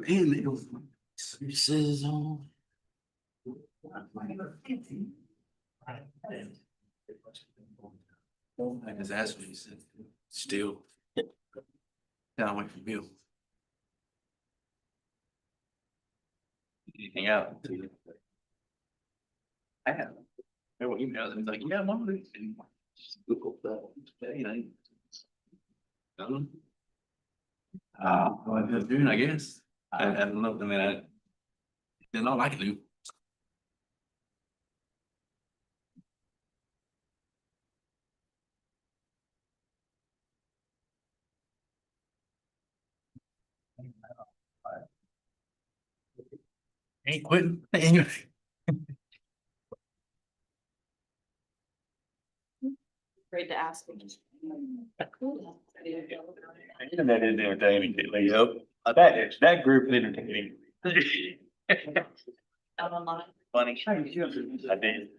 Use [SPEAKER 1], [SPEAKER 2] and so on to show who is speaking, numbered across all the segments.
[SPEAKER 1] And it was. Services on. I just asked him, he said, still. Down away from Bill. Hang out. I have. Remember emails and he's like, yeah, mom. And just Google that. You know. What I'm doing, I guess. I don't know. I mean, that's all I can do. Ain't quitting.
[SPEAKER 2] Afraid to ask me.
[SPEAKER 3] Internet is entertaining, Leo. That group is entertaining.
[SPEAKER 2] Out online.
[SPEAKER 3] Funny. I did.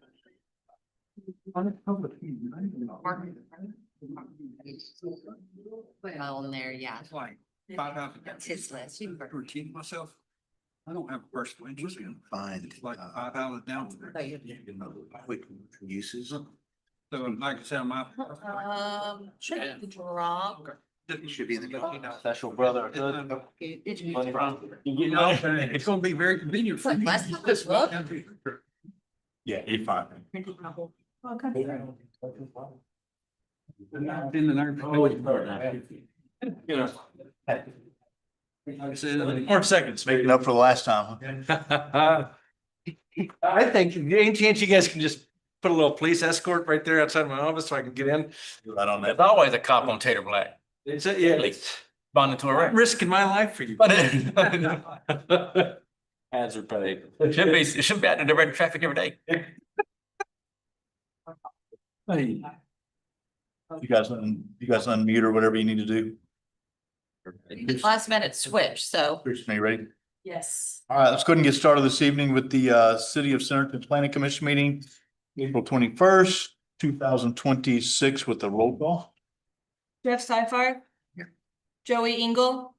[SPEAKER 4] Well, in there, yeah.
[SPEAKER 5] It's like 5,000.
[SPEAKER 4] That's his list. You can-
[SPEAKER 5] Routine myself. I don't have a personal interest in.
[SPEAKER 1] Find.
[SPEAKER 5] It's like 5,000 down.
[SPEAKER 1] Quick uses.
[SPEAKER 5] So like I said, my.
[SPEAKER 2] Should be the draw.
[SPEAKER 1] It should be in the.
[SPEAKER 3] Special brother.
[SPEAKER 4] Did you?
[SPEAKER 3] Money from. You get
[SPEAKER 5] No,
[SPEAKER 3] no.
[SPEAKER 5] it's gonna be very convenient for
[SPEAKER 4] Like
[SPEAKER 5] me.
[SPEAKER 4] last time this look.
[SPEAKER 3] Yeah, E5.
[SPEAKER 4] Printed bubble.
[SPEAKER 5] In the nerve.
[SPEAKER 3] You know.
[SPEAKER 5] Like I said,
[SPEAKER 3] 4 seconds,
[SPEAKER 1] Making up for the last time.
[SPEAKER 3] I think, any chance you guys can just put a little police escort right there outside my office so I can get in?
[SPEAKER 1] Right on
[SPEAKER 3] There's
[SPEAKER 1] that.
[SPEAKER 3] always a cop on Tater Black. It's, yeah, bonded to a right. Risking my life for you. Hazard pay. It should be out in direct traffic every day.
[SPEAKER 1] Hey. You guys unmute or whatever you need to do.
[SPEAKER 4] Last minute switch, so.
[SPEAKER 1] Bruce, are you ready?
[SPEAKER 2] Yes.
[SPEAKER 1] All right, let's go ahead and get started this evening with the City of Centerton Planning Commission meeting, April 21st, 2026 with the roll call.
[SPEAKER 2] Jeff Sci-Fi. Joey Engel.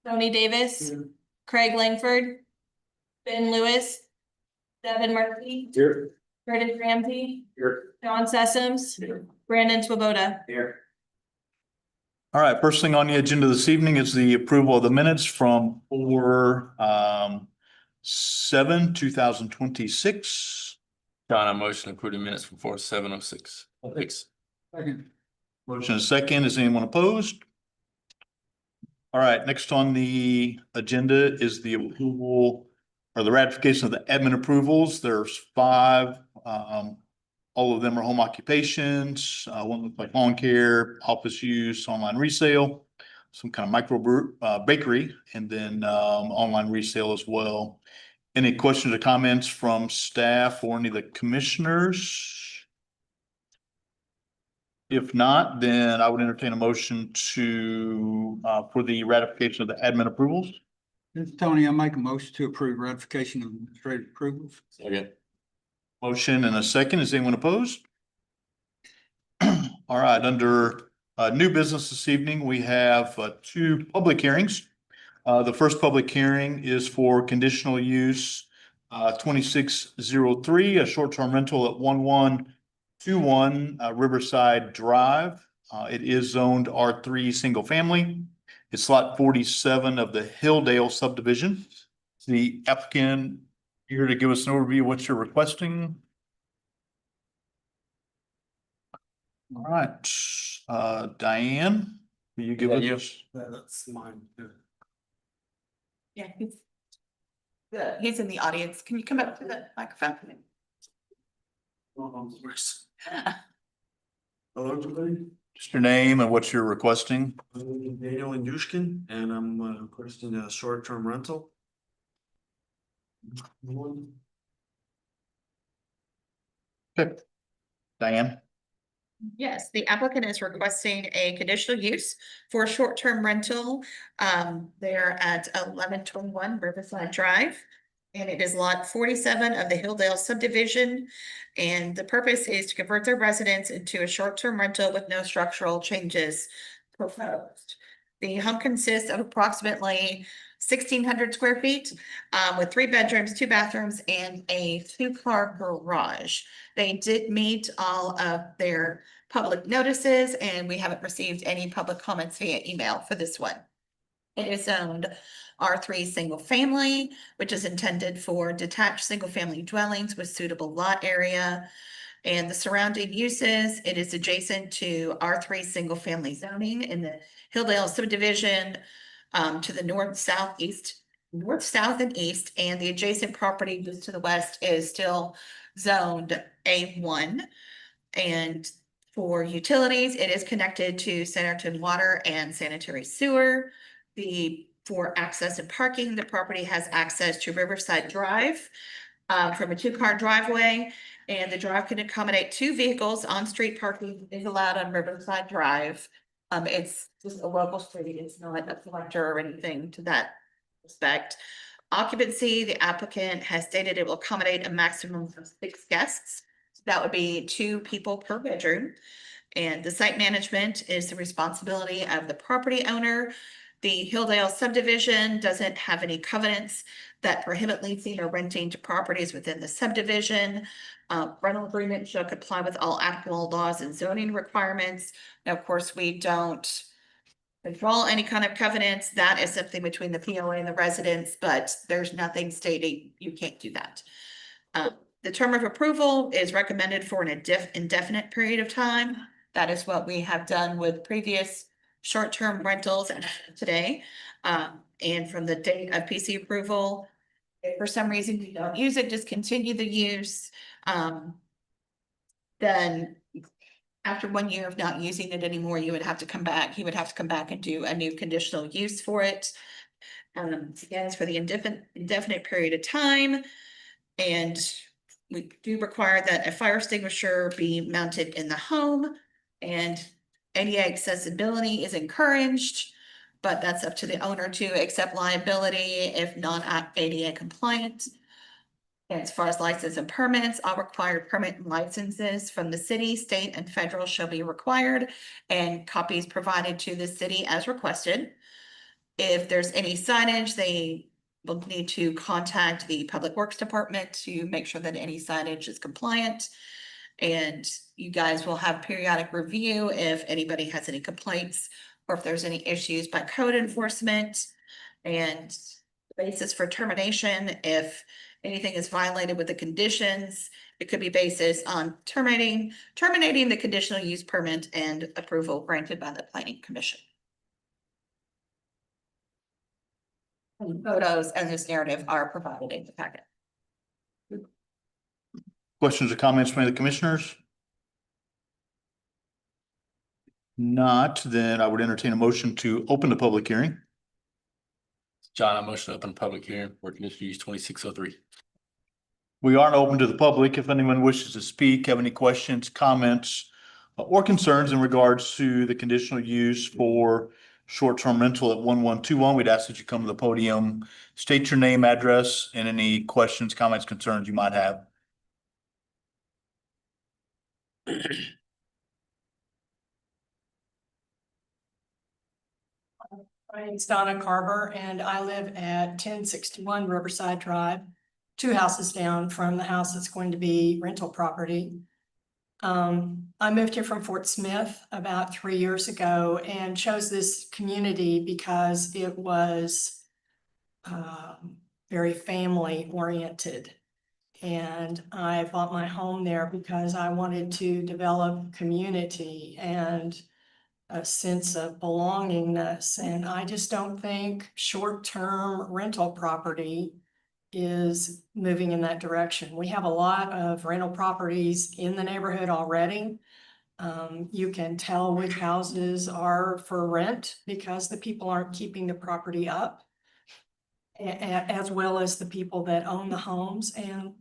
[SPEAKER 2] Tony Davis. Craig Langford. Ben Lewis. Devin Murphy.
[SPEAKER 3] Here.
[SPEAKER 2] Curtis Ramsey.
[SPEAKER 3] Here.
[SPEAKER 2] John Sessoms. Brandon Swoboda.
[SPEAKER 3] Here.
[SPEAKER 1] All right, first thing on the agenda this evening is the approval of the minutes from 4/7/2026.
[SPEAKER 3] John, I motion to approve the minutes from 4/7/06. Thanks.
[SPEAKER 5] second.
[SPEAKER 1] Motion is second. Is anyone opposed? All right, next on the agenda is the approval or the ratification of the admin approvals. There's 5. All of them are home occupations. One looks like lawn care, office use, online resale, some kind of bakery, and then online resale as well. Any questions or comments from staff or any of the commissioners? If not, then I would entertain a motion to for the ratification of the admin approvals.
[SPEAKER 5] This is Tony, I make a motion to approve ratification of administrative approvals.
[SPEAKER 3] Okay.
[SPEAKER 1] Motion and a second. Is anyone opposed? All right, under new business this evening, we have 2 public hearings. The first public hearing is for conditional use 2603, a short-term rental at 1121 Riverside Drive. It is zoned R3 single family. It's lot 47 of the Hilldale subdivision. The applicant here to give us an overview of what you're requesting. All right, Diane, will you give us?
[SPEAKER 5] That's mine.
[SPEAKER 6] Yeah, he's in the audience. Can you come up to the microphone?
[SPEAKER 7] Hello, everybody.
[SPEAKER 1] Just your name and what you're requesting.
[SPEAKER 7] I'm Daniel Indushkin, and I'm requesting a short-term rental.
[SPEAKER 1] Okay. Diane,
[SPEAKER 6] Yes, the applicant is requesting a conditional use for a short-term rental. They're at 1121 Riverside Drive. And it is lot 47 of the Hilldale subdivision. And the purpose is to convert their residence into a short-term rental with no structural changes proposed. The home consists of approximately 1,600 square feet, with 3 bedrooms, 2 bathrooms, and a 2-car garage. They did meet all of their public notices, and we haven't received any public comments via email for this one. It is zoned R3 single family, which is intended for detached single family dwellings with suitable lot area. And the surrounding uses, it is adjacent to R3 single family zoning in the Hilldale subdivision, to the north, south, east, north, south, and east, and the adjacent property just to the west is still zoned A1. And for utilities, it is connected to Centerton Water and Sanitary Sewer. For access and parking, the property has access to Riverside Drive from a 2-car driveway, and the drive can accommodate 2 vehicles. On-street parking is allowed on Riverside Drive. It's just a local street, it's not a collector or anything to that respect. Occupancy, the applicant has stated it will accommodate a maximum of 6 guests. That would be 2 people per bedroom. And the site management is the responsibility of the property owner. The Hilldale subdivision doesn't have any covenants that prohibit leasing or renting to properties within the subdivision. Rental agreement shall comply with all applicable laws and zoning requirements. Now, of course, we don't control any kind of covenants. That is something between the POA and the residents, but there's nothing stating you can't do that. The term of approval is recommended for an indefinite period of time. That is what we have done with previous short-term rentals today. And from the date of PC approval, if for some reason you don't use it, discontinue the use. Then after 1 year of not using it anymore, you would have to come back. He would have to come back and do a new conditional use for it. Again, it's for the indefinite period of time. And we do require that a fire extinguisher be mounted in the home, and ADA accessibility is encouraged, but that's up to the owner to accept liability if not ADA compliant. As far as license and permits, all required permit and licenses from the city, state, and federal shall be required, and copies provided to the city as requested. If there's any signage, they will need to contact the Public Works Department to make sure that any signage is compliant. And you guys will have periodic review if anybody has any complaints or if there's any issues by code enforcement. And the basis for termination, if anything is violated with the conditions, it could be basis on terminating the conditional use permit and approval granted by the Planning Commission. And photos and this narrative are provided in the packet.
[SPEAKER 1] Questions or comments from any of the commissioners? Not, then I would entertain a motion to open the public hearing.
[SPEAKER 8] John, I motion to open public hearing for conditional use 2603.
[SPEAKER 1] We aren't open to the public. If anyone wishes to speak, have any questions, comments, or concerns in regards to the conditional use for short-term rental at 1121, we'd ask that you come to the podium, state your name, address, and any questions, comments, concerns you might have.
[SPEAKER 9] My name's Donna Carver and I live at 1061 Riverside Drive, 2 houses down from the house that's going to be rental property. I moved here from Fort Smith about 3 years ago and chose this community because it was very family oriented. And I bought my home there because I wanted to develop community and a sense of belongingness. And I just don't think short-term rental property is moving in that direction. We have a lot of rental properties in the neighborhood already. You can tell which houses are for rent because the people aren't keeping the property up, as well as the people that own the homes. And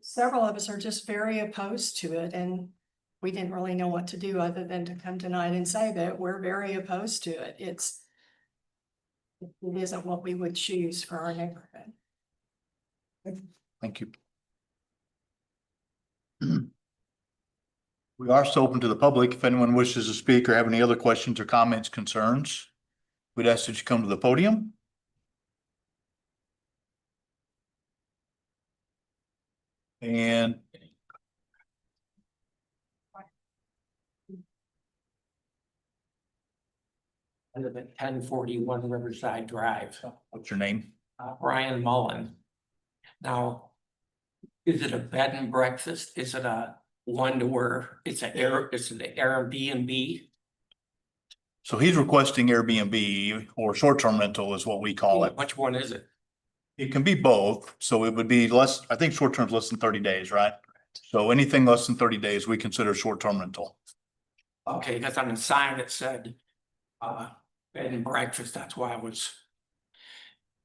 [SPEAKER 9] several of us are just very opposed to it. And we didn't really know what to do other than to come tonight and say that we're very opposed to it. It isn't what we would choose for our neighborhood.
[SPEAKER 1] Thank you. We are still open to the public. If anyone wishes to speak or have any other questions or comments, concerns, we'd ask that you come to the podium, And
[SPEAKER 10] I live at 1041 Riverside Drive,
[SPEAKER 1] what's your name?
[SPEAKER 10] Brian Mullen. Now, is it a bed and breakfast? Is it a one to where it's an Airbnb?
[SPEAKER 1] So he's requesting Airbnb or short-term rental is what we call it.
[SPEAKER 10] Which one is it?
[SPEAKER 1] It can be both, so it would be less, I think short-term is less than 30 days, right? So anything less than 30 days, we consider short-term rental.
[SPEAKER 10] Okay, because on the sign it said bed and breakfast, that's why I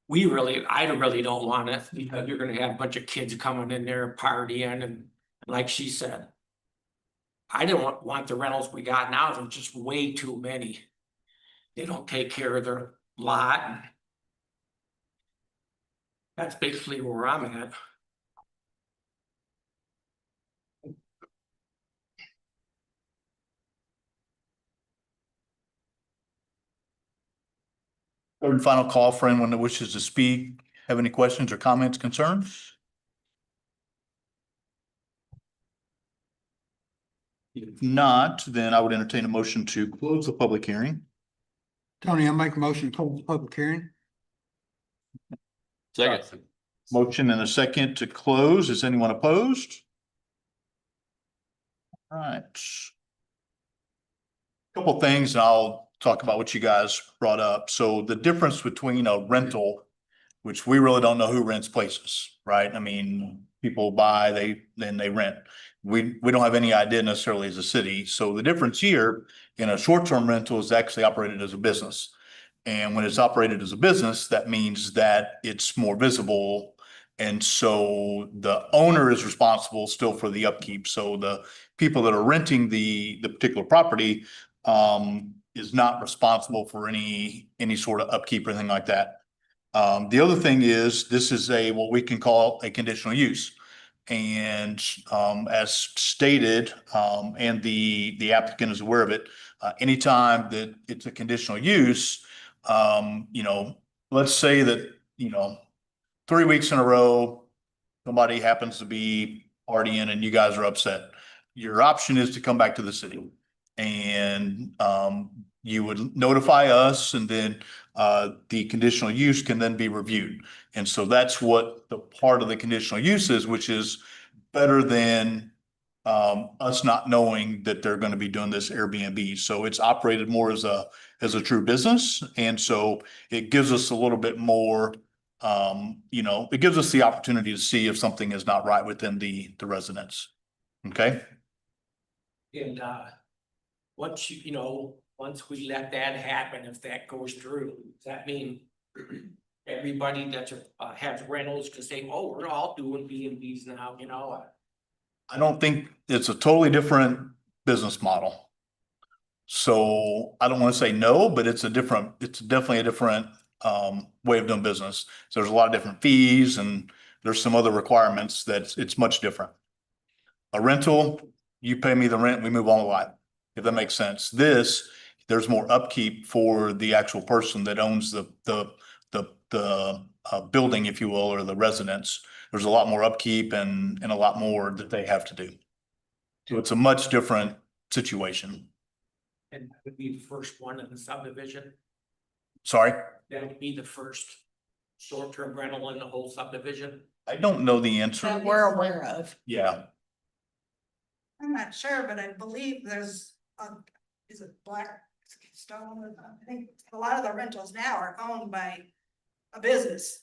[SPEAKER 10] really don't want it, because you're gonna have a bunch of kids coming in there partying, and like she said, I don't want the rentals we got now, they're just way too many. They don't take care of their lot. That's basically where I'm at.
[SPEAKER 1] Third and final call for anyone that wishes to speak. Have any questions or comments, concerns? If not, then I would entertain a motion to close the public hearing.
[SPEAKER 5] Tony, I make a motion to close the public hearing.
[SPEAKER 8] Second.
[SPEAKER 1] Motion and a second to close. Is anyone opposed? All right. Couple things, and I'll talk about what you guys brought up. So the difference between a rental, which we really don't know who rents places, right? I mean, people buy, then they rent. We don't have any idea necessarily as a city. So the difference here in a short-term rental is actually operated as a business. And when it's operated as a business, that means that it's more visible. And so the owner is responsible still for the upkeep. So the people that are renting the particular property is not responsible for any sort of upkeep or anything like that. The other thing is, this is what we can call a conditional use. And as stated, and the applicant is aware of it, anytime that it's a conditional use, let's say that, 3 weeks in a row, somebody happens to be partying and you guys are upset. Your option is to come back to the city. And you would notify us, and then the conditional use can then be reviewed. And so that's what the part of the conditional use is, which is better than us not knowing that they're going to be doing this Airbnb. So it's operated more as a true business. And so it gives us a little bit more, it gives us the opportunity to see if something is not right within the residence. Okay.
[SPEAKER 10] And once once we let that happen, if that goes through, does that mean everybody that has rentals can say, oh, we're all doing B&Bs now,
[SPEAKER 1] I don't think it's a totally different business model. So I don't want to say no, but it's definitely a different way of doing business. So there's a lot of different fees, and there's some other requirements that it's much different. A rental, you pay me the rent, we move on the line, if that makes sense. There's more upkeep for the actual person that owns the building, if you will, or the residence. There's a lot more upkeep and a lot more that they have to do. So it's a much different situation.
[SPEAKER 10] And that would be the first one in the subdivision.
[SPEAKER 1] Sorry,
[SPEAKER 10] That would be the first short-term rental in the whole subdivision.
[SPEAKER 1] I don't know the answer.
[SPEAKER 9] That we're aware of.
[SPEAKER 1] Yeah,
[SPEAKER 11] I'm not sure, but I believe there's is it Blackstone? I think a lot of the rentals now are owned by a business.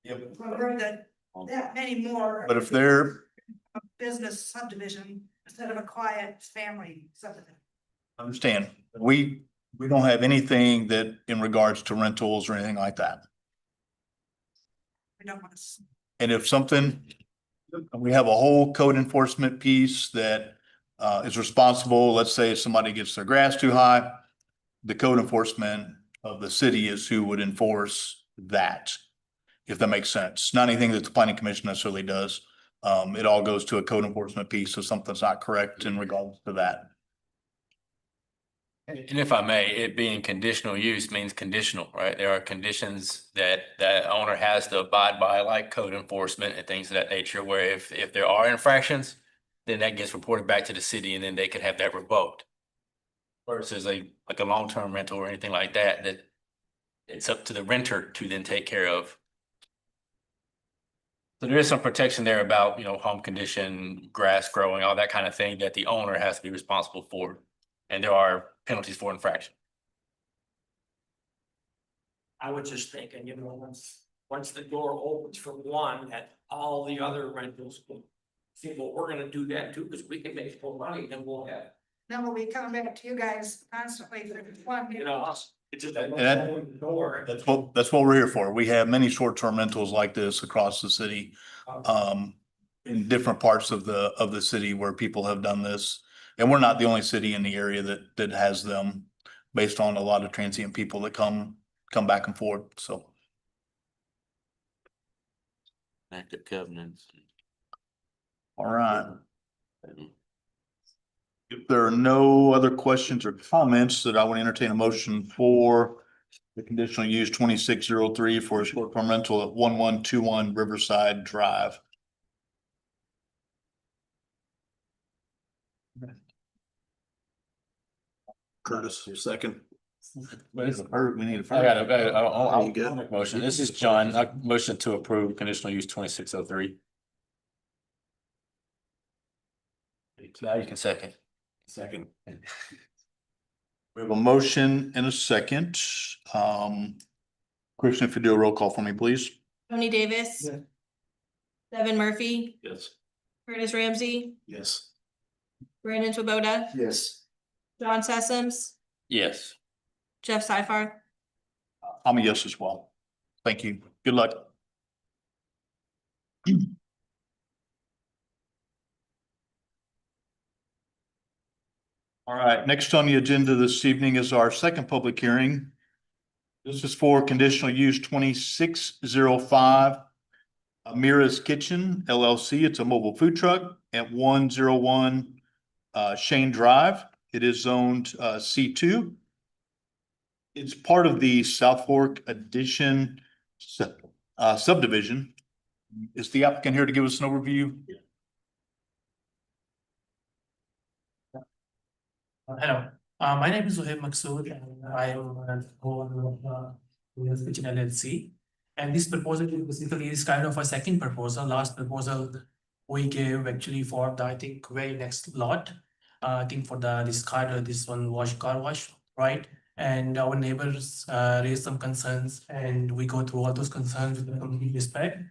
[SPEAKER 1] Yep.
[SPEAKER 11] I've heard that many more.
[SPEAKER 1] But if they're,
[SPEAKER 11] A business subdivision instead of a quiet family subdivision.
[SPEAKER 1] understand, we don't have anything that in regards to rentals or anything like that.
[SPEAKER 11] We don't want to.
[SPEAKER 1] And if we have a whole code enforcement piece that is responsible, let's say if somebody gets their grass too high, the code enforcement of the city is who would enforce that, if that makes sense. Not anything that the planning commission necessarily does. It all goes to a code enforcement piece if something's not correct in regards to that.
[SPEAKER 8] And if I may, it being conditional use means conditional, right? There are conditions that the owner has has to abide by like code enforcement and things of that nature, where if there are infractions, then that gets reported back to the city and then they could have that revoked. Versus like a long-term rental or anything like that, that it's up to the renter to then take care of. So there is some protection there about, home condition, grass growing, all that kind of thing that the owner has to be responsible for. And there are penalties for infraction.
[SPEAKER 10] I was just thinking, once the door opens for one, that all the other rentals will see, well, we're gonna do that too, because we can make more money than we'll have.
[SPEAKER 11] Then we'll be coming back to you guys constantly for one.
[SPEAKER 10] It's just.
[SPEAKER 1] that-
[SPEAKER 10] Door.
[SPEAKER 1] That's what we're here for. We have many short-term rentals like this across the city. In different parts of the city where people have done this. And we're not the only city in the area that has them based on a lot of transient people that come back and forth, so.
[SPEAKER 8] Active covenants.
[SPEAKER 1] All right. If there are no other questions or comments, that I would entertain a motion for the conditional use 2603 for a short-term rental at 1121 Riverside Drive.
[SPEAKER 7] Curtis, second.
[SPEAKER 1] We need a
[SPEAKER 8] I got it. I'll
[SPEAKER 7] You good?
[SPEAKER 8] I'll make a motion. This is John. I motion to approve conditional use 2603. Now you can second.
[SPEAKER 7] Second.
[SPEAKER 1] We have a motion and a second. Christian, if you do a roll call for me, please.
[SPEAKER 2] Tony Davis. Devin Murphy,
[SPEAKER 7] Yes.
[SPEAKER 2] Curtis Ramsey,
[SPEAKER 7] Yes.
[SPEAKER 2] Brandon Swoboda,
[SPEAKER 7] Yes.
[SPEAKER 2] John Sessoms,
[SPEAKER 8] Yes.
[SPEAKER 2] Jeff Seifer.
[SPEAKER 1] I'm a yes as well. Thank you. Good luck. All right, next on the agenda this evening is our second public hearing. This is for conditional use 2605. Amira's Kitchen LLC. It's a mobile food truck at 101 Shane Drive. It is zoned C2. It's part of the South Fork Addition subdivision. Is the applicant here to give us an overview?
[SPEAKER 12] Hello, my name is Zohaib Maksood and I am an owner of Amira's Kitchen LLC. And this proposal basically is kind of a second proposal. Last proposal we gave actually for the, I think, very next lot. I think for this car wash, right? And our neighbors raised some concerns and we go through all those concerns with complete respect.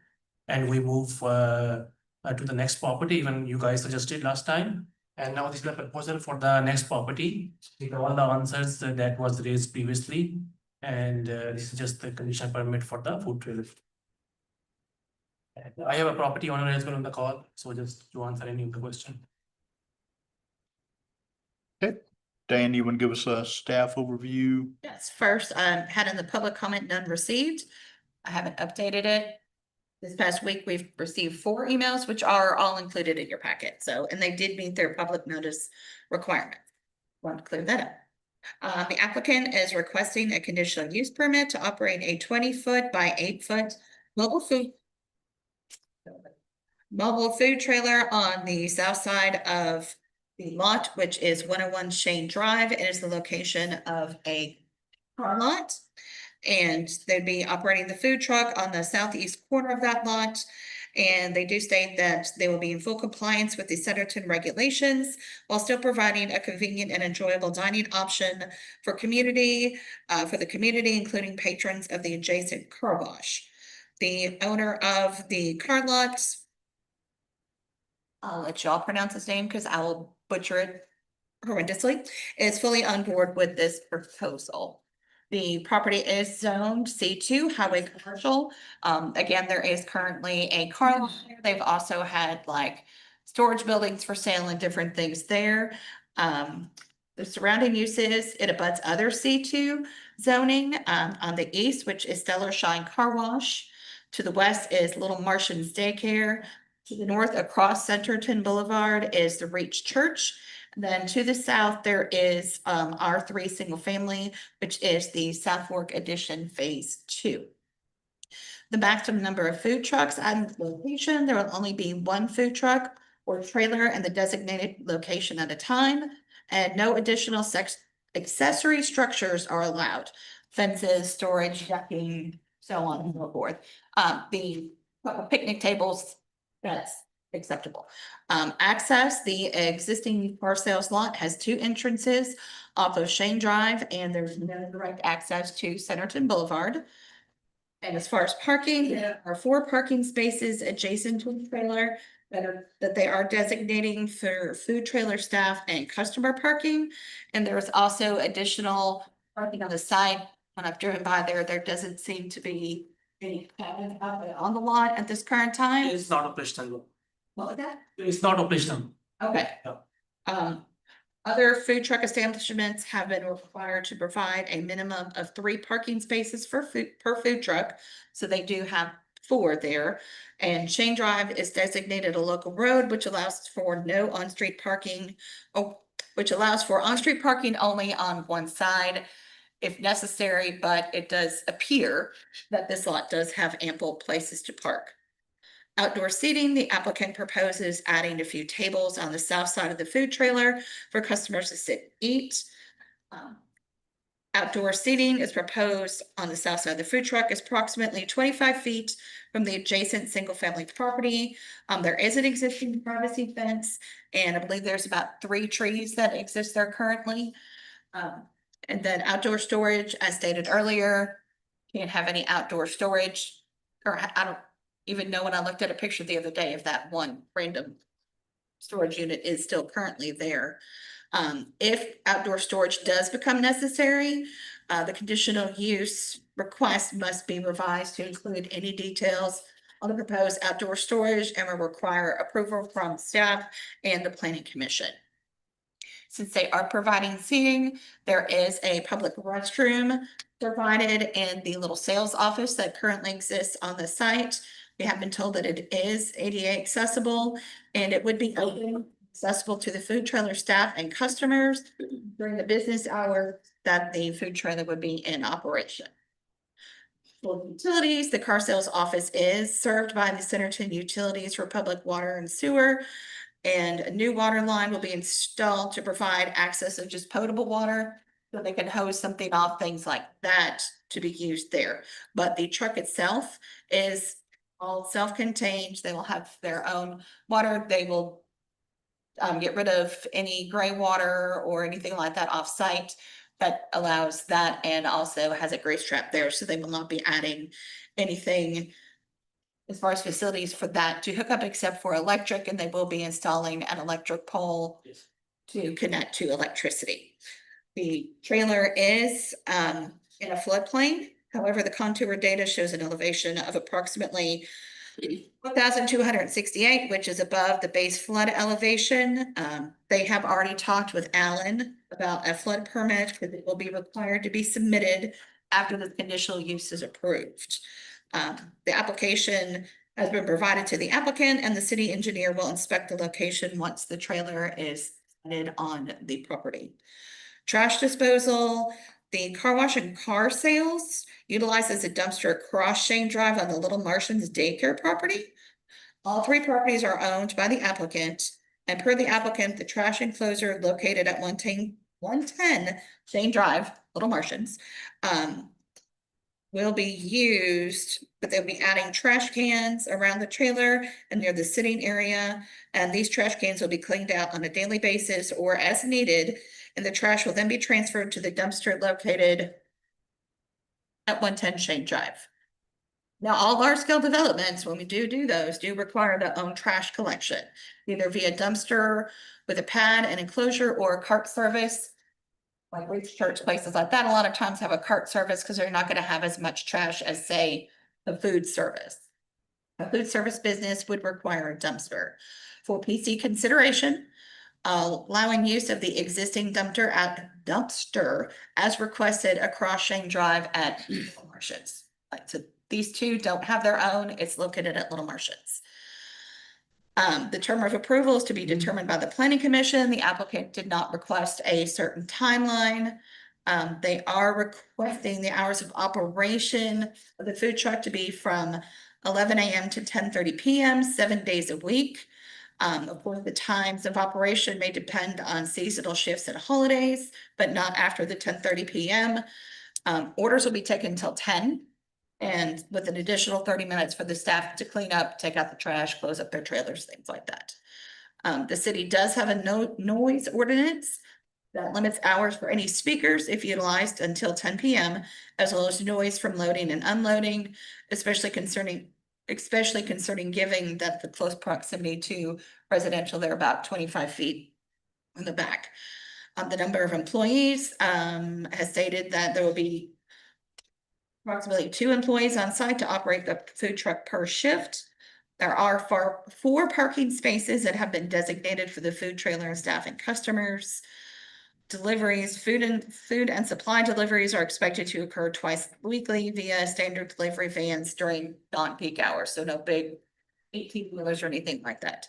[SPEAKER 12] And we move to the next property, even you guys suggested last time. And now this is the proposal for the next property with all the answers that was raised previously. And this is just the condition permit for the food trailer. And I have a property owner as well on the call, so just to answer any of the question.
[SPEAKER 1] Okay, Dan, you want to give us a staff overview?
[SPEAKER 6] Yes, first, had in the public comment, none received. I haven't updated it. This past week, we've received 4 emails, which are all included in your packet. So, and they did meet their public notice requirement. Want to clear that up. The applicant is requesting a conditional use permit to operate a 20-foot by 8-foot mobile food trailer on the south side of the lot, which is 101 Shane Drive. It is the location of a car lot. And they'd be operating the food truck on the southeast corner of that lot. And they do state that they will be in full compliance with the Centerton regulations while still providing a convenient and enjoyable dining option for the community, including patrons of the adjacent car wash. The owner of the car lot, I'll let y'all pronounce his name because I will butcher it horrendously, is fully on board with this proposal. The property is zoned C2 highway commercial. Again, there is currently a car lot there. They've also had like storage buildings for sale and different things there. The surrounding uses, it abuts other C2 zoning on the east, which is Stellar Shine Car Wash. To the west is Little Martians Daycare. To the north across Centerton Boulevard is the Reach Church. Then to the south, there is R3 single family, which is the South Fork Addition Phase 2. the maximum number of food trucks at the location. There will only be one food truck or trailer in the designated location at a time, and no additional accessory structures are allowed. Fences, storage, decking, so on and so forth. The picnic tables, that's acceptable. Access, the existing car sales lot has two entrances off of Shane Drive, and there's no direct access to Centerton Boulevard. And as far as parking, there are 4 parking spaces adjacent to the trailer that they are designating for food trailer staff and customer parking. And there's also additional parking on the side. When I've driven by there, there doesn't seem to be any cabin on the lot at this current time.
[SPEAKER 12] It's not operational.
[SPEAKER 6] What was that?
[SPEAKER 12] It's not operational.
[SPEAKER 6] Okay.
[SPEAKER 12] Yeah.
[SPEAKER 6] Other food truck establishments have been required to provide a minimum of 3 parking spaces per food truck. So they do have 4 there. And Shane Drive is designated a local road, which allows for no on-street parking, which allows for on-street parking only on one side if necessary, but it does appear that this lot does have ample places to park. Outdoor seating, the applicant proposes adding a few tables on the south side of the food trailer for customers to sit and eat. Outdoor seating is proposed on the south side of the food truck is approximately 25 feet from the adjacent single-family property. There is an existing privacy fence, and I believe there's about 3 trees that exist there currently. And then outdoor storage, as stated earlier, can't have any outdoor storage, or I don't even know when I looked at a picture the other day if that one random storage unit is still currently there. If outdoor storage does become necessary, the conditional use request must be revised to include any details on the proposed outdoor storage and will require approval from staff and the planning commission. Since they are providing seating, there is a public restroom provided in the little sales office that currently exists on the site. We have been told that it is ADA accessible, and it would be open, accessible to the food trailer staff and customers during the business hour that the food trailer would be in operation. For utilities, the car sales office is served by the Centerton Utilities for Public Water and Sewer, and a new water line will be installed to provide access of just potable water, so they can hose something off, things like that, to be used there. But the truck itself is all self-contained. They will have their own water. They will get rid of any gray water or anything like that off-site that allows that, and also has a grease trap there, so they will not be adding anything as far as facilities for that to hook up except for electric, and they will be installing an electric pole to connect to electricity. The trailer is in a floodplain. However, the contour data shows an elevation of approximately 1,268, which is above the base flood elevation. They have already talked with Alan about a flood permit because it will be required to be submitted after the conditional use is approved. The application has been provided to the applicant, and the city engineer will inspect the location once the trailer is sited on the property. Trash disposal, the car wash and car sales utilizes a dumpster across Shane Drive on the Little Martians daycare property. All 3 properties are owned by the applicant, and per the applicant, the trash enclosure located at 110 Shane Drive, Little Martians, will be used, but they'll be adding trash cans around the trailer and near the sitting area. And these trash cans will be cleaned out on a daily basis or as needed. And the trash will then be transferred to the dumpster located at 110 Shane Drive. Now, all large scale developments, when we do those, do require their own trash collection, either via dumpster with a pad and enclosure or a cart service. Like Reach Church, places like that, a lot of times have a cart service because they're not going to have as much trash as, say, a food service. A food service business would require a dumpster. For PC consideration, allowing use of the existing dumpster as requested across Shane Drive at Little Martians. Like, so these 2 don't have their own. It's located at Little Martians. The term of approval is to be determined by the planning commission. The applicant did not request a certain timeline. They are requesting the hours of operation of the food truck to be from 11 a.m. to 10:30 p.m., 7 days a week. Of course, the times of operation may depend on seasonal shifts and holidays, but not after the 10:30 p.m. Orders will be taken until 10, and with an additional 30 minutes for the staff to clean up, take out the trash, close up their trailers, things like that. The city does have a noise ordinance that limits hours for any speakers if utilized until 10 p.m., as well as noise from loading and unloading, especially concerning giving that the close proximity to residential, they're about 25 feet in the back. The number of employees has stated that there will be approximately 2 employees on site to operate the food truck per shift. There are 4 parking spaces that have been designated for the food trailer and staff and customers. Deliveries, food and supply deliveries are expected to occur twice weekly via standard delivery vans during non-peak hours, so no big 18-wheelers or anything like that.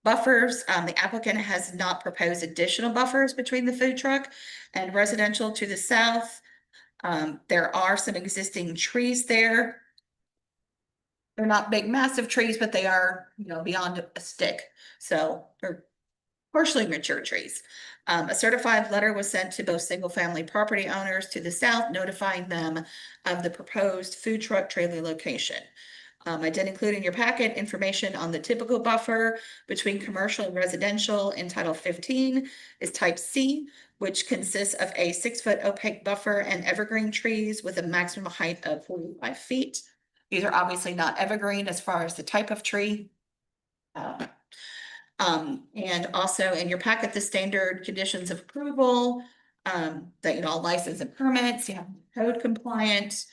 [SPEAKER 6] Buffers, the applicant has not proposed additional buffers between the food truck and residential to the south. There are some existing trees there. They're not big, massive trees, but they are, beyond a stick, so they're partially mature trees. A certified letter was sent to both single-family property owners to the south, notifying them of the proposed food truck trailer location. I did include in your packet information on the typical buffer between commercial and residential in Title 15 is type C, which consists of a 6-foot opaque buffer and evergreen trees with a maximum height of 45 feet. These are obviously not evergreen as far as the type of tree. And also in your packet, the standard conditions of approval, that, all license and permits, you have code compliant.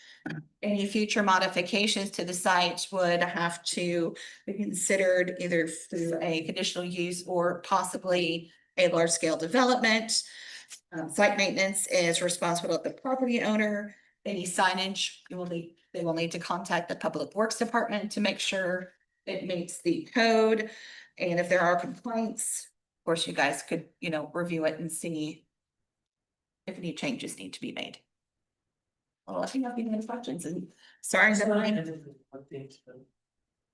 [SPEAKER 6] Any future modifications to the site would have to be considered either through a conditional use or possibly a large scale development. Site maintenance is responsible of the property owner. Any signage, they will need to contact the Public Works Department to make sure it meets the code. And if there are complaints, of course, you guys could, review it and see if any changes need to be made. Well, I think I've been any questions, and sorry.
[SPEAKER 12] So in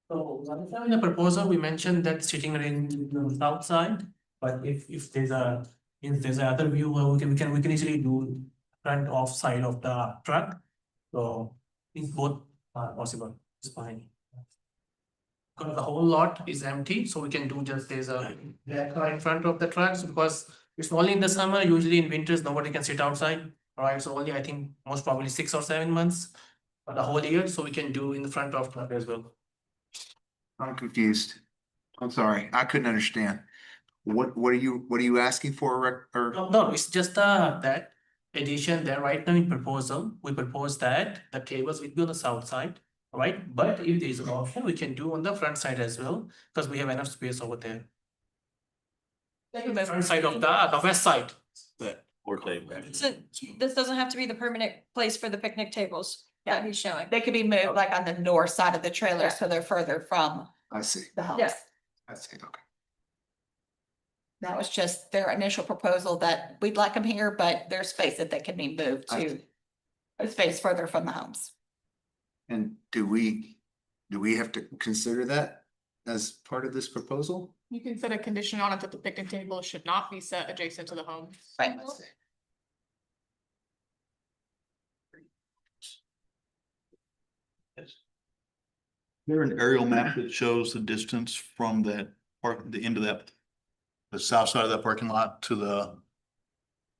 [SPEAKER 12] the proposal, we mentioned that sitting range is on the south side, but if there's another view where we can easily do front off side of the truck. So it's both are possible, it's fine. Because the whole lot is empty, so we can do there's a black car in front of the trucks, because it's only in the summer, usually in winters, nobody can sit outside. Alright, so only I think most probably 6 or 7 months, but the whole year, so we can do in the front of truck as well.
[SPEAKER 13] I'm confused. I'm sorry, I couldn't understand. What are you asking for, Rick, or?
[SPEAKER 12] No, it's just that addition there right now in proposal, we propose that the tables will be on the south side, right? But if there is an option, we can do on the front side as well, because we have enough space over there. The front side of the west side.
[SPEAKER 2] So this doesn't have to be the permanent place for the picnic tables that he's showing.
[SPEAKER 6] They could be moved like on the north side of the trailer, so they're further from
[SPEAKER 13] I see,
[SPEAKER 6] the house.
[SPEAKER 2] Yes.
[SPEAKER 13] I see, okay.
[SPEAKER 6] That was just their initial proposal that we'd like them here, but there's space that they can be moved to a space further from the homes.
[SPEAKER 13] And do we have to consider that as part of this proposal?
[SPEAKER 14] You can set a condition on it that the picnic table should not be set adjacent to the home.
[SPEAKER 6] Right.
[SPEAKER 13] I see.
[SPEAKER 1] There an aerial map that shows the distance from the end of the south side of that parking lot to the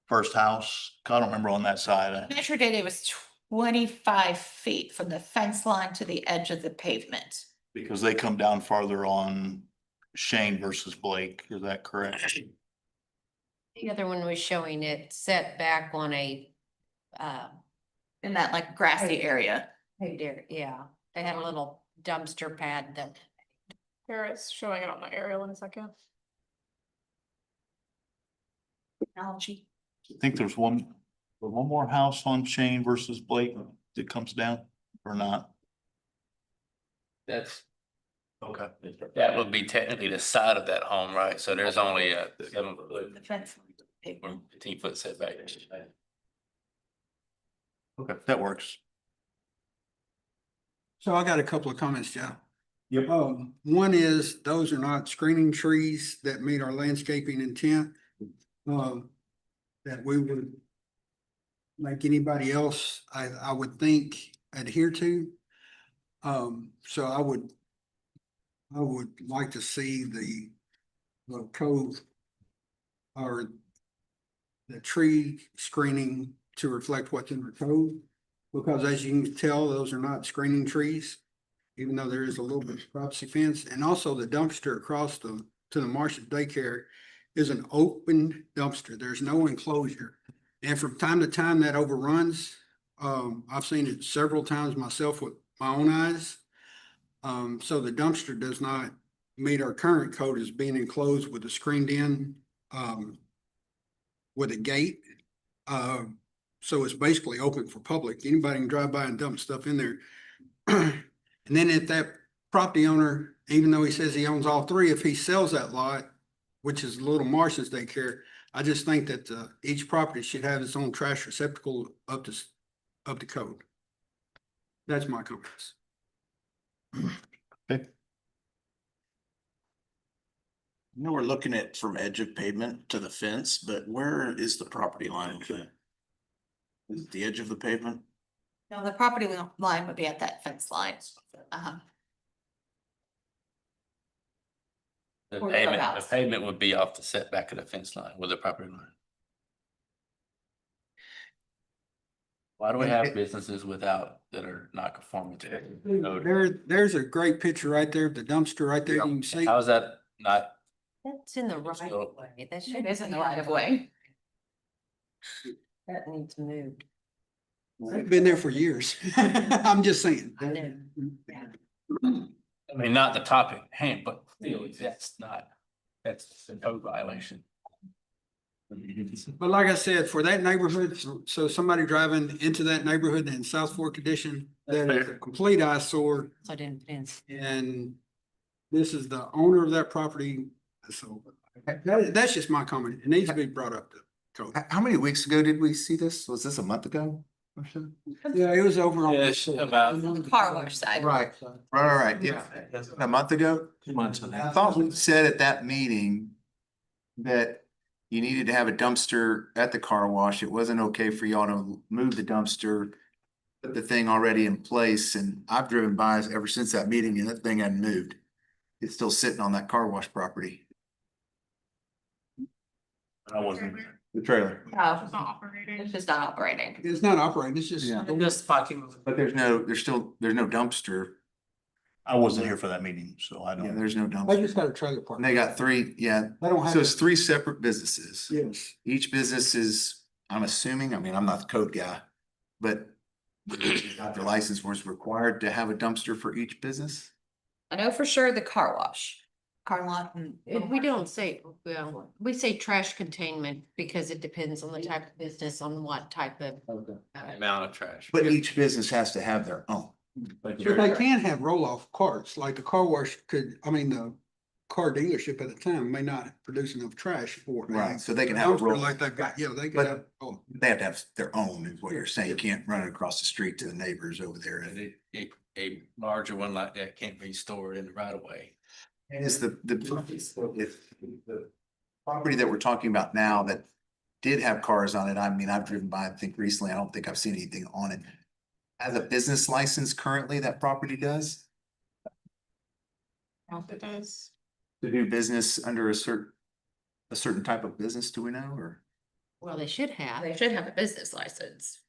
[SPEAKER 1] first house? I don't remember on that side.
[SPEAKER 6] Measured it was 25 feet from the fence line to the edge of the pavement.
[SPEAKER 1] Because they come down farther on Shane versus Blake, is that correct?
[SPEAKER 4] The other one was showing it set back on a
[SPEAKER 6] In that like grassy area.
[SPEAKER 4] hey there, yeah, they had a little dumpster pad that.
[SPEAKER 14] Kara's showing it on the aerial in a second.
[SPEAKER 6] Algae.
[SPEAKER 1] I think there's one more house on Shane versus Blake that comes down or not?
[SPEAKER 8] That's,
[SPEAKER 1] Okay.
[SPEAKER 8] that would be technically the side of that home, right? So there's only a 7 foot.
[SPEAKER 6] The fence.
[SPEAKER 8] or 15-foot setback.
[SPEAKER 1] Okay, that works.
[SPEAKER 5] So I got a couple of comments, Joe.
[SPEAKER 1] Yep.
[SPEAKER 5] One is, those are not screening trees that meet our landscaping intent. That we would, like anybody else, I would think adhere to. So I would like to see the code or the tree screening to reflect what's in the code. Because as you can tell, those are not screening trees, even though there is a little bit of privacy fence. And also the dumpster across to the Martian daycare is an open dumpster. There's no enclosure. And from time to time that overruns. I've seen it several times myself with my own eyes. So the dumpster does not meet our current code as being enclosed with a screened in, with a gate. So it's basically open for public. Anybody can drive by and dump stuff in there. And then if that property owner, even though he says he owns all three, if he sells that lot, which is Little Martians daycare, I just think that each property should have its own trash receptacle up to code. That's my comments.
[SPEAKER 1] Okay.
[SPEAKER 7] I know we're looking at from edge of pavement to the fence, but where is the property line with that? Is it the edge of the pavement?
[SPEAKER 6] No, the property line would be at that fence line.
[SPEAKER 8] The
[SPEAKER 6] Or
[SPEAKER 8] pavement, the
[SPEAKER 6] thereabouts.
[SPEAKER 8] pavement would be off the setback of the fence line with the property line. Why do we have businesses without, that are not conforming to it?
[SPEAKER 5] There's a great picture right there of the dumpster right there. You can see.
[SPEAKER 8] How is that not?
[SPEAKER 4] That's in the right of way. That
[SPEAKER 6] It
[SPEAKER 4] should.
[SPEAKER 6] is in the right of way.
[SPEAKER 4] That needs moved.
[SPEAKER 5] I've been there for years. I'm just saying.
[SPEAKER 4] I know.
[SPEAKER 8] I mean, not the topic at hand, but still, that's a code violation.
[SPEAKER 5] But like I said, for that neighborhood, so somebody driving into that neighborhood in South Fork Edition, that is a complete eyesore.
[SPEAKER 4] So I didn't fence.
[SPEAKER 5] And this is the owner of that property. So that's just my comment. It needs to be brought up to code.
[SPEAKER 13] How many weeks ago did we see this? Was this a month ago? Or so?
[SPEAKER 5] Yeah, it was over on.
[SPEAKER 8] Yes, about.
[SPEAKER 6] Car wash side.
[SPEAKER 13] Right, right, yeah. A month ago?
[SPEAKER 3] 2 months on
[SPEAKER 13] I
[SPEAKER 3] that.
[SPEAKER 13] thought we said at that meeting that you needed to have a dumpster at the car wash. It wasn't okay for y'all to move the dumpster, put the thing already in place, and I've driven by ever since that meeting and that thing hadn't moved. It's still sitting on that car wash property.
[SPEAKER 1] I wasn't.
[SPEAKER 13] The trailer.
[SPEAKER 6] No,
[SPEAKER 14] It's not operating.
[SPEAKER 6] it's just not operating.
[SPEAKER 5] It's not operating. It's just.
[SPEAKER 13] Yeah.
[SPEAKER 12] Just parking.
[SPEAKER 13] But there's no dumpster.
[SPEAKER 1] I wasn't here for that meeting, so I
[SPEAKER 13] Yeah,
[SPEAKER 1] don't.
[SPEAKER 13] there's no
[SPEAKER 5] They
[SPEAKER 13] dumpster.
[SPEAKER 5] just got a trailer park.
[SPEAKER 13] And they got three, yeah.
[SPEAKER 5] They don't have.
[SPEAKER 13] So it's three separate businesses.
[SPEAKER 5] Yes.
[SPEAKER 13] Each business is, I'm assuming, I mean, I'm not the code guy, but got their license was required to have a dumpster for each business?
[SPEAKER 6] I know for sure the car wash, car lot.
[SPEAKER 4] We don't say, well, we say trash containment because it depends on the type of business, on what type of.
[SPEAKER 8] Amount of trash.
[SPEAKER 13] But each business has to have their own.
[SPEAKER 5] But they can have roll-off carts, like the car wash the car dealership at the time may not produce enough trash for. it.
[SPEAKER 13] Right, so they can have a
[SPEAKER 5] Dumpster
[SPEAKER 13] roll.
[SPEAKER 5] like they've got, yeah, they could
[SPEAKER 13] But-
[SPEAKER 5] have. Oh,
[SPEAKER 13] They have to have their own, is what you're saying. You can't run it across the street to the neighbors over there.
[SPEAKER 8] And a larger one like that can't be stored in the right of way.
[SPEAKER 13] And is if the property that we're talking about now that did have cars on it, I mean, I've driven by, I think recently, I don't think I've seen anything on it. Has a business license currently, that property does,
[SPEAKER 14] It does.
[SPEAKER 13] to do business under a certain type of business, do we know, or?
[SPEAKER 4] Well, they should have.
[SPEAKER 6] They should have a business license.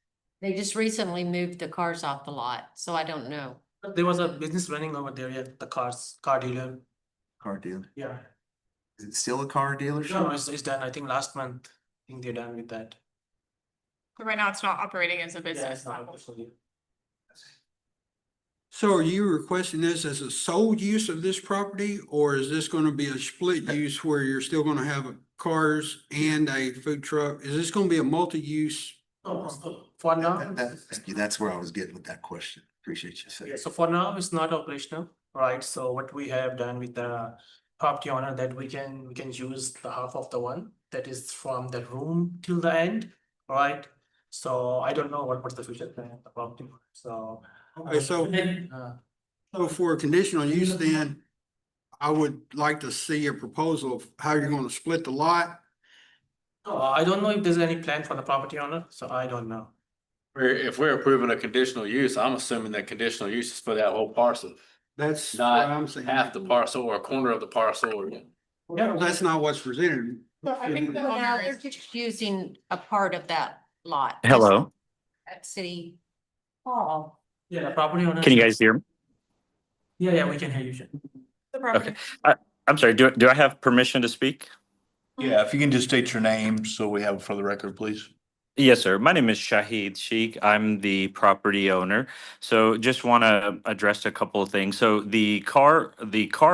[SPEAKER 4] They just recently moved the cars off the lot, so I don't know.
[SPEAKER 12] There was a business running over there, yeah, the car dealer.
[SPEAKER 13] Car dealer,
[SPEAKER 12] Yeah.
[SPEAKER 13] is it still a car dealership?
[SPEAKER 12] No, it's done. I think last month. I think they're done with that.
[SPEAKER 14] But right now it's not operating as a
[SPEAKER 12] Yeah,
[SPEAKER 14] business.
[SPEAKER 12] it's not officially.
[SPEAKER 5] So are you requesting this as a sole use of this property, or is this gonna be a split use where you're still gonna have cars and a food truck? Is this gonna be a multi-use?
[SPEAKER 12] For now,
[SPEAKER 13] That's where I was getting with that question. Appreciate you saying.
[SPEAKER 12] yeah, so for now, it's not operational, right? So what we have done with the property owner that we can use the half of the one that is from the room till the end, right? So I don't know what's the future plan about it, so.
[SPEAKER 5] Okay, so-
[SPEAKER 12] Uh,
[SPEAKER 5] So for a conditional use then, I would like to see a proposal of how you're gonna split the lot.
[SPEAKER 12] I don't know if there's any plan for the property owner, so I don't know.
[SPEAKER 3] If we're approving a conditional use, I'm assuming that conditional use is for that whole parcel,
[SPEAKER 5] That's what
[SPEAKER 3] not
[SPEAKER 5] I'm saying.
[SPEAKER 3] half the parcel or a corner of the parcel or.
[SPEAKER 12] Yeah,
[SPEAKER 5] That's not what's presented.
[SPEAKER 14] So I think the
[SPEAKER 4] Well, now
[SPEAKER 14] owner
[SPEAKER 4] they're
[SPEAKER 14] is,
[SPEAKER 4] just using a part of that lot.
[SPEAKER 15] Hello,
[SPEAKER 4] At City Hall.
[SPEAKER 12] Yeah, the property owner.
[SPEAKER 15] can you guys hear me?
[SPEAKER 12] Yeah, we can hear you. Shane.
[SPEAKER 6] The property.
[SPEAKER 15] I'm sorry, do I have permission to speak?
[SPEAKER 1] Yeah, if you can just state your name so we have it for the record, please.
[SPEAKER 15] Yes, sir. My name is Shahid Sheikh. I'm the property owner. So just want to address a couple of things. So the car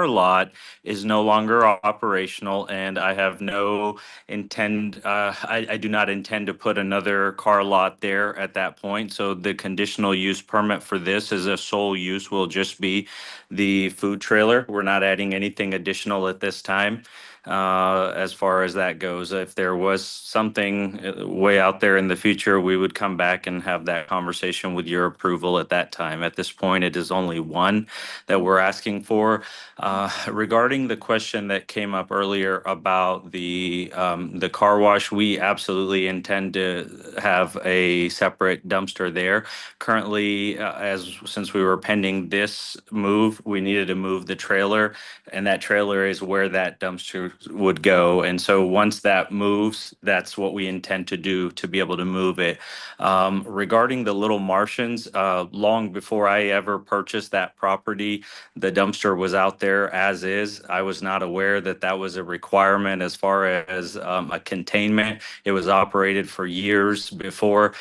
[SPEAKER 15] lot is no longer operational, and I have no I do not intend to put another car lot there at that point. So the conditional use permit for this as a sole use will just be the food trailer. We're not adding anything additional at this time. As far as that goes, if there was something way out there in the future, we would come back and have that conversation with your approval at that time. At this point, it is only one that we're asking for. Regarding the question that came up earlier about the car wash, we absolutely intend to have a separate dumpster there. Currently, since we were pending this move, we needed to move the trailer, and that trailer is where that dumpster would go. And so once that moves, that's what we intend to do to be able to move it. Regarding the Little Martians, long before I ever purchased that property, the dumpster was out there as is. I was not aware that that was a requirement as far as a containment. It was operated for years before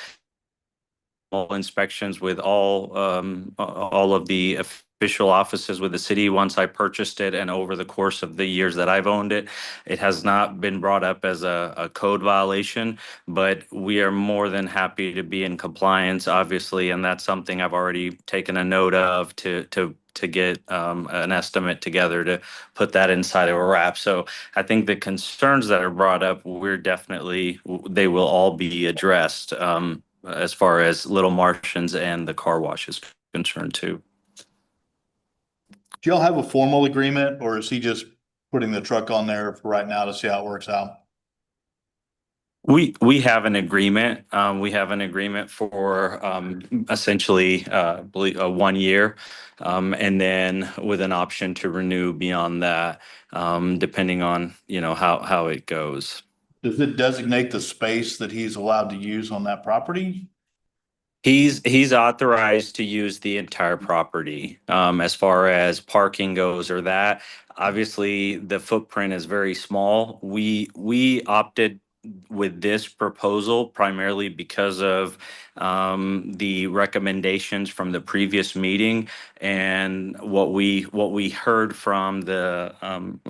[SPEAKER 15] all inspections with all of the official offices with the city once I purchased it, and over the course of the years that I've owned it, it has not been brought up as a code violation, but we are more than happy to be in compliance, obviously, and that's something I've already taken a note of to get an estimate together to put that inside of a wrap. So I think the concerns that are brought up, they will all be addressed as far as Little Martians and the car wash is concerned too.
[SPEAKER 1] Do y'all have a formal agreement, or is he just putting the truck on there for right now to see how it works out?
[SPEAKER 15] We have an agreement. We have an agreement for essentially a 1 year, and then with an option to renew beyond that, depending on how it goes.
[SPEAKER 1] Does it designate the space that he's allowed to use on that property?
[SPEAKER 15] He's authorized to use the entire property. As far as parking goes or that, obviously the footprint is very small. We opted with this proposal primarily because of the recommendations from the previous meeting and what we heard from the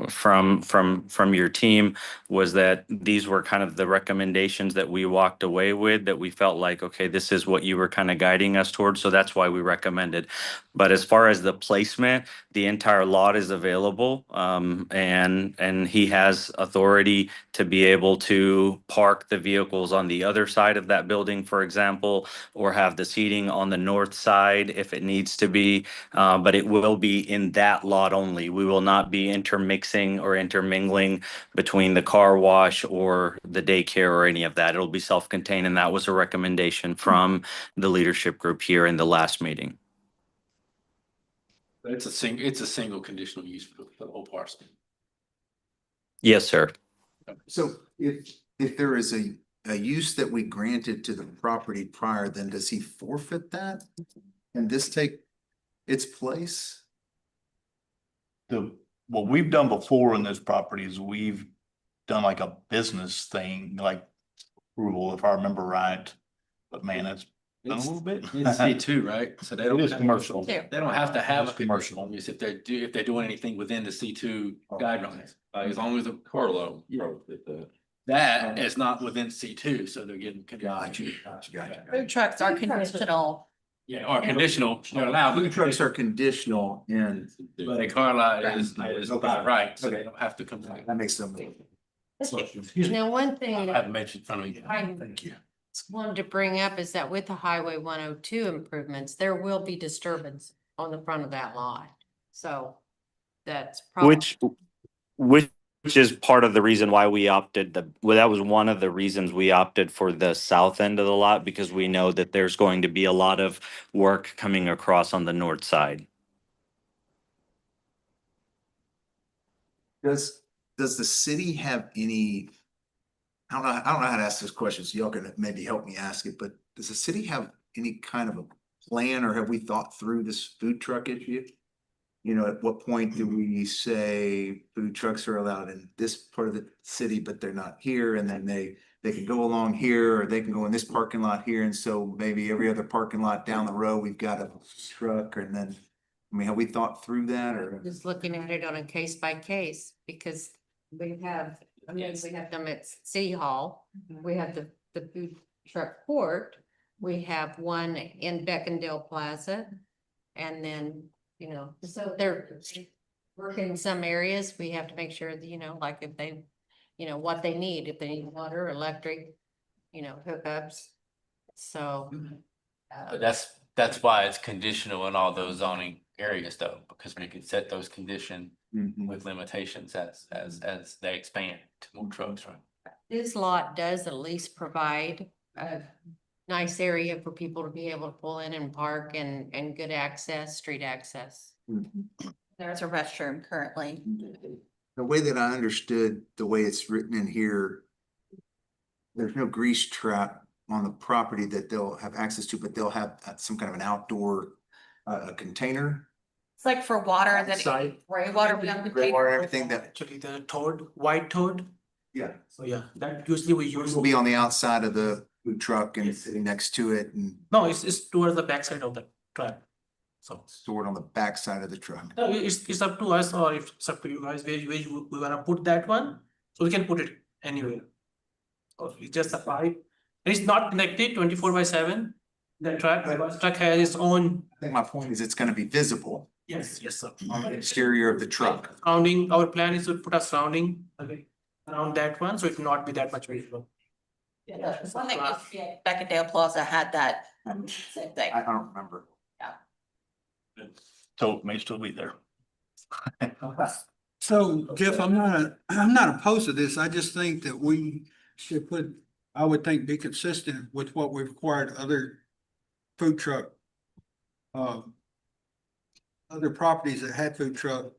[SPEAKER 15] from your team was that these were kind of the recommendations that we walked away with, that we felt like, okay, this is what you were kind of guiding us towards, so that's why we recommended. But as far as the placement, the entire lot is available, and he has authority to be able to park the vehicles on the other side of that building, for example, or have the seating on the north side if it needs to be. But it will be in that lot only. We will not be intermixing or intermingling between the car wash or the daycare or any of that. It'll be self-contained, and that was a recommendation from the leadership group here in the last meeting.
[SPEAKER 3] It's a single conditional use for the whole parcel.
[SPEAKER 15] Yes, sir.
[SPEAKER 13] So if there is a use that we granted to the property prior, then does he forfeit that? And this take its place?
[SPEAKER 1] What we've done before in this property is we've done like a business thing, like approval, if I remember right. But man, it's done a little bit.
[SPEAKER 3] It's C2, right? So they don't.
[SPEAKER 1] It is commercial.
[SPEAKER 3] They don't have to have a
[SPEAKER 1] It's commercial.
[SPEAKER 3] commercial use if they're doing anything within the C2 guidelines. As long as the Carlo. That is not within C2, so they're getting.
[SPEAKER 13] Gotcha.
[SPEAKER 6] Food trucks are conditional.
[SPEAKER 3] Yeah, or conditional, they're allowed.
[SPEAKER 13] Food trucks are conditional and.
[SPEAKER 3] But a car lot is by right, so they
[SPEAKER 13] Okay.
[SPEAKER 3] don't have to come back.
[SPEAKER 13] That makes them.
[SPEAKER 4] Now, one thing
[SPEAKER 3] I
[SPEAKER 4] that
[SPEAKER 3] haven't mentioned in front of you.
[SPEAKER 4] Thank you. Wanted to bring up is that with the Highway 102 improvements, there will be disturbance on the front of that lot. So that's probably.
[SPEAKER 15] Which is part of the reason why we opted that was one of the reasons we opted for the south end of the lot, because we know that there's going to be a lot of work coming across on the north side.
[SPEAKER 13] Does the city have any? I don't know how to ask this question, so y'all can maybe help me ask it, but does the city have any kind of a plan, or have we thought through this food truck issue? You know, at what point do we say food trucks are allowed in this part of the city, but they're not here, and then they can go along here, or they can go in this parking lot here, and so maybe every other parking lot down the road, we've got a truck, and then, I mean, have we thought through that, or?
[SPEAKER 4] Just looking at it on a case by case, because we have, we have them at City Hall, we have the food truck court, we have one in Beckendale Plaza. And then, you know, so they're working in some areas, we have to make sure that, you know, like if they, you know, what they need, if they need water, electric, you know, hookups. So.
[SPEAKER 8] But that's why it's conditional in all those zoning areas though, because we can set those conditions with limitations as they expand to more trucks, right?
[SPEAKER 4] This lot does at least provide a nice area for people to be able to pull in and park and good access, street access.
[SPEAKER 6] There's a restroom currently.
[SPEAKER 13] The way that I understood the way it's written in here, there's no grease trap on the property that they'll have access to, but they'll have some kind of an outdoor container.
[SPEAKER 6] It's like for water and then
[SPEAKER 12] Outside.
[SPEAKER 6] gray water.
[SPEAKER 13] Gray water, everything that,
[SPEAKER 12] Actually, the toad, white toad.
[SPEAKER 13] yeah,
[SPEAKER 12] So yeah, that usually we use.
[SPEAKER 13] will be on the outside of the food truck and sitting next to it and
[SPEAKER 12] No, it's towards the backside of the truck. So.
[SPEAKER 13] stored on the backside of the truck.
[SPEAKER 12] No, it's up to us, or if it's up to you guys, where we wanna put that one, so we can put it anywhere. Or it's just a pipe, and it's not connected 24/7, the truck, because truck has its own.
[SPEAKER 13] I think my point is it's gonna be visible
[SPEAKER 12] Yes, sir.
[SPEAKER 13] on the exterior of the truck.
[SPEAKER 12] Surrounding, our plan is to put a surrounding, okay, around that one, so it will not be that much visible.
[SPEAKER 6] Yeah, the one that used to be at Beckendale Plaza had that same thing.
[SPEAKER 13] I don't remember.
[SPEAKER 1] So it may still be there.
[SPEAKER 5] So Jeff, I'm not opposed to this. I just think that we should put, I would think, be consistent with what we've required other food truck. Other properties that had food truck,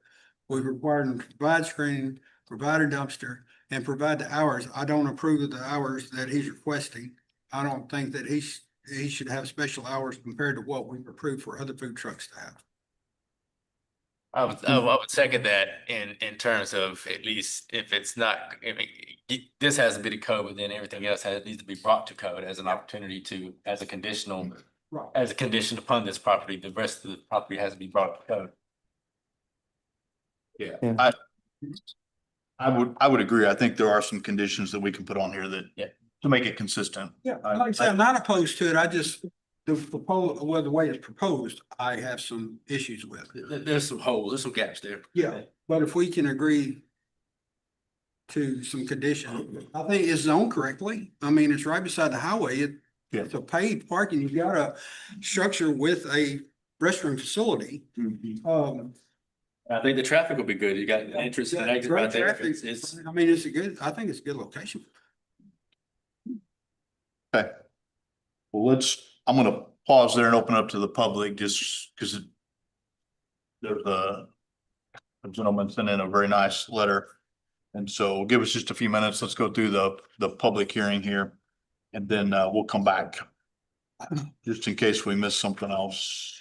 [SPEAKER 5] we've required them to provide screening, provide a dumpster, and provide the hours. I don't approve of the hours that he's requesting. I don't think that he should have special hours compared to what we've approved for other food trucks to have.
[SPEAKER 8] I would second that in terms of, at least if it's not, I mean, this has to be the code, but then everything else needs to be brought to code as an opportunity to, as a conditional,
[SPEAKER 5] Right.
[SPEAKER 8] as a condition upon this property, the rest of the property has to be brought to code.
[SPEAKER 1] Yeah, I would agree. I think there are some conditions that we can put on here that,
[SPEAKER 8] Yeah.
[SPEAKER 1] to make it consistent.
[SPEAKER 5] Yeah, like I said, I'm not opposed to it. I just, the proposal, well, the way it's proposed, I have some issues with.
[SPEAKER 3] There's some holes, there's some gaps there.
[SPEAKER 5] Yeah, but if we can agree to some condition, I think it's zoned correctly. I mean, it's right beside the highway. It's a paved parking. You've got a structure with a restroom facility.
[SPEAKER 3] I think the traffic will be good. You got an entrance and exit right there. It's,
[SPEAKER 5] I mean, I think it's a good location.
[SPEAKER 1] Okay. Well, I'm gonna pause there and open up to the public just because there's a gentleman sent in a very nice letter. And so give us just a few minutes. Let's go through the public hearing here. And then we'll come back just in case we miss something else.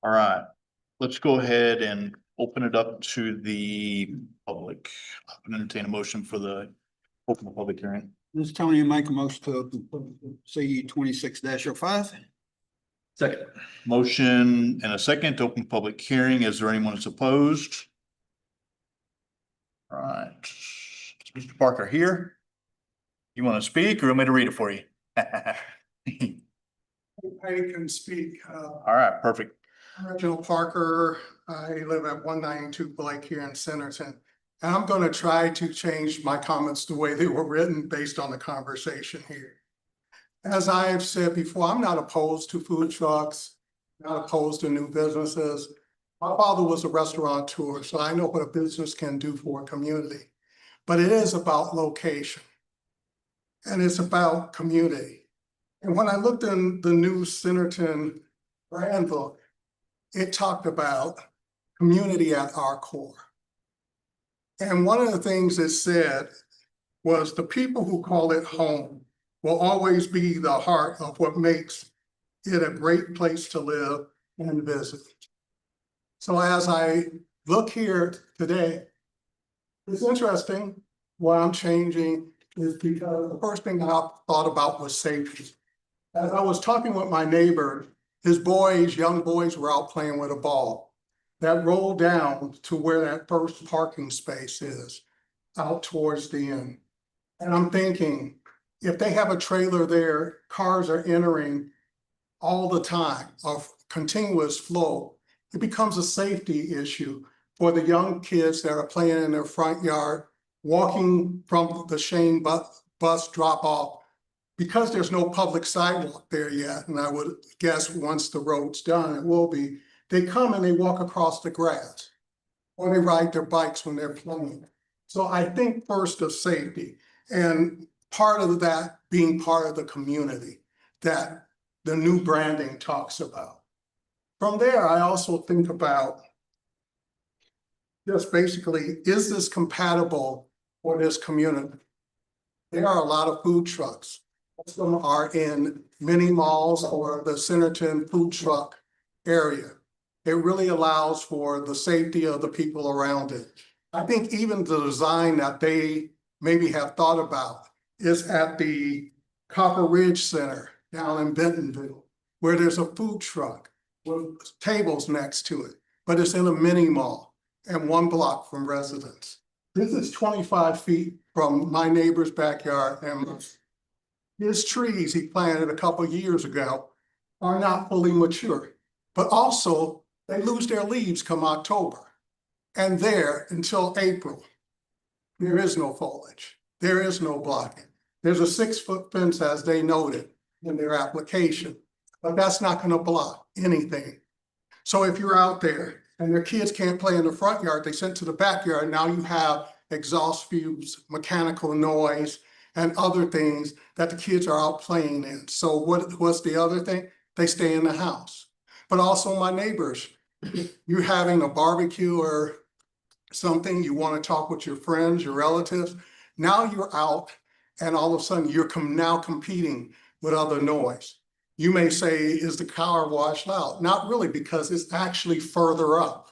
[SPEAKER 1] All right, let's go ahead and open it up to the public. I can entertain a motion for the open public hearing.
[SPEAKER 5] This is Tony, make a motion to CE 26-05.
[SPEAKER 3] second.
[SPEAKER 1] Motion and a second to open public hearing. Is there anyone that's opposed? All right, is Mr. Parker here? You want to speak or want me to read it for you?
[SPEAKER 5] I can speak.
[SPEAKER 1] All right, perfect.
[SPEAKER 5] Reginald Parker, I live at 192 Blake here in Centerton. And I'm gonna try to change my comments the way they were written based on the conversation here. As I've said before, I'm not opposed to food trucks, not opposed to new businesses. My father was a restaurateur, so I know what a business can do for a community. But it is about location. And it's about community. And when I looked in the new Centerton brand book, it talked about community at our core. And one of the things it said was the people who call it home will always be the heart of what makes it a great place to live and visit. So as I look here today, it's interesting why I'm changing is because the first thing I thought about was safety. As I was talking with my neighbor, his boys, young boys were out playing with a ball that rolled down to where that first parking space is, out towards the end. And I'm thinking, if they have a trailer there, cars are entering all the time of continuous flow, it becomes a safety issue for the young kids that are playing in their front yard, walking from the Shane bus drop off. Because there's no public sidewalk there yet, and I would guess once the road's done, it will be, they come and they walk across the grass or they ride their bikes when they're playing. So I think first of safety, and part of that being part of the community that the new branding talks about. From there, I also think about just basically, is this compatible for this community? There are a lot of food trucks. Most of them are in mini malls or the Centerton food truck area. It really allows for the safety of the people around it. I think even the design that they maybe have thought about is at the Copper Ridge Center down in Bentonville, where there's a food truck with tables next to it, but it's in a mini mall and 1 block from residents. This is 25 feet from my neighbor's backyard, and his trees he planted a couple of years ago are not fully mature, but also they lose their leaves come October. And there until April, there is no foliage. There is no blocking. There's a 6-foot fence as they noted in their application, but that's not going to block anything. So if you're out there and their kids can't play in the front yard, they sent to the backyard. Now you have exhaust fumes, mechanical noise, and other things that the kids are out playing in. So what's the other thing? They stay in the house. But also my neighbors, you're having a barbecue or something, you want to talk with your friends, your relatives. Now you're out and all of a sudden you're now competing with other noise. You may say, is the car wash loud? Not really, because it's actually further up,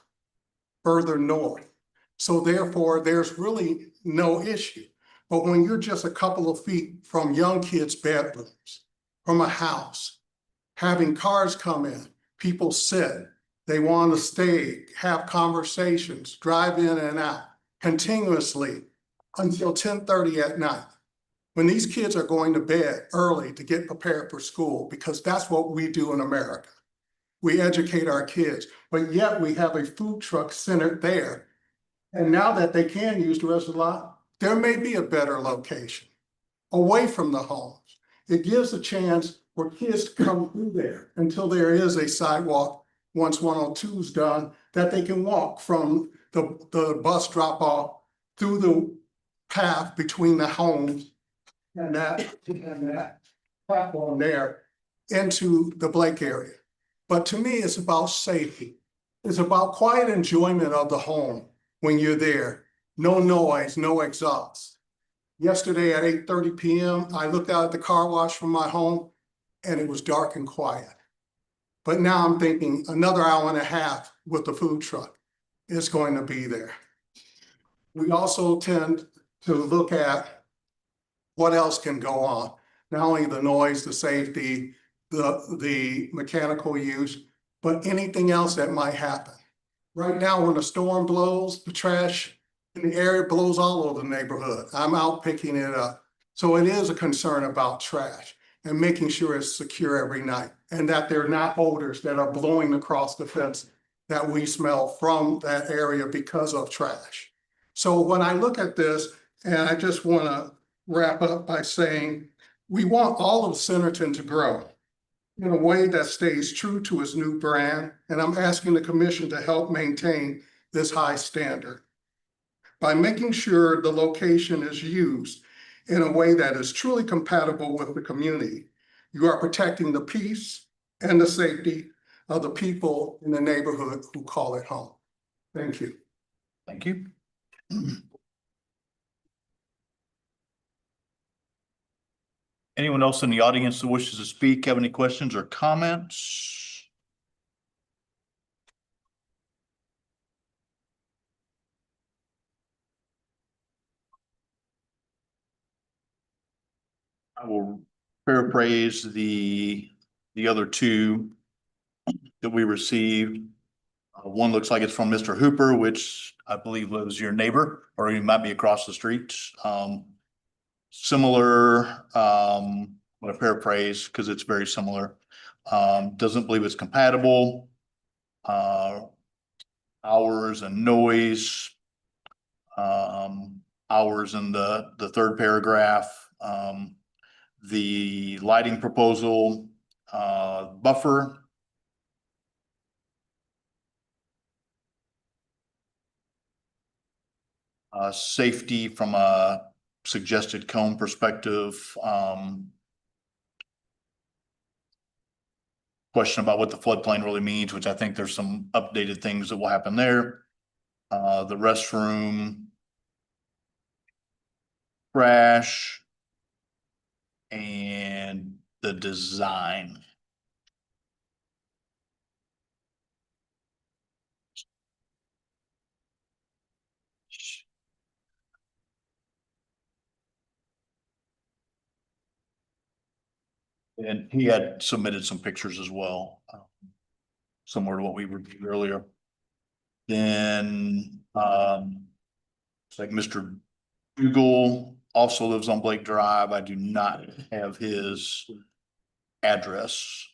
[SPEAKER 5] further north. So therefore, there's really no issue. But when you're just a couple of feet from young kids' bedrooms, from a house, having cars come in, people sit, they want to stay, have conversations, drive in and out continuously until 10:30 at night. When these kids are going to bed early to get prepared for school, because that's what we do in America. We educate our kids, but yet we have a food truck centered there. And now that they can use the rest of the lot, there may be a better location away from the homes. It gives a chance for kids to come through there until there is a sidewalk, once 102 is done, that they can walk from the bus drop off through the path between the homes and that platform there into the Blake area. But to me, it's about safety. It's about quiet enjoyment of the home when you're there. No noise, no exhaust. Yesterday at 8:30 p.m., I looked out at the car wash from my home and it was dark and quiet. But now I'm thinking another hour and a half with the food truck is going to be there. We also tend to look at what else can go on. Not only the noise, the safety, the mechanical use, but anything else that might happen. Right now, when a storm blows, the trash in the area blows all over the neighborhood. I'm out picking it up. So it is a concern about trash.
[SPEAKER 16] and making sure it's secure every night, and that there are not odors that are blowing across the fence that we smell from that area because of trash. So when I look at this, and I just want to wrap up by saying, we want all of Centerton to grow in a way that stays true to its new brand, and I'm asking the commission to help maintain this high standard by making sure the location is used in a way that is truly compatible with the community. You are protecting the peace and the safety of the people in the neighborhood who call it home. Thank you.
[SPEAKER 1] Thank you. Anyone else in the audience that wishes to speak, have any questions or comments? I will paraphrase the other two that we received. One looks like it's from Mr. Hooper, which I believe lives your neighbor, or he might be across the street. Similar, I'm gonna paraphrase because it's very similar. Doesn't believe it's compatible. Hours and noise. Hours in the third paragraph. The lighting proposal, buffer. Safety from a suggested cone perspective. Question about what the floodplain really means, which I think there's some updated things that will happen there. The restroom. Trash. And the design. And he had submitted some pictures as well, similar to what we reviewed earlier. Then, it's like Mr. Google also lives on Blake Drive. I do not have his address.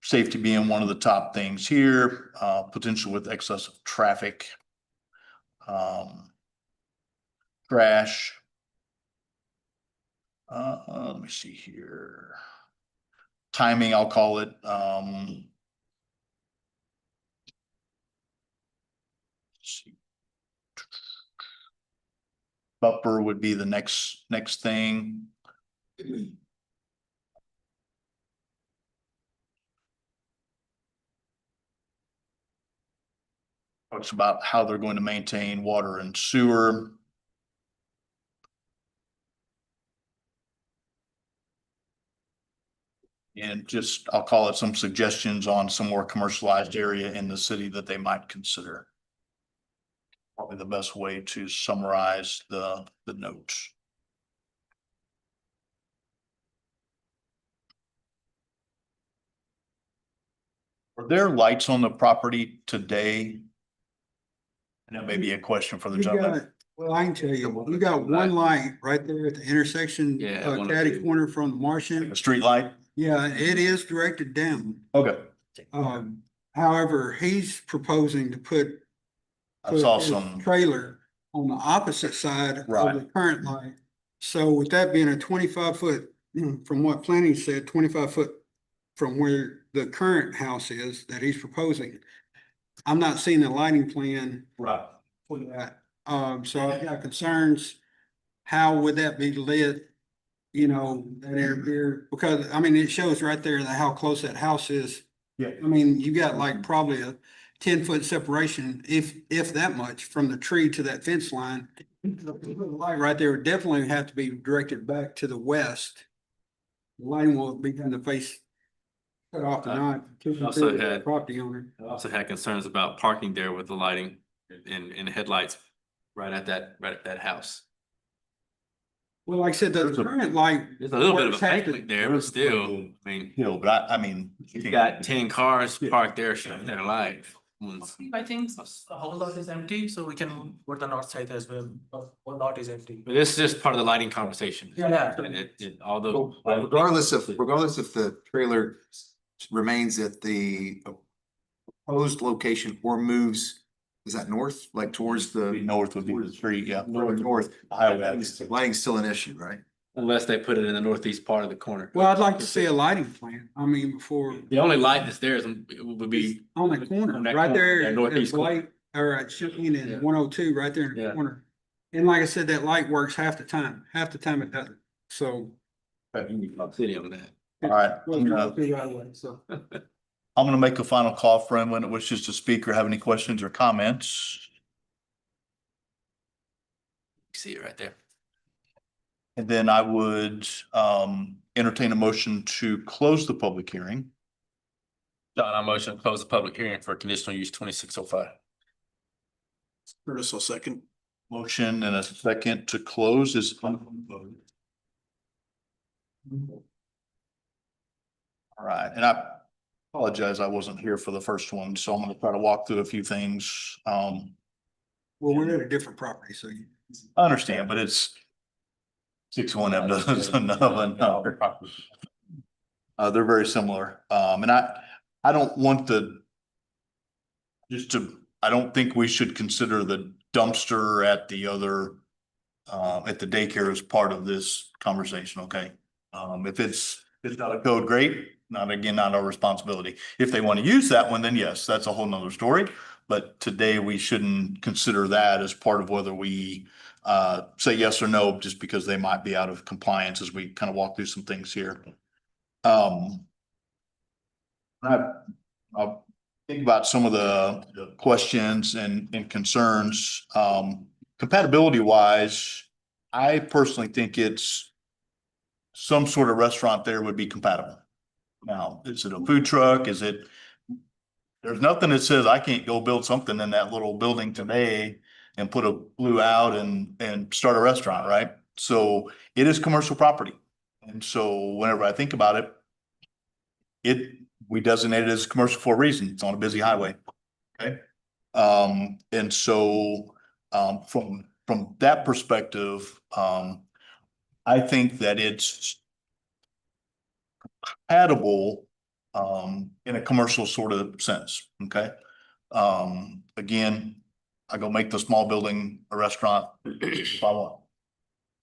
[SPEAKER 1] Safety being one of the top things here, potential with excessive traffic. Trash. Let me see here. Timing, I'll call it, let's see. Buffer would be the next thing. Talks about how they're going to maintain water and sewer. And just, I'll call it some suggestions on some more commercialized area in the city that they might consider. Probably the best way to summarize the notes. Are there lights on the property today? And that may be a question for the gentleman.
[SPEAKER 5] Well, I can tell you, you got one light right there at the intersection,
[SPEAKER 3] Yeah, one or
[SPEAKER 5] catty
[SPEAKER 3] two.
[SPEAKER 5] corner from the Martian.
[SPEAKER 1] A street light?
[SPEAKER 5] Yeah, it is directed down.
[SPEAKER 1] Okay.
[SPEAKER 5] However, he's proposing to put
[SPEAKER 1] I saw
[SPEAKER 5] his
[SPEAKER 1] some,
[SPEAKER 5] trailer on the opposite side of
[SPEAKER 1] Right.
[SPEAKER 5] the current light. So with that being a 25-foot, from what planning said, 25-foot from where the current house is that he's proposing, I'm not seeing the lighting plan
[SPEAKER 1] right.
[SPEAKER 5] for that. So I've got concerns. How would that be lit? You know, that area, because I mean, it shows right there how close that house is.
[SPEAKER 1] Yeah.
[SPEAKER 5] I mean, you got like probably a 10-foot separation, if that much, from the tree to that fence line. The light right there would definitely have to be directed back to the west. The lighting will begin to face cut off the night.
[SPEAKER 3] also had-
[SPEAKER 5] Property owner.
[SPEAKER 3] I also had concerns about parking there with the lighting and headlights right at that house.
[SPEAKER 5] Well, like I said, the
[SPEAKER 1] There's a-
[SPEAKER 5] current light.
[SPEAKER 3] There's a little bit of a
[SPEAKER 5] works have to-
[SPEAKER 3] pavement there, but still, I mean,
[SPEAKER 1] Hill, but I mean.
[SPEAKER 3] you got 10 cars parked there showing their light. ones.
[SPEAKER 12] I think the whole lot is empty, so we can go to the north side as well, whole lot is empty.
[SPEAKER 3] But this is just part of the lighting conversation.
[SPEAKER 12] Yeah.
[SPEAKER 3] And although.
[SPEAKER 13] Regardless if the trailer remains at the proposed location or moves, is that north, like towards the
[SPEAKER 1] North would be the street, yeah.
[SPEAKER 13] north?
[SPEAKER 1] Highway.
[SPEAKER 13] Lighting's still an issue, right?
[SPEAKER 3] Unless they put it in the northeast part of the corner.
[SPEAKER 5] Well, I'd like to see a lighting plan. I mean, before,
[SPEAKER 3] The only light that's there is, would be,
[SPEAKER 5] on the corner,
[SPEAKER 3] On that
[SPEAKER 5] right
[SPEAKER 3] corner,
[SPEAKER 5] there,
[SPEAKER 3] that
[SPEAKER 5] at
[SPEAKER 3] northeast corner.
[SPEAKER 5] Blake, or at Shipping
[SPEAKER 3] Yeah.
[SPEAKER 5] and 102, right there in the
[SPEAKER 3] Yeah.
[SPEAKER 5] corner. And like I said, that light works half the time it doesn't, so.
[SPEAKER 3] city on that.
[SPEAKER 1] All right.
[SPEAKER 5] Well,
[SPEAKER 1] I'm
[SPEAKER 5] you're
[SPEAKER 1] gonna-
[SPEAKER 5] right away, so.
[SPEAKER 1] I'm gonna make a final call for anyone that wishes to speak or have any questions or comments.
[SPEAKER 3] See it right there.
[SPEAKER 1] And then I would entertain a motion to close the public hearing.
[SPEAKER 3] John, I motion to close the public hearing for conditional use 2605.
[SPEAKER 7] Curtis will second.
[SPEAKER 1] Motion and a second to close is. All right, and I apologize, I wasn't here for the first one, so I'm gonna try to walk through a few things.
[SPEAKER 5] Well, we're at a different property, so you.
[SPEAKER 1] I understand, but it's 6-1 doesn't another. They're very similar. And I don't want I don't think we should consider the dumpster at the other, at the daycare as part of this conversation, okay? If it's not a code, great, not our responsibility. If they want to use that one, then yes, that's a whole nother story. But today we shouldn't consider that as part of whether we say yes or no, just because they might be out of compliance as we kind of walk through some things here. I'll think about some of the questions and concerns. Compatibility wise, I personally think it's some sort of restaurant there would be compatible. Now, is it a food truck? There's nothing that says I can't go build something in that little building today and put a blue out and start a restaurant, right? So it is commercial property. And so whenever I think about it, we designate it as commercial for a reason. It's on a busy highway. Okay. And so from that perspective, I think that it's compatible in a commercial sort of sense, okay? Again, I go make the small building a restaurant if I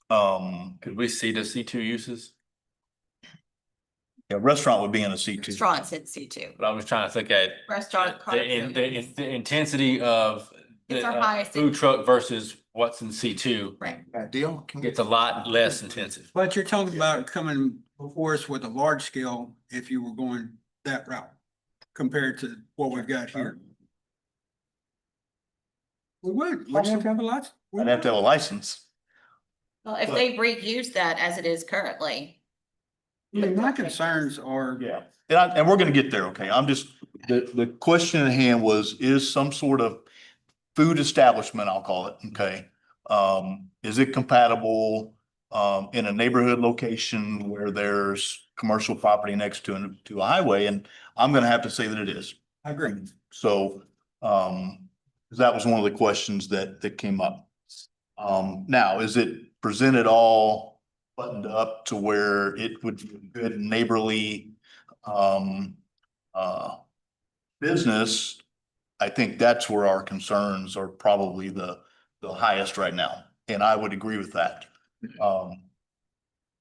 [SPEAKER 1] want.
[SPEAKER 3] Could we see the C2 uses?
[SPEAKER 1] Yeah, restaurant would be in a C2.
[SPEAKER 6] Restaurants in C2.
[SPEAKER 3] But I was trying to look at
[SPEAKER 6] Restaurant.
[SPEAKER 3] the intensity of
[SPEAKER 6] It's
[SPEAKER 3] the
[SPEAKER 6] our highest.
[SPEAKER 3] food truck versus what's in C2.
[SPEAKER 6] Right.
[SPEAKER 13] Deal?
[SPEAKER 3] It's a lot less intensive.
[SPEAKER 5] But you're talking about coming before us with a large scale if you were going that route compared to what we've got here. We would, we'd have to have a lot.
[SPEAKER 1] I'd have to have a license.
[SPEAKER 6] Well, if they reuse that as it is currently.
[SPEAKER 5] My concerns are.
[SPEAKER 1] Yeah. And we're gonna get there, okay? I'm just, the question at hand is some sort of food establishment, I'll call it, okay? Is it compatible in a neighborhood location where there's commercial property next to a highway? And I'm gonna have to say that it is.
[SPEAKER 5] I agree.
[SPEAKER 1] So, that was one of the questions that came up. Now, is it presented all buttoned up to where it would be a good neighborly business? I think that's where our concerns are probably the highest right now, and I would agree with that.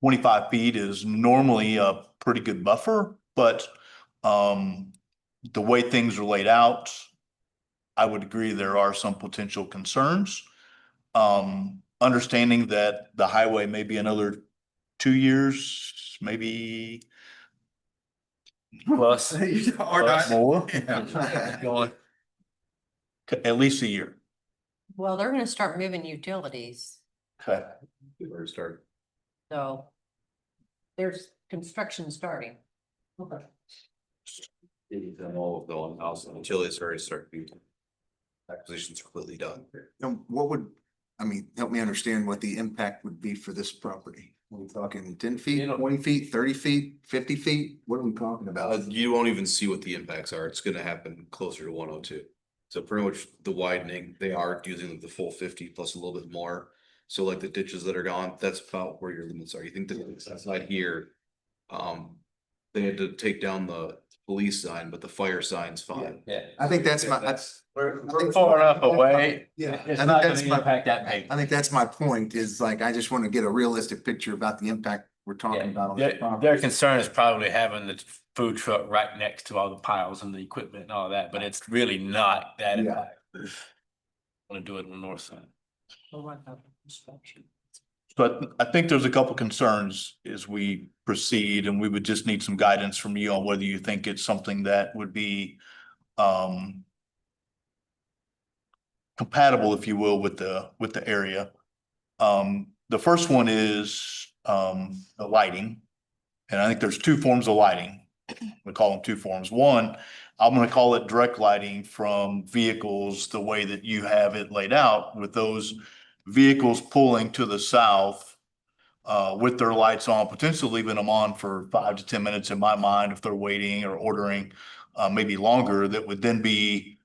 [SPEAKER 1] 25 feet is normally a pretty good buffer, but the way things are laid out, I would agree there are some potential concerns. Understanding that the highway may be another 2 years, maybe
[SPEAKER 3] Plus.
[SPEAKER 1] more,
[SPEAKER 3] Going.
[SPEAKER 1] at least a year.
[SPEAKER 4] Well, they're gonna start moving utilities,
[SPEAKER 1] Okay.
[SPEAKER 4] so there's construction starting.
[SPEAKER 1] Okay.
[SPEAKER 7] Utilities already start. Acquisition's completely done.
[SPEAKER 13] And help me understand what the impact would be for this property. Are we talking 10 feet, 20 feet, 30 feet, 50 feet? What are we talking about?
[SPEAKER 7] You won't even see what the impacts are. It's gonna happen closer to 102.
[SPEAKER 17] So pretty much the widening, they are using the full 50 plus a little bit more. So like the ditches that are gone, that's about where your limits are. You think that side here, they had to take down the police sign, but the fire sign's fine.
[SPEAKER 3] Yeah.
[SPEAKER 13] I think that's that's.
[SPEAKER 3] We're far enough away.
[SPEAKER 13] Yeah,
[SPEAKER 3] It's
[SPEAKER 13] I think
[SPEAKER 3] not
[SPEAKER 13] that's
[SPEAKER 3] gonna
[SPEAKER 13] my-
[SPEAKER 3] impact that big.
[SPEAKER 13] I think that's my point, is like, I just want to get a realistic picture about the impact we're talking about on this property.
[SPEAKER 8] Their concern is probably having the food truck right next to all the piles and the equipment and all that, but it's really not that
[SPEAKER 13] Yeah.
[SPEAKER 8] impactful. Want to do it on the north side.
[SPEAKER 1] But I think there's a couple concerns as we proceed, and we would just need some guidance from you on whether you think it's something that would be compatible, if you will, with the area. The first one is the lighting. And I think there's two forms of lighting. We call them two forms. One, I'm gonna call it direct lighting from vehicles, the way that you have it laid out, with those vehicles pulling to the south with their lights on, potentially leaving them on for 5 to 10 minutes in my mind, if they're waiting or ordering, maybe longer, that would then be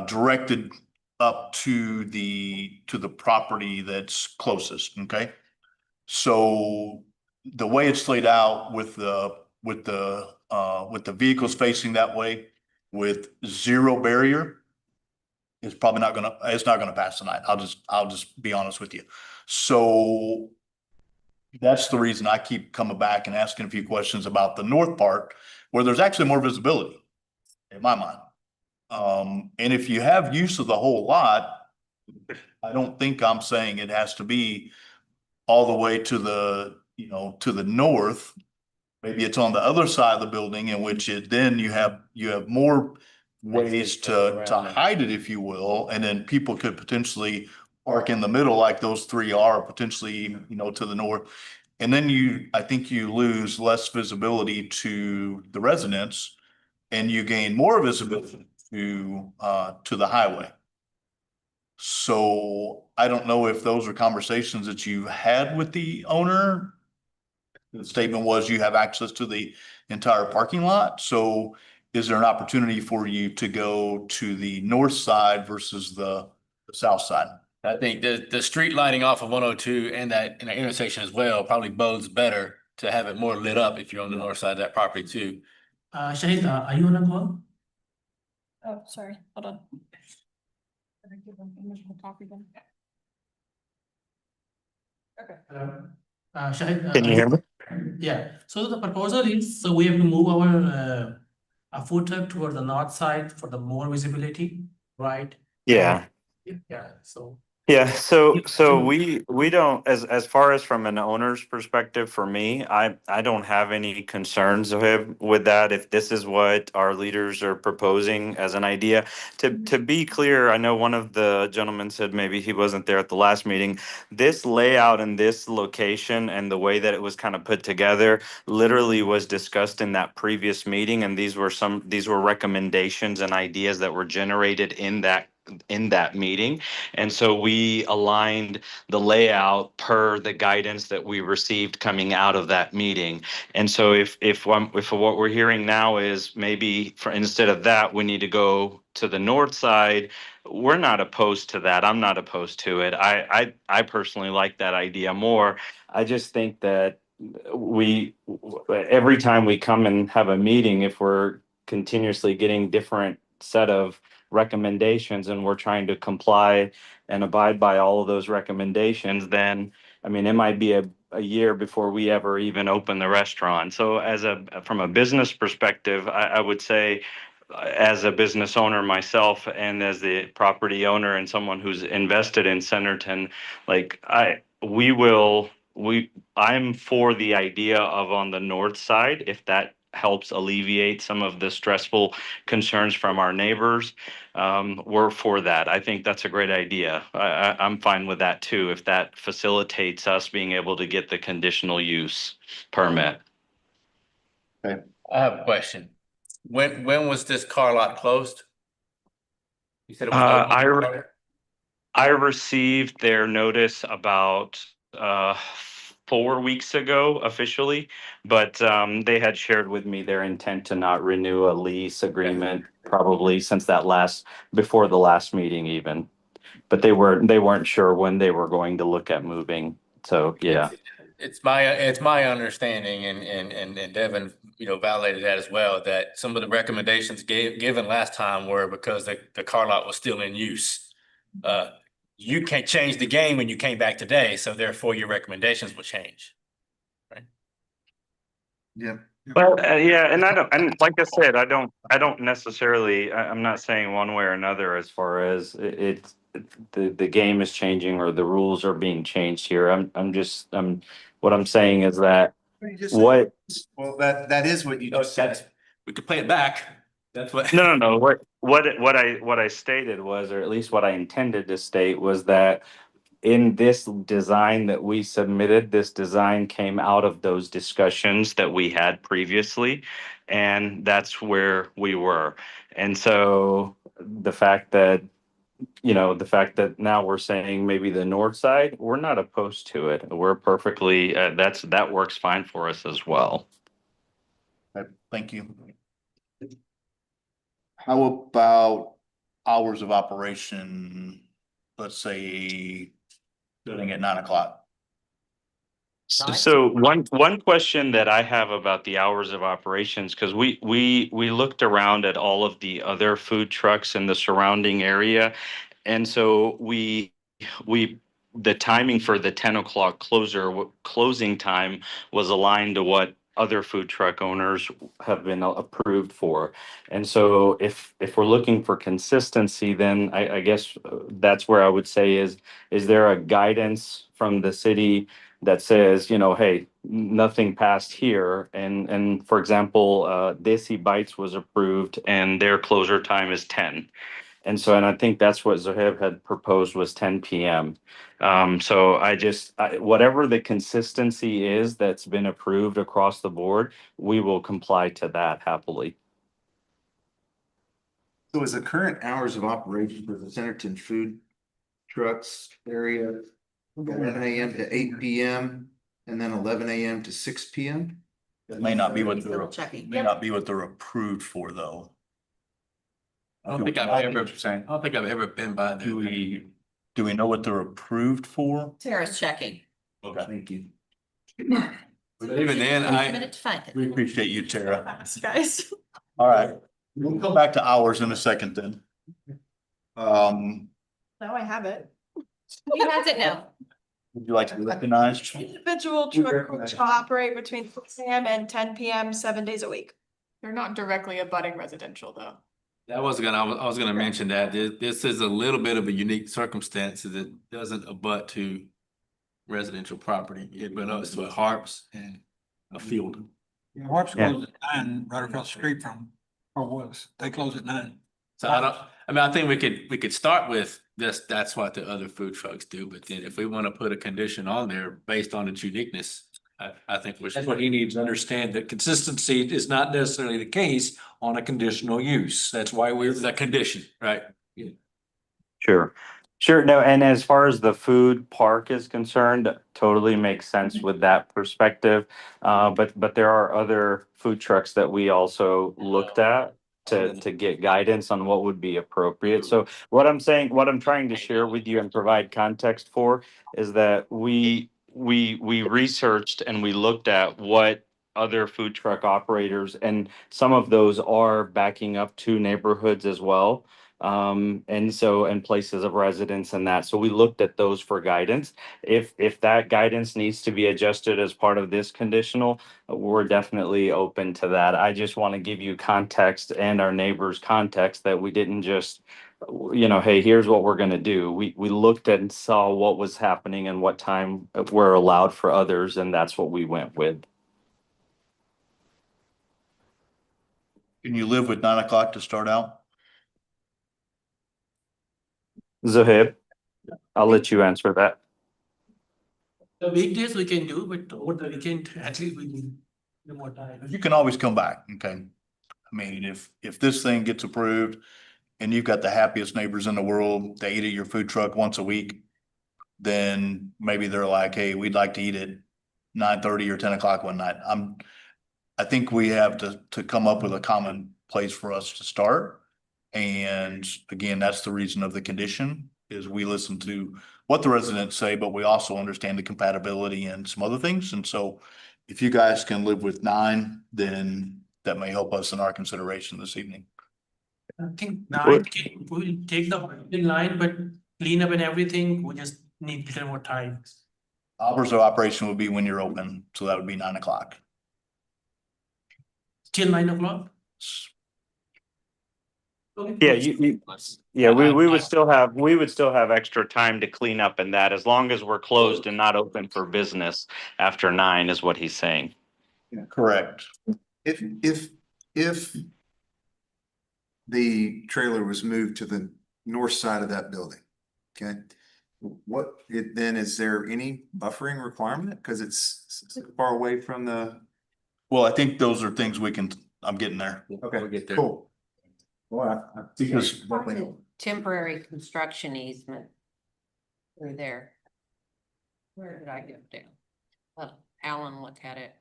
[SPEAKER 1] directed up to the property that's closest, okay? So the way it's laid out with the vehicles facing that way with zero barrier is probably not gonna, it's not gonna pass tonight. I'll just be honest with you. So that's the reason I keep coming back and asking a few questions about the north part, where there's actually more visibility in my mind. And if you have use of the whole lot, I don't think I'm saying it has to be all the way to the, to the north. Maybe it's on the other side of the building, in which then you have more ways to hide it, if you will, and then people could potentially park in the middle like those three are, potentially, to the north. And then I think you lose less visibility to the residents, and you gain more visibility to the highway. So I don't know if those are conversations that you had with the owner. The statement was you have access to the entire parking lot. So is there an opportunity for you to go to the north side versus the south side?
[SPEAKER 8] I think the street lighting off of 102 and that intersection as well probably bodes better to have it more lit up if you're on the north side of that property too.
[SPEAKER 12] Shahid, are you on a call?
[SPEAKER 2] Oh, sorry, hold on. Okay.
[SPEAKER 12] Shahid.
[SPEAKER 15] Can you hear me?
[SPEAKER 12] Yeah, so the proposal is, so we have to move our food truck toward the north side for the more visibility, right?
[SPEAKER 15] Yeah.
[SPEAKER 12] Yeah, so.
[SPEAKER 15] Yeah, so we don't, as far as from an owner's perspective, for me, I don't have any concerns with that. If this is what our leaders are proposing as an idea, to be clear, I know one of the gentlemen said maybe he wasn't there at the last meeting. This layout and this location and the way that it was kind of put together literally was discussed in that previous meeting, and these were recommendations and ideas that were generated in that meeting. And so we aligned the layout per the guidance that we received coming out of that meeting. And so if what we're hearing now is maybe instead of that, we need to go to the north side, we're not opposed to that. I'm not opposed to it. I personally like that idea more. I just think that every time we come and have a meeting, if we're continuously getting different set of recommendations and we're trying to comply and abide by all of those recommendations, then I mean, it might be a year before we ever even open the restaurant. So from a business perspective, I would say, as a business owner myself and as the property owner and someone who's invested in Centerton, like I'm for the idea of on the north side, if that helps alleviate some of the stressful concerns from our neighbors. We're for that. I think that's a great idea. I'm fine with that too, if that facilitates us being able to get the conditional use permit.
[SPEAKER 8] I have a question. When was this car lot closed? You said it was
[SPEAKER 15] I received their notice about 4 weeks ago officially, but they had shared with me their intent to not renew a lease agreement probably since before the last meeting even. But they weren't sure when they were going to look at moving. So, yeah.
[SPEAKER 8] It's my understanding and Devin, validated that as well, that some of the recommendations given last time were because the car lot was still in use. You can't change the game when you came back today, so therefore your recommendations will change.
[SPEAKER 13] Yeah.
[SPEAKER 15] Well, yeah, and and like I said, I don't necessarily, I'm not saying one way or another as far as the game is changing or the rules are being changed here. What I'm saying is that what,
[SPEAKER 13] Well, that is what you just said.
[SPEAKER 8] We could play it back. That's what.
[SPEAKER 15] no, what I stated was, or at least what I intended to state was that in this design that we submitted, this design came out of those discussions that we had previously, and that's where we were. And so the fact that now we're saying maybe the north side, we're not opposed to it. We're perfectly, that works fine for us as well.
[SPEAKER 1] Thank you. How about hours of operation? Let's say starting at 9 o'clock.
[SPEAKER 15] So one question that I have about the hours of operations, because we looked around at all of the other food trucks in the surrounding area, and so the timing for the 10 o'clock closing time was aligned to what other food truck owners have been approved for. And so if we're looking for consistency, then I guess that's where I would say is there a guidance from the city that says, hey, nothing passed here. And for example, Desi Bites was approved and their closure time is 10. And I think that's what Zohaib had proposed was 10 PM. So whatever the consistency is that's been approved across the board, we will comply to that happily.
[SPEAKER 13] So is the current hours of operation for the Centerton food trucks area 11 AM to 8 PM and then 11 AM to 6 PM?
[SPEAKER 1] It may not be what they're,
[SPEAKER 4] Double checking.
[SPEAKER 1] may not be what they're approved for, though.
[SPEAKER 3] I don't think I've ever been by there.
[SPEAKER 1] Do we know what they're approved for?
[SPEAKER 4] Tara's checking.
[SPEAKER 1] Okay, thank you.
[SPEAKER 3] But even then,
[SPEAKER 4] A minute to find it.
[SPEAKER 1] We appreciate you, Tara.
[SPEAKER 2] Thanks, guys.
[SPEAKER 1] All right, we'll come back to hours in a second then.
[SPEAKER 2] Now I have it.
[SPEAKER 6] He has it now.
[SPEAKER 1] Would you like to be recognized?
[SPEAKER 2] Individual truck shall operate between 6 AM and 10 PM, 7 days a week.
[SPEAKER 14] They're not directly abutting residential though.
[SPEAKER 3] I was gonna mention that this is a little bit of a unique circumstance that it doesn't abut to residential property. It abuts to a Harps and a field.
[SPEAKER 5] Yeah, Harps
[SPEAKER 15] Yeah.
[SPEAKER 5] closed at 9 right across the street from, they close at 9.
[SPEAKER 3] So I think we could start with this, that's what the other food trucks do, but then if we want to put a condition on there based on its uniqueness, I think we should.
[SPEAKER 10] That's what he needs to understand, that consistency is not necessarily the case on a conditional use. That's why we're.
[SPEAKER 3] The condition, right?
[SPEAKER 15] Sure. No, and as far as the food park is concerned, totally makes sense with that perspective. But there are other food trucks that we also looked at to get guidance on what would be appropriate. So what I'm trying to share with you and provide context for is that we researched and we looked at what other food truck operators, and some of those are backing up to neighborhoods as well. And places of residence and that. So we looked at those for guidance. If that guidance needs to be adjusted as part of this conditional, we're definitely open to that. I just want to give you context and our neighbors context that we didn't just, hey, here's what we're going to do. We looked at and saw what was happening and what time were allowed for others, and that's what we went with.
[SPEAKER 1] Can you live with 9 o'clock to start out?
[SPEAKER 15] Zohaib, I'll let you answer that.
[SPEAKER 10] The weekdays we can do, but over the weekend, at least we can do more time.
[SPEAKER 1] You can always come back, okay? I mean, if this thing gets approved and you've got the happiest neighbors in the world, they eat at your food truck once a week, then maybe they're like, hey, we'd like to eat at 9:30 or 10 o'clock one night. I think we have to come up with a common place for us to start. And again, that's the reason of the condition is we listen to what the residents say, but we also understand the compatibility and some other things. And so if you guys can live with 9, then that may help us in our consideration this evening.
[SPEAKER 12] I think nine, we'll take the in line, but clean up and everything, we just need a little more time.
[SPEAKER 1] Hours of operation would be when you're open, so that would be 9 o'clock.
[SPEAKER 12] Till 9 o'clock?
[SPEAKER 15] Yeah, yeah, we would still have extra time to clean up and that, as long as we're closed and not open for business after 9 is what he's saying.
[SPEAKER 1] Correct.
[SPEAKER 13] If the trailer was moved to the north side of that building, okay? Then is there any buffering requirement? Cause it's so far away from the.
[SPEAKER 1] Well, I think those are things I'm getting there.
[SPEAKER 13] Okay,
[SPEAKER 3] We'll get there.
[SPEAKER 13] cool. Well,
[SPEAKER 1] Because
[SPEAKER 4] Temporary construction easement. Through there. Where did I go down? Let Alan look at it.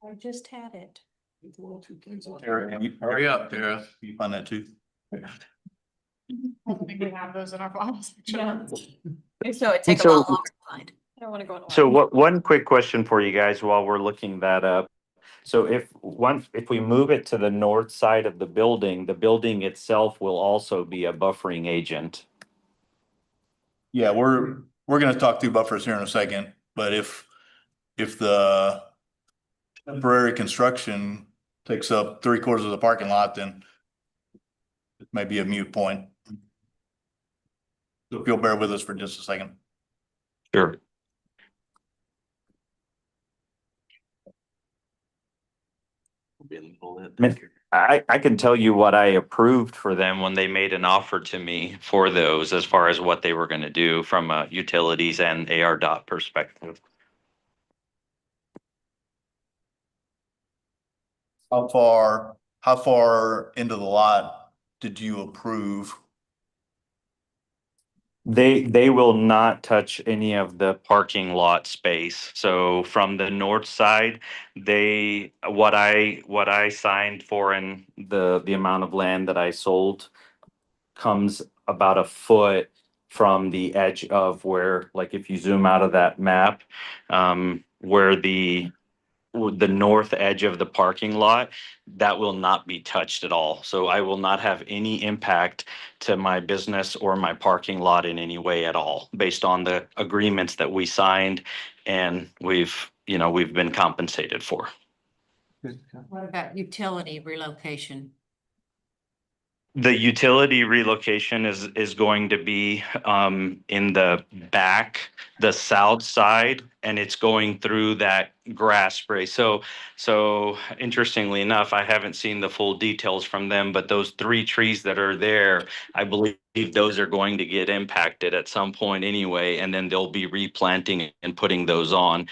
[SPEAKER 4] I just had it.
[SPEAKER 3] Hurry up, Tara.
[SPEAKER 1] You find that too?
[SPEAKER 14] I don't think we have those in our files.
[SPEAKER 2] Yeah.
[SPEAKER 4] So it takes a
[SPEAKER 15] So-
[SPEAKER 4] lot longer to find.
[SPEAKER 2] I don't wanna go.
[SPEAKER 15] So one quick question for you guys while we're looking that up. So if we move it to the north side of the building itself will also be a buffering agent.
[SPEAKER 1] Yeah, we're gonna talk through buffers here in a second, but if the temporary construction takes up 3/4 of the parking lot, then it may be a moot point. So if you'll bear with us for just a second.
[SPEAKER 15] Sure. I can tell you what I approved for them when they made an offer to me for those, as far as what they were gonna do from a utilities and ARDOT perspective.
[SPEAKER 1] How far into the lot did you approve?
[SPEAKER 15] They will not touch any of the parking lot space. So from the north side, what I signed for and the amount of land that I sold comes about a foot from the edge of where, like if you zoom out of that map, where the north edge of the parking lot, that will not be touched at all. So I will not have any impact to my business or my parking lot in any way at all, based on the agreements that we signed and we've been compensated for.
[SPEAKER 4] What about utility relocation?
[SPEAKER 15] The utility relocation is going to be in the back, the south side, and it's going through that grass spray. So interestingly enough, I haven't seen the full details from them, but those 3 trees that are there, I believe those are going to get impacted at some point anyway, and then they'll be replanting and putting those on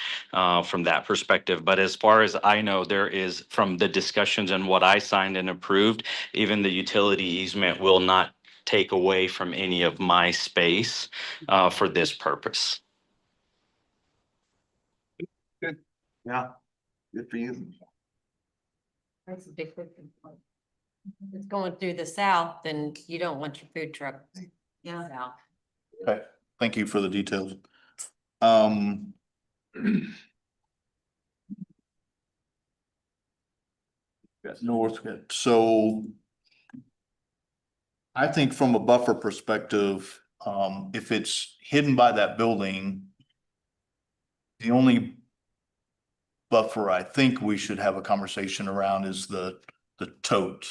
[SPEAKER 15] from that perspective. But as far as I know, there is, from the discussions and what I signed and approved, even the utility easement will not take away from any of my space for this purpose.
[SPEAKER 13] Good. Yeah, good for you.
[SPEAKER 4] That's a big difference. If it's going through the south, then you don't want your food truck. Yeah. South.
[SPEAKER 1] Okay, thank you for the details. Got north, so I think from a buffer perspective, if it's hidden by that building, the only buffer I think we should have a conversation around is the tote.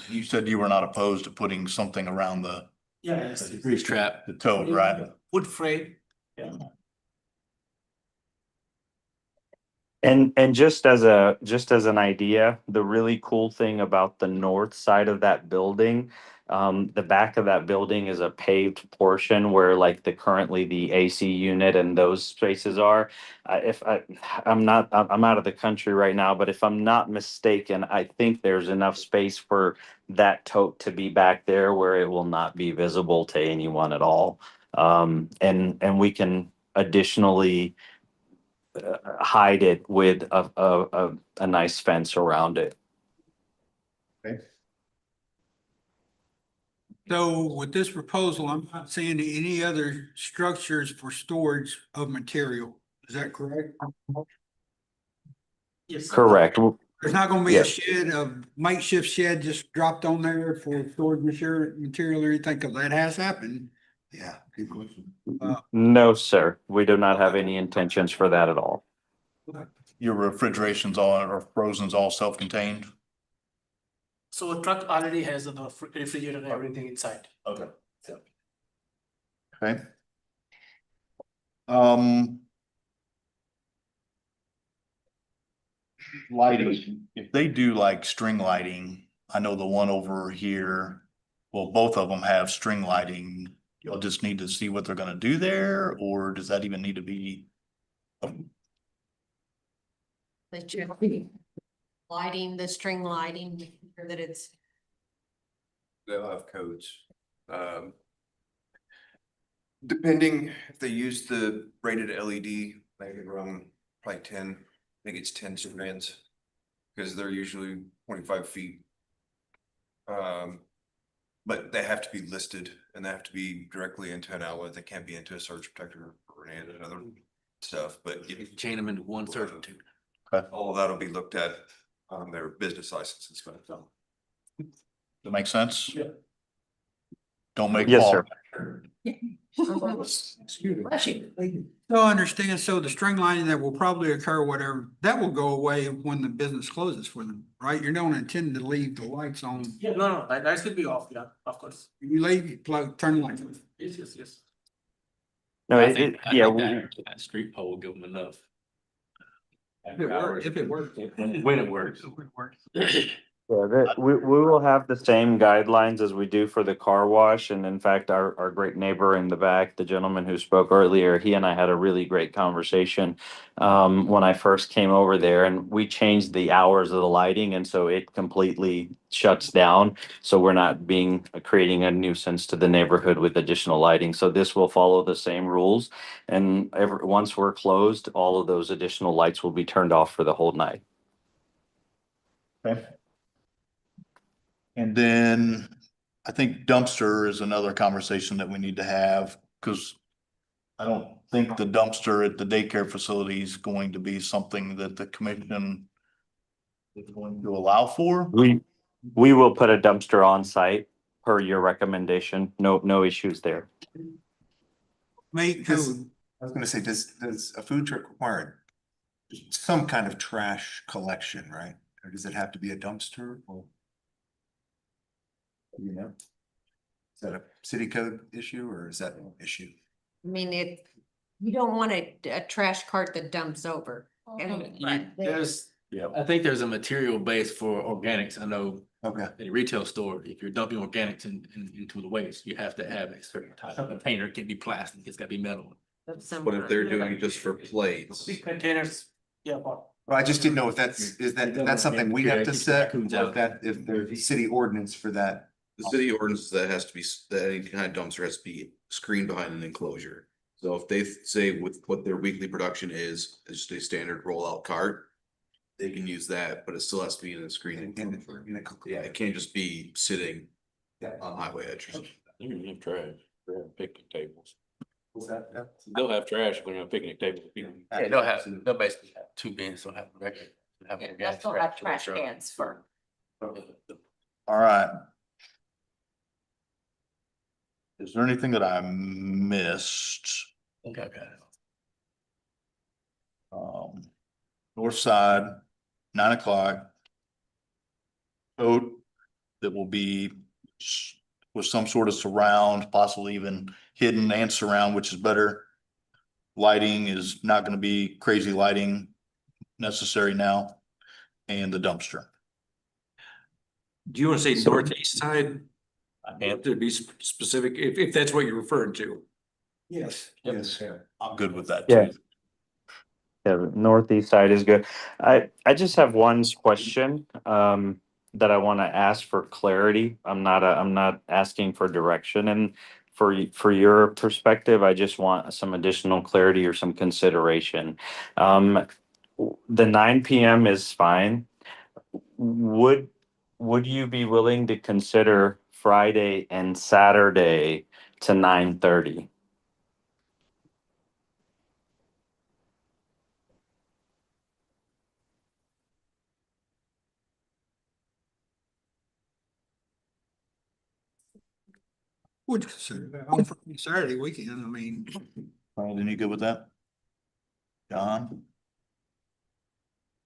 [SPEAKER 1] You said you were not opposed to putting something around the
[SPEAKER 3] Grease trap.
[SPEAKER 1] the tote, right?
[SPEAKER 10] Wood frame.
[SPEAKER 15] And just as an idea, the really cool thing about the north side of that building, the back of that building is a paved portion where like currently the AC unit and those spaces are. I'm out of the country right now, but if I'm not mistaken, I think there's enough space for that tote to be back there where it will not be visible to anyone at all. And we can additionally hide it with a nice fence around it.
[SPEAKER 5] So with this proposal, I'm not seeing any other structures for storage of material. Is that correct?
[SPEAKER 12] Yes.
[SPEAKER 15] Correct.
[SPEAKER 5] There's not gonna be a
[SPEAKER 15] Yes.
[SPEAKER 5] shed, a makeshift shed just dropped on there for storage material or anything, cause that has happened.
[SPEAKER 13] Yeah, good question.
[SPEAKER 15] No, sir. We do not have any intentions for that at all.
[SPEAKER 1] Your refrigeration's all, or frozen's all self-contained?
[SPEAKER 12] So a truck already has the refrigerator and everything inside.
[SPEAKER 1] Okay. Okay. Um. Lighting, if they do like string lighting, I know the one over here, well, both of them have string lighting. You'll just need to see what they're gonna do there, or does that even need to be?
[SPEAKER 4] The lighting, the string lighting, making sure that it's.
[SPEAKER 18] They'll have codes. Depending if they use the rated LED, they could run probably 10, I think it's 10 strands. Because they're usually 25 feet. But they have to be listed and they have to be directly into an outlet. They can't be into a surge protector or any other stuff, but
[SPEAKER 3] You can chain them into one certain two.
[SPEAKER 18] all of that'll be looked at on their business license and stuff.
[SPEAKER 1] That make sense? Yeah. Don't make.
[SPEAKER 15] Yes,
[SPEAKER 1] Paul.
[SPEAKER 15] sir.
[SPEAKER 5] So I understand, so the string lining that will probably occur, whatever, that will go away when the business closes for them, right? You don't intend to leave the lights on.
[SPEAKER 12] Yeah, no, lights will be off, yeah, of course.
[SPEAKER 5] You leave, you plug, turn the lights on.
[SPEAKER 12] Yes.
[SPEAKER 15] No,
[SPEAKER 3] I
[SPEAKER 15] it,
[SPEAKER 3] think
[SPEAKER 15] yeah,
[SPEAKER 3] that street pole will give them enough.
[SPEAKER 5] If it works.
[SPEAKER 3] When it works.
[SPEAKER 15] we will have the same guidelines as we do for the car wash. And in fact, our great neighbor in the back, the gentleman who spoke earlier, he and I had a really great conversation when I first came over there, and we changed the hours of the lighting. And so it completely shuts down. So we're not creating a nuisance to the neighborhood with additional lighting. So this will follow the same rules. And once we're closed, all of those additional lights will be turned off for the whole night.
[SPEAKER 1] Okay. And then I think dumpster is another conversation that we need to have, because I don't think the dumpster at the daycare facility is going to be something that the commission is going to allow for.
[SPEAKER 15] We will put a dumpster on site per your recommendation. No issues there.
[SPEAKER 5] Make code.
[SPEAKER 13] I was gonna say, does a food truck require some kind of trash collection, right? Or does it have to be a dumpster or? You know? Is that a city code issue or is that an issue?
[SPEAKER 4] I mean, you don't want a trash cart that dumps over.
[SPEAKER 3] I think there's a material base for organics. I know
[SPEAKER 13] Okay.
[SPEAKER 3] in a retail store, if you're dumping organics into the waste, you have to have a certain type of container. It can't be plastic, it's gotta be metal.
[SPEAKER 17] What if they're doing it just for plates?
[SPEAKER 12] Big containers, yeah, but
[SPEAKER 13] Well, I just didn't know if that's something we have to set, or if there's a city ordinance for that.
[SPEAKER 17] The city ordinance that has to be, that any kind of dumpster has to be screened behind an enclosure. So if they say with what their weekly production is just a standard rollout cart, they can use that, but it still has to be in a screened. Yeah, it can't just be sitting on highway edge or something.
[SPEAKER 8] You can have trash, they have picnic tables.
[SPEAKER 13] What's that?
[SPEAKER 8] They'll have trash when you're on a picnic table.
[SPEAKER 3] Yeah, they'll basically have two bins, they'll have regular.
[SPEAKER 4] That's still have trash cans for.
[SPEAKER 1] All right. Is there anything that I missed?
[SPEAKER 3] Okay.
[SPEAKER 1] North side, 9 o'clock. Code that will be with some sort of surround, possibly even hidden and surround, which is better. Lighting is not gonna be crazy lighting necessary now, and the dumpster.
[SPEAKER 10] Do you want to say northeast side? I have to be specific, if that's what you're referring to.
[SPEAKER 5] Yes.
[SPEAKER 1] Yes. I'm good with that.
[SPEAKER 15] Yeah.
[SPEAKER 1] too.
[SPEAKER 15] Yeah, the northeast side is good. I just have one question that I want to ask for clarity. I'm not asking for direction for your perspective, I just want some additional clarity or some consideration. The 9 PM is fine. Would you be willing to consider Friday and Saturday to 9:30?
[SPEAKER 5] Would consider that on Friday, Saturday weekend, I mean.
[SPEAKER 1] Brandon, you good with that? John?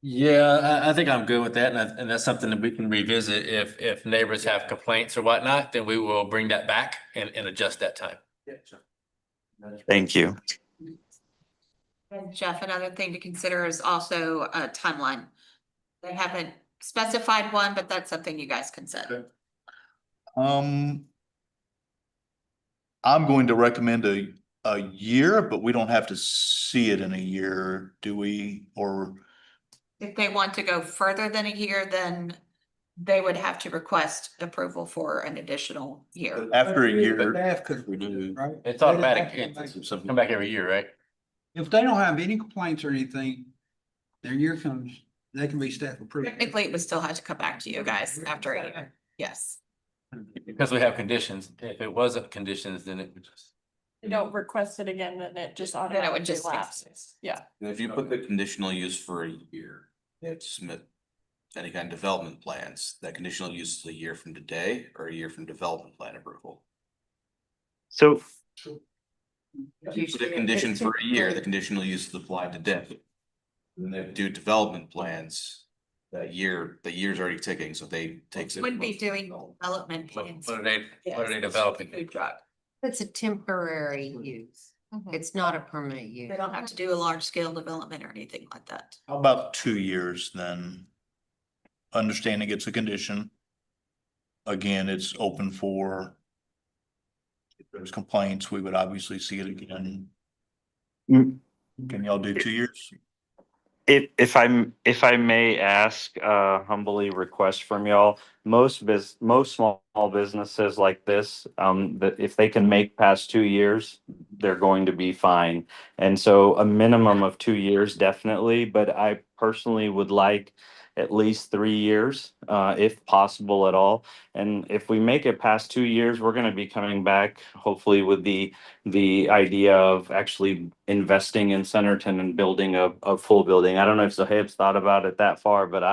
[SPEAKER 8] Yeah, I think I'm good with that, and that's something that we can revisit. If neighbors have complaints or whatnot, then we will bring that back and adjust that time.
[SPEAKER 15] Thank you.
[SPEAKER 6] And Jeff, another thing to consider is also a timeline. They haven't specified one, but that's something you guys can set.
[SPEAKER 1] I'm going to recommend a year, but we don't have to see it in a year, do we? Or
[SPEAKER 6] If they want to go further than a year, then they would have to request approval for an additional year.
[SPEAKER 1] after a year,
[SPEAKER 5] Staff could renew, right?
[SPEAKER 8] It's automatic. It's come back every year, right?
[SPEAKER 5] If they don't have any complaints or anything, their year comes, they can be staff approved.
[SPEAKER 6] Technically, it would still have to come back to you guys after a year. Yes.
[SPEAKER 8] Because we have conditions. If it wasn't conditions, then it would just.
[SPEAKER 14] You don't request it again, then it just
[SPEAKER 6] Then it would
[SPEAKER 14] automatically
[SPEAKER 6] just
[SPEAKER 14] lapses. Yeah.
[SPEAKER 17] And if you put the conditional use for a year, submit any kind of development plans, that conditional use is a year from today or a year from development plan approval.
[SPEAKER 15] So
[SPEAKER 17] If you put a condition for a year, the conditional use is applied today. Then they do development plans, that year, the year's already ticking, so they take.
[SPEAKER 6] Wouldn't be doing development plans.
[SPEAKER 8] What are they developing?
[SPEAKER 6] Food truck.
[SPEAKER 4] It's a temporary use. It's not a permanent use.
[SPEAKER 6] They don't have to do a large scale development or anything like that.
[SPEAKER 1] how about 2 years then? Understanding it's a condition. Again, it's open for. If there's complaints, we would obviously see it again.
[SPEAKER 15] Mm.
[SPEAKER 1] Can y'all do 2 years?
[SPEAKER 15] if I may ask, humbly request from y'all, most small businesses like this, that if they can make past 2 years, they're going to be fine. And so a minimum of 2 years, definitely, but I personally would like at least 3 years, if possible at all. And if we make it past 2 years, we're gonna be coming back hopefully with the idea of actually investing in Centerton and building a full building. I don't know if Zohaib's thought about it that far, but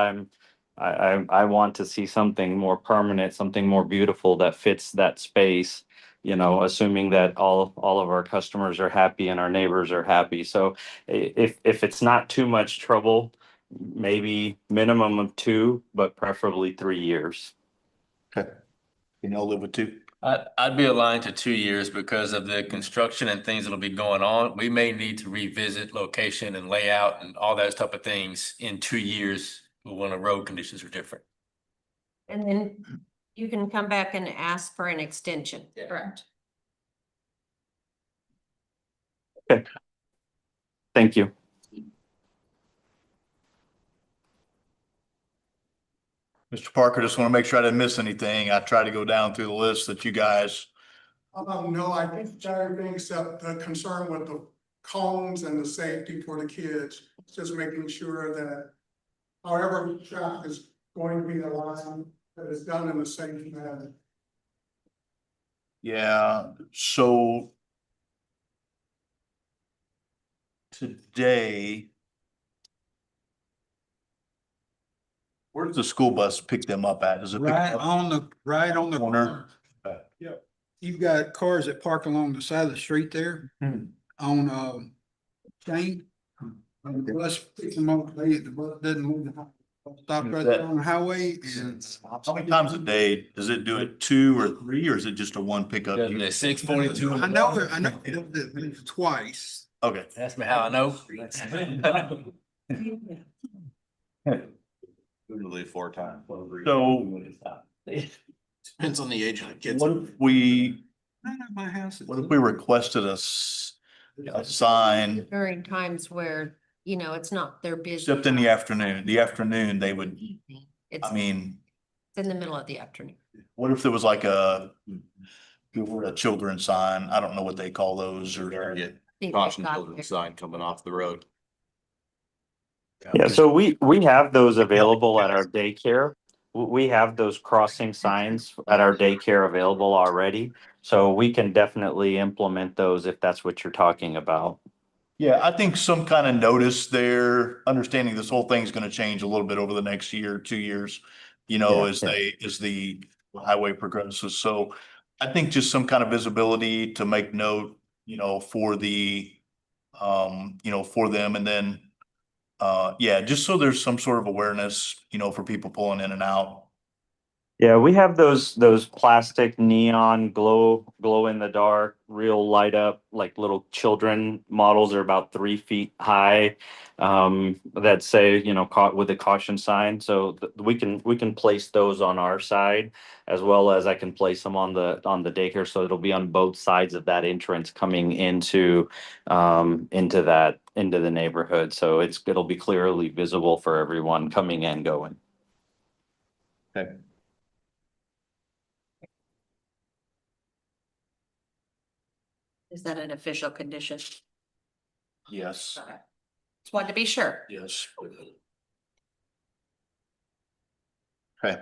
[SPEAKER 15] I want to see something more permanent, something more beautiful that fits that space, you know, assuming that all of our customers are happy and our neighbors are happy. So if it's not too much trouble, maybe minimum of 2, but preferably 3 years.
[SPEAKER 1] Okay. Can y'all live with 2?
[SPEAKER 8] I'd be aligned to 2 years because of the construction and things that'll be going on. We may need to revisit location and layout and all those type of things in 2 years when the road conditions are different.
[SPEAKER 4] And then you can come back and ask for an extension.
[SPEAKER 6] Correct.
[SPEAKER 15] Okay. Thank you.
[SPEAKER 1] Mr. Parker, just want to make sure I didn't miss anything. I tried to go down through the list that you guys.
[SPEAKER 16] No, I think everything except the concern with the cones and the safety for the kids, just making sure that however traffic is going to be aligned, that it's done in the same manner.
[SPEAKER 1] Yeah, so. Today. Where's the school bus pick them up at? Is it? pick
[SPEAKER 5] Right
[SPEAKER 1] up
[SPEAKER 5] on the
[SPEAKER 1] corner?
[SPEAKER 5] corner. Yep. You've got cars that park along the side of the street there on Shane. And the bus picks them up, the bus doesn't move. Stop right there on the highway and.
[SPEAKER 1] How many times a day? Does it do it 2 or 3, or is it just a one pickup?
[SPEAKER 8] Doesn't it 642?
[SPEAKER 5] I know it does it twice.
[SPEAKER 1] Okay.
[SPEAKER 8] Ask me how I know.
[SPEAKER 17] Usually 4 times.
[SPEAKER 1] So
[SPEAKER 7] Depends on the age of the kids.
[SPEAKER 1] what if we,
[SPEAKER 5] Not at my house.
[SPEAKER 1] what if we requested a sign,
[SPEAKER 4] During times where, you know, it's not their business.
[SPEAKER 1] except in the afternoon? The afternoon, they would,
[SPEAKER 4] It's
[SPEAKER 1] I mean,
[SPEAKER 4] in the middle of the afternoon.
[SPEAKER 1] what if there was like a a children's sign. I don't know what they call those or.
[SPEAKER 3] Yeah, caution children sign coming off the road.
[SPEAKER 15] Yeah, so we have those available at our daycare. We have those crossing signs at our daycare available already. So we can definitely implement those if that's what you're talking about.
[SPEAKER 1] Yeah, I think some kind of notice there, understanding this whole thing's gonna change a little bit over the next year, 2 years.
[SPEAKER 15] Yeah,
[SPEAKER 1] As the highway progresses, so I think just some kind of visibility to make note, for the. For them and then, yeah, just so there's some sort of awareness, for people pulling in and out.
[SPEAKER 15] Yeah, we have those plastic neon glow in the dark, real light up, like little children models are about 3 feet high. That say, caught with a caution sign. So we can place those on our side as well as I can place them on the daycare. So it'll be on both sides of that entrance coming into the neighborhood. So it'll be clearly visible for everyone coming and going.
[SPEAKER 1] Okay.
[SPEAKER 4] Is that an official condition?
[SPEAKER 1] Yes,
[SPEAKER 6] Just wanted to be sure.
[SPEAKER 1] yes. Okay.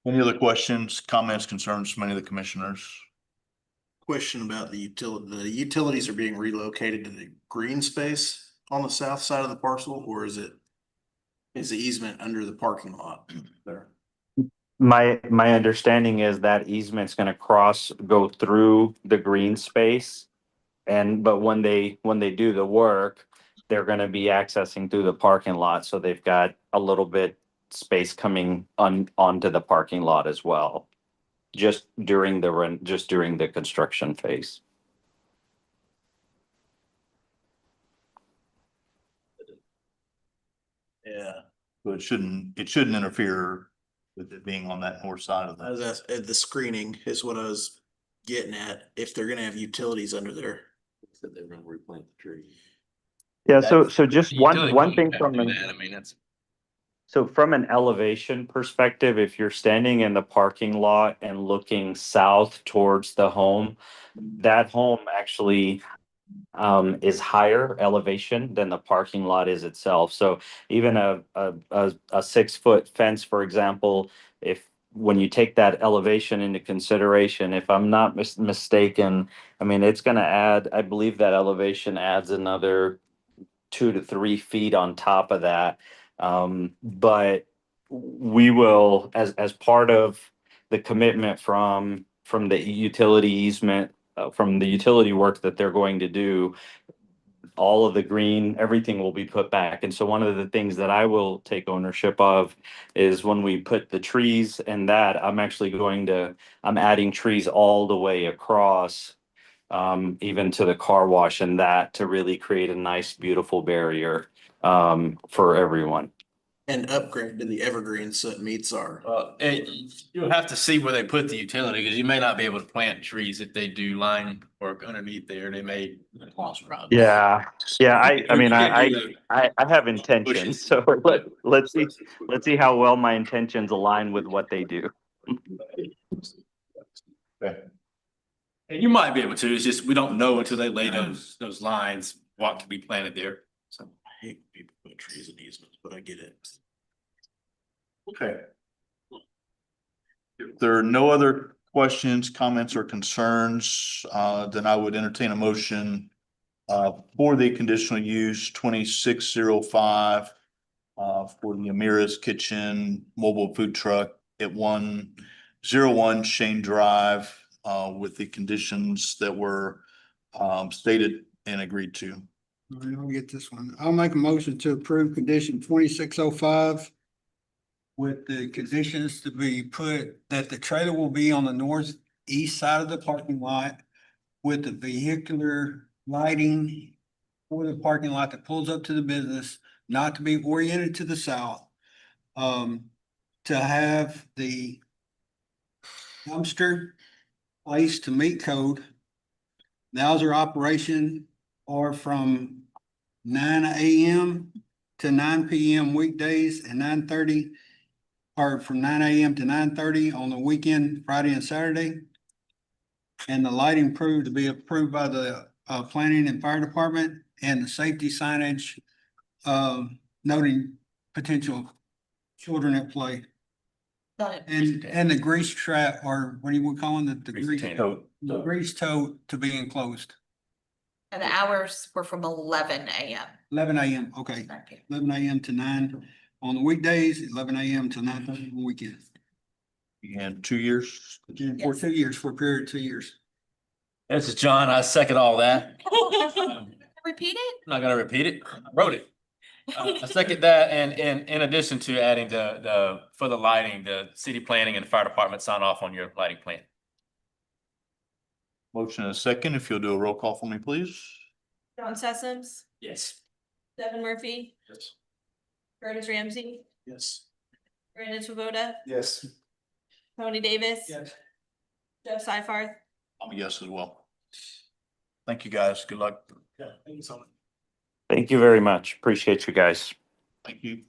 [SPEAKER 1] Any other questions, comments, concerns from any of the commissioners?
[SPEAKER 7] Question about the utilities are being relocated to the green space on the south side of the parcel, or is the easement under the parking lot there?
[SPEAKER 15] My understanding is that easement's gonna go through the green space. But when they do the work, they're gonna be accessing through the parking lot, so they've got a little bit space coming onto the parking lot as well. Just during the construction phase.
[SPEAKER 1] Yeah. So it shouldn't interfere with it being on that north side of
[SPEAKER 7] The screening is what I was getting at, if they're gonna have utilities under there.
[SPEAKER 3] Said they were gonna replant the tree.
[SPEAKER 15] Yeah, so just
[SPEAKER 3] Utility
[SPEAKER 15] one thing
[SPEAKER 3] company
[SPEAKER 15] from
[SPEAKER 3] can't
[SPEAKER 15] an
[SPEAKER 3] do that. I mean, that's.
[SPEAKER 15] So from an elevation perspective, if you're standing in the parking lot and looking south towards the home, that home actually is higher elevation than the parking lot is itself. So even a 6-foot fence, for example, when you take that elevation into consideration, if I'm not mistaken, I mean, it's gonna add, I believe that elevation adds another 2 to 3 feet on top of that. But we will, as part of the commitment from the utility easement, from the utility work that they're going to do, all of the green, everything will be put back. And so one of the things that I will take ownership of is when we put the trees and that, I'm adding trees all the way across, even to the car wash and that, to really create a nice, beautiful barrier for everyone.
[SPEAKER 7] And upgrade to the evergreens so it meets our.
[SPEAKER 3] You'll have to see where they put the utility, because you may not be able to plant trees if they do line work underneath there. They may.
[SPEAKER 15] Yeah, I mean, I have intentions, so let's see how well my intentions align with what they do.
[SPEAKER 1] Okay.
[SPEAKER 3] And you might be able to, it's just, we don't know until they lay those lines, what can be planted there.
[SPEAKER 7] So I hate people put trees in easements, but I get it.
[SPEAKER 1] Okay. If there are no other questions, comments, or concerns, then I would entertain a motion for the conditional use 2605 for the Amira's Kitchen mobile food truck at 101 Shane Drive with the conditions that were stated and agreed to.
[SPEAKER 5] All right, I'll get this one. I'll make a motion to approve condition 2605 with the conditions to be put that the trailer will be on the northeast side of the parking lot with the vehicular lighting for the parking lot that pulls up to the business, not to be oriented to the south. To have the dumpster placed to meet code. The hours of operation are from 9 a.m. to 9 p.m. weekdays and 9:30 or from 9 a.m. to 9:30 on the weekend, Friday and Saturday. And the lighting proved to be approved by the planning and fire department, and the safety signage noting potential children at play. And the grease trap, or what do you call it, the grease
[SPEAKER 3] tote.
[SPEAKER 5] the grease tote to be enclosed.
[SPEAKER 6] And the hours were from 11 a.m.
[SPEAKER 5] 11 a.m., okay, 11 a.m. to 9 on the weekdays, 11 a.m. to 9:30 on weekends.
[SPEAKER 1] And 2 years.
[SPEAKER 5] For 2 years, for a period of 2 years.
[SPEAKER 8] This is John. I second all that.
[SPEAKER 6] Repeat it?
[SPEAKER 8] I'm not gonna repeat it. I wrote it. I second that, and in addition to adding for the lighting, the city planning and the fire department sign off on your lighting plan.
[SPEAKER 1] Motion and a second. If you'll do a roll call for me, please.
[SPEAKER 2] John Sessoms,
[SPEAKER 10] Yes.
[SPEAKER 2] Devin Murphy,
[SPEAKER 10] Yes.
[SPEAKER 2] Curtis Ramsey,
[SPEAKER 10] Yes.
[SPEAKER 2] Brandon Swoboda,
[SPEAKER 18] Yes.
[SPEAKER 2] Tony Davis.
[SPEAKER 10] Yes.
[SPEAKER 2] Jeff Seifert.
[SPEAKER 1] I'm a yes as well. Thank you, guys. Good luck.
[SPEAKER 10] Yeah, thank you so much.
[SPEAKER 15] Thank you very much. Appreciate you guys.
[SPEAKER 1] Thank you.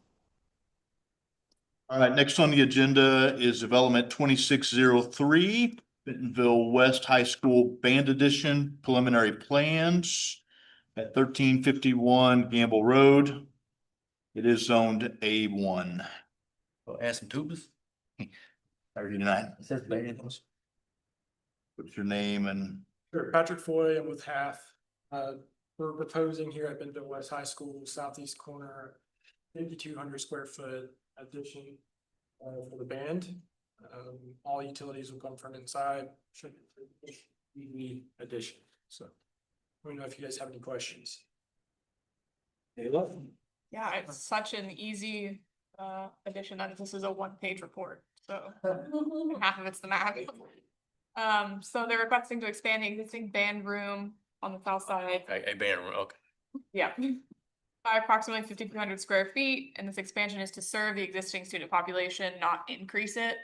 [SPEAKER 1] All right, next on the agenda is Development 2603, Bentonville West High School Band Edition preliminary plans at 1351 Gamble Road. It is zoned A1.
[SPEAKER 8] Go add some tubas.
[SPEAKER 1] 39.
[SPEAKER 8] It says band.
[SPEAKER 1] What's your name and
[SPEAKER 19] Sure, Patrick Foy, I'm with Half. We're proposing here at Bentonville West High School, southeast corner, 5,200 square foot addition for the band. All utilities will come from inside, should be addition, so. I don't know if you guys have any questions.
[SPEAKER 14] Yeah, it's such an easy addition that this is a one-page report, so half of it's the map. So they're requesting to expand the existing band room on the south side.
[SPEAKER 8] A band room, okay.
[SPEAKER 14] Yeah. By approximately 5,200 square feet, and this expansion is to serve the existing student population, not increase it.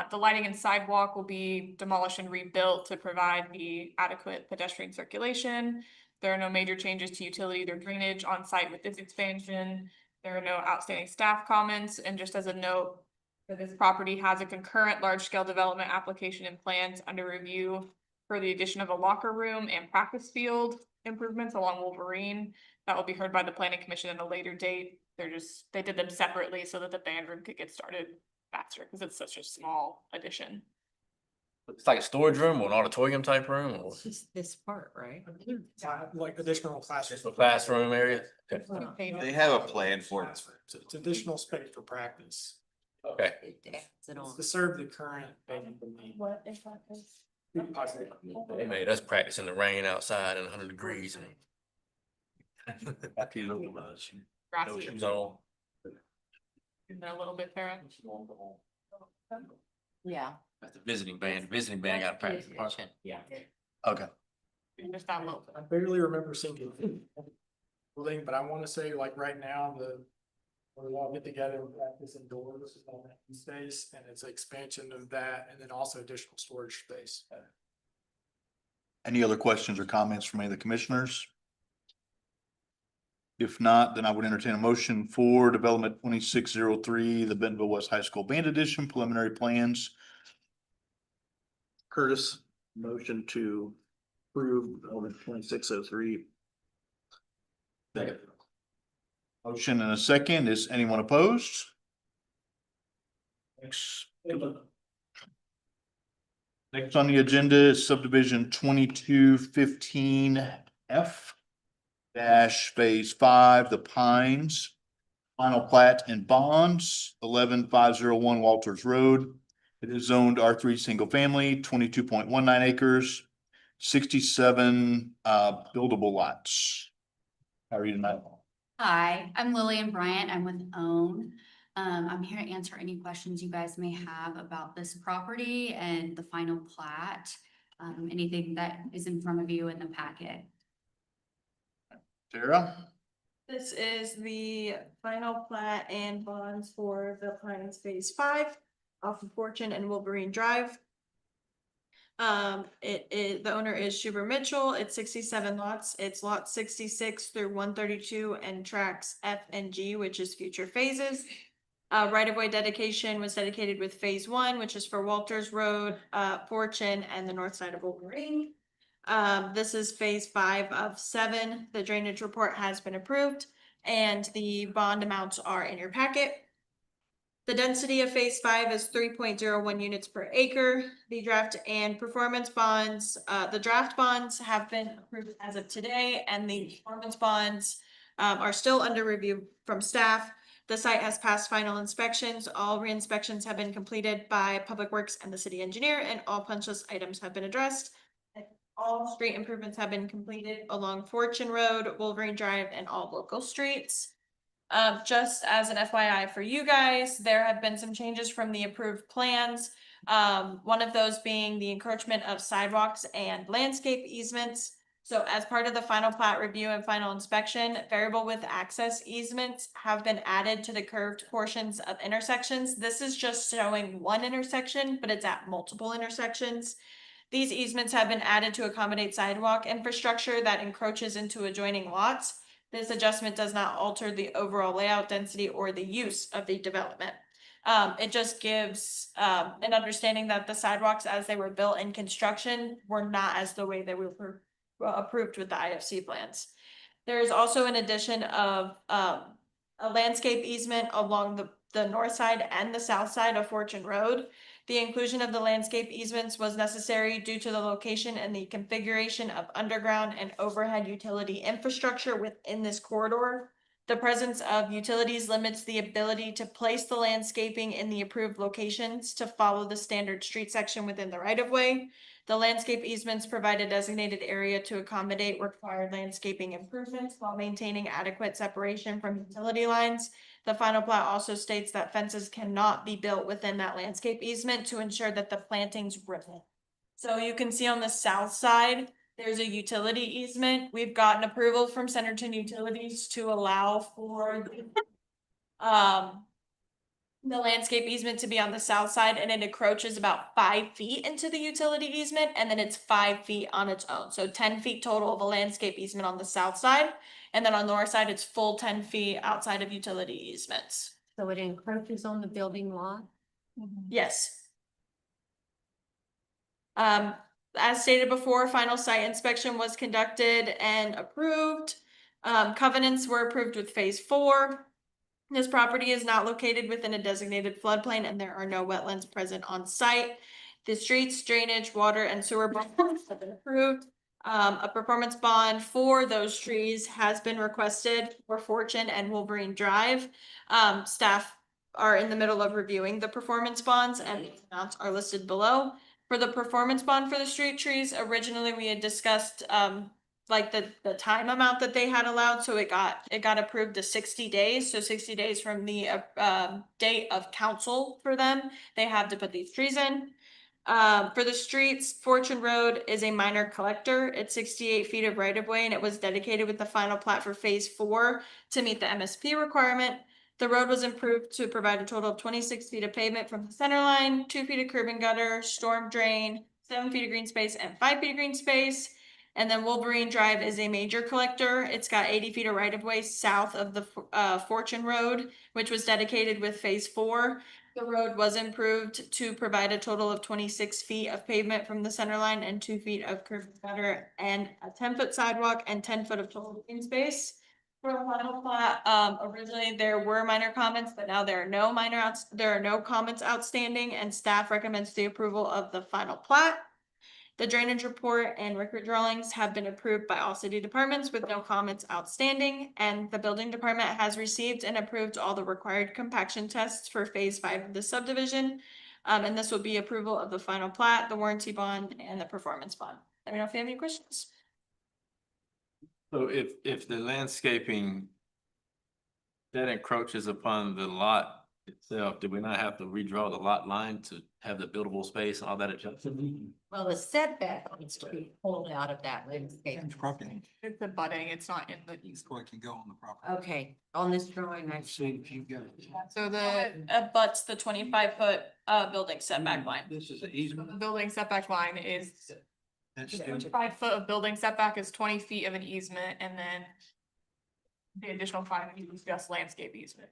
[SPEAKER 14] The lighting and sidewalk will be demolished and rebuilt to provide the adequate pedestrian circulation. There are no major changes to utilities or drainage on site with this expansion. There are no outstanding staff comments, and just as a note, this property has a concurrent large-scale development application and plans under review for the addition of a locker room and practice field improvements along Wolverine. That will be heard by the planning commission at a later date. They did them separately so that the band room could get started faster because it's such a small addition.
[SPEAKER 8] It's like a storage room or an auditorium type room or
[SPEAKER 4] Just this part, right?
[SPEAKER 19] Like additional classrooms.
[SPEAKER 8] a classroom area? Okay.
[SPEAKER 18] They have a plan for it.
[SPEAKER 19] It's additional space for practice.
[SPEAKER 8] Okay.
[SPEAKER 4] Adds it on.
[SPEAKER 19] To serve the current band.
[SPEAKER 14] What is that?
[SPEAKER 8] They made us practice in the rain outside and 100 degrees.
[SPEAKER 14] Grassy.
[SPEAKER 8] No shoes on.
[SPEAKER 14] And they're a little bit there.
[SPEAKER 4] Yeah.
[SPEAKER 8] That's the visiting band. Visiting band got practice.
[SPEAKER 14] Yeah.
[SPEAKER 1] okay.
[SPEAKER 14] Just that little.
[SPEAKER 19] I barely remember seeing it. But I wanna say like right now, we all get together and practice indoors on that space, and it's an expansion of that, and then also additional storage space.
[SPEAKER 1] Any other questions or comments from any of the commissioners? If not, then I would entertain a motion for Development 2603, the Bentonville West High School Band Edition preliminary plans.
[SPEAKER 7] Curtis, motion to approve Development 2603.
[SPEAKER 1] Motion and a second. Is anyone opposed? Thanks. Next on the agenda is subdivision 2215 F phase 5, The Pines. Final plat and bonds, 11501 Walters Road. It is zoned R3 single family, 22.19 acres, 67 buildable lots. How are you tonight?
[SPEAKER 20] Hi, I'm Lillian Bryant. I'm with OWN. I'm here to answer any questions you guys may have about this property and the final plat. Anything that is in front of you in the packet.
[SPEAKER 1] Sarah?
[SPEAKER 2] This is the final plat and bonds for the Pines Phase 5 off of Fortune and Wolverine Drive. The owner is Schubert Mitchell. It's 67 lots. It's lot 66 through 132 and tracks F and G, which is future phases. Right-of-way dedication was dedicated with phase 1, which is for Walters Road, Fortune, and the north side of Wolverine. This is phase 5 of 7. The drainage report has been approved and the bond amounts are in your packet. The density of phase 5 is 3.01 units per acre. The draft and performance bonds, the draft bonds have been approved as of today, and the performance bonds are still under review from staff. The site has passed final inspections. All re-inspections have been completed by Public Works and the city engineer, and all punch list items have been addressed. All street improvements have been completed along Fortune Road, Wolverine Drive, and all local streets. Just as an FYI for you guys, there have been some changes from the approved plans. One of those being the encroachment of sidewalks and landscape easements. So as part of the final plat review and final inspection, variable width access easements have been added to the curved portions of intersections. This is just showing one intersection, but it's at multiple intersections. These easements have been added to accommodate sidewalk infrastructure that encroaches into adjoining lots. This adjustment does not alter the overall layout, density, or the use of the development. It just gives an understanding that the sidewalks as they were built in construction were not as the way they were approved with the IFC plans. There is also an addition of a landscape easement along the north side and the south side of Fortune Road. The inclusion of the landscape easements was necessary due to the location and the configuration of underground and overhead utility infrastructure within this corridor. The presence of utilities limits the ability to place the landscaping in the approved locations to follow the standard street section within the right-of-way. The landscape easements provide a designated area to accommodate required landscaping improvements while maintaining adequate separation from utility lines. The final plat also states that fences cannot be built within that landscape easement to ensure that the plantings ripple. So you can see on the south side, there's a utility easement. We've gotten approval from Centerton Utilities to allow for the landscape easement to be on the south side, and it encroaches about 5 feet into the utility easement, and then it's 5 feet on its own. So 10 feet total of a landscape easement on the south side. And then on the north side, it's full 10 feet outside of utility easements.
[SPEAKER 4] So it encroaches on the building lot?
[SPEAKER 2] Yes. As stated before, final site inspection was conducted and approved. Covenants were approved with phase 4. This property is not located within a designated floodplain and there are no wetlands present on site. The streets, drainage, water, and sewer bonds have been approved. A performance bond for those trees has been requested for Fortune and Wolverine Drive. Staff are in the middle of reviewing the performance bonds and the amounts are listed below. For the performance bond for the street trees, originally we had discussed like the time amount that they had allowed, so it got approved to 60 days. So 60 days from the date of council for them, they have to put these trees in. For the streets, Fortune Road is a minor collector. It's 68 feet of right of way and it was dedicated with the final plat for phase 4 to meet the MSP requirement. The road was improved to provide a total of 26 feet of pavement from the center line, 2 feet of curb and gutter, storm drain, 7 feet of green space, and 5 feet of green space. And then Wolverine Drive is a major collector. It's got 80 feet of right of way south of the Fortune Road, which was dedicated with phase 4. The road was improved to provide a total of 26 feet of pavement from the center line and 2 feet of curb and gutter and a 10-foot sidewalk and 10 foot of total green space. For the final plat, originally there were minor comments, but now there are no comments outstanding, and staff recommends the approval of the final plat. The drainage report and record drawings have been approved by all city departments with no comments outstanding, and the building department has received and approved all the required compaction tests for phase 5 of the subdivision. And this will be approval of the final plat, the warranty bond, and the performance bond. Let me know if you have any questions.
[SPEAKER 3] So if the landscaping that encroaches upon the lot itself, do we not have to redraw the lot line to have the buildable space and all that adjusted?
[SPEAKER 4] Well, the setback needs to be pulled out of that landscape.
[SPEAKER 14] It's a budding, it's not in the east.
[SPEAKER 5] Can go on the property.
[SPEAKER 4] Okay, on this drawing, I
[SPEAKER 5] See if you got it.
[SPEAKER 14] So the
[SPEAKER 2] Abuts the 25-foot building setback line.
[SPEAKER 5] This is an easement.
[SPEAKER 14] building setback line is
[SPEAKER 5] That's
[SPEAKER 14] the
[SPEAKER 5] still-
[SPEAKER 14] 25 foot of building setback is 20 feet of an easement, and then the additional 5 feet is just landscape easement.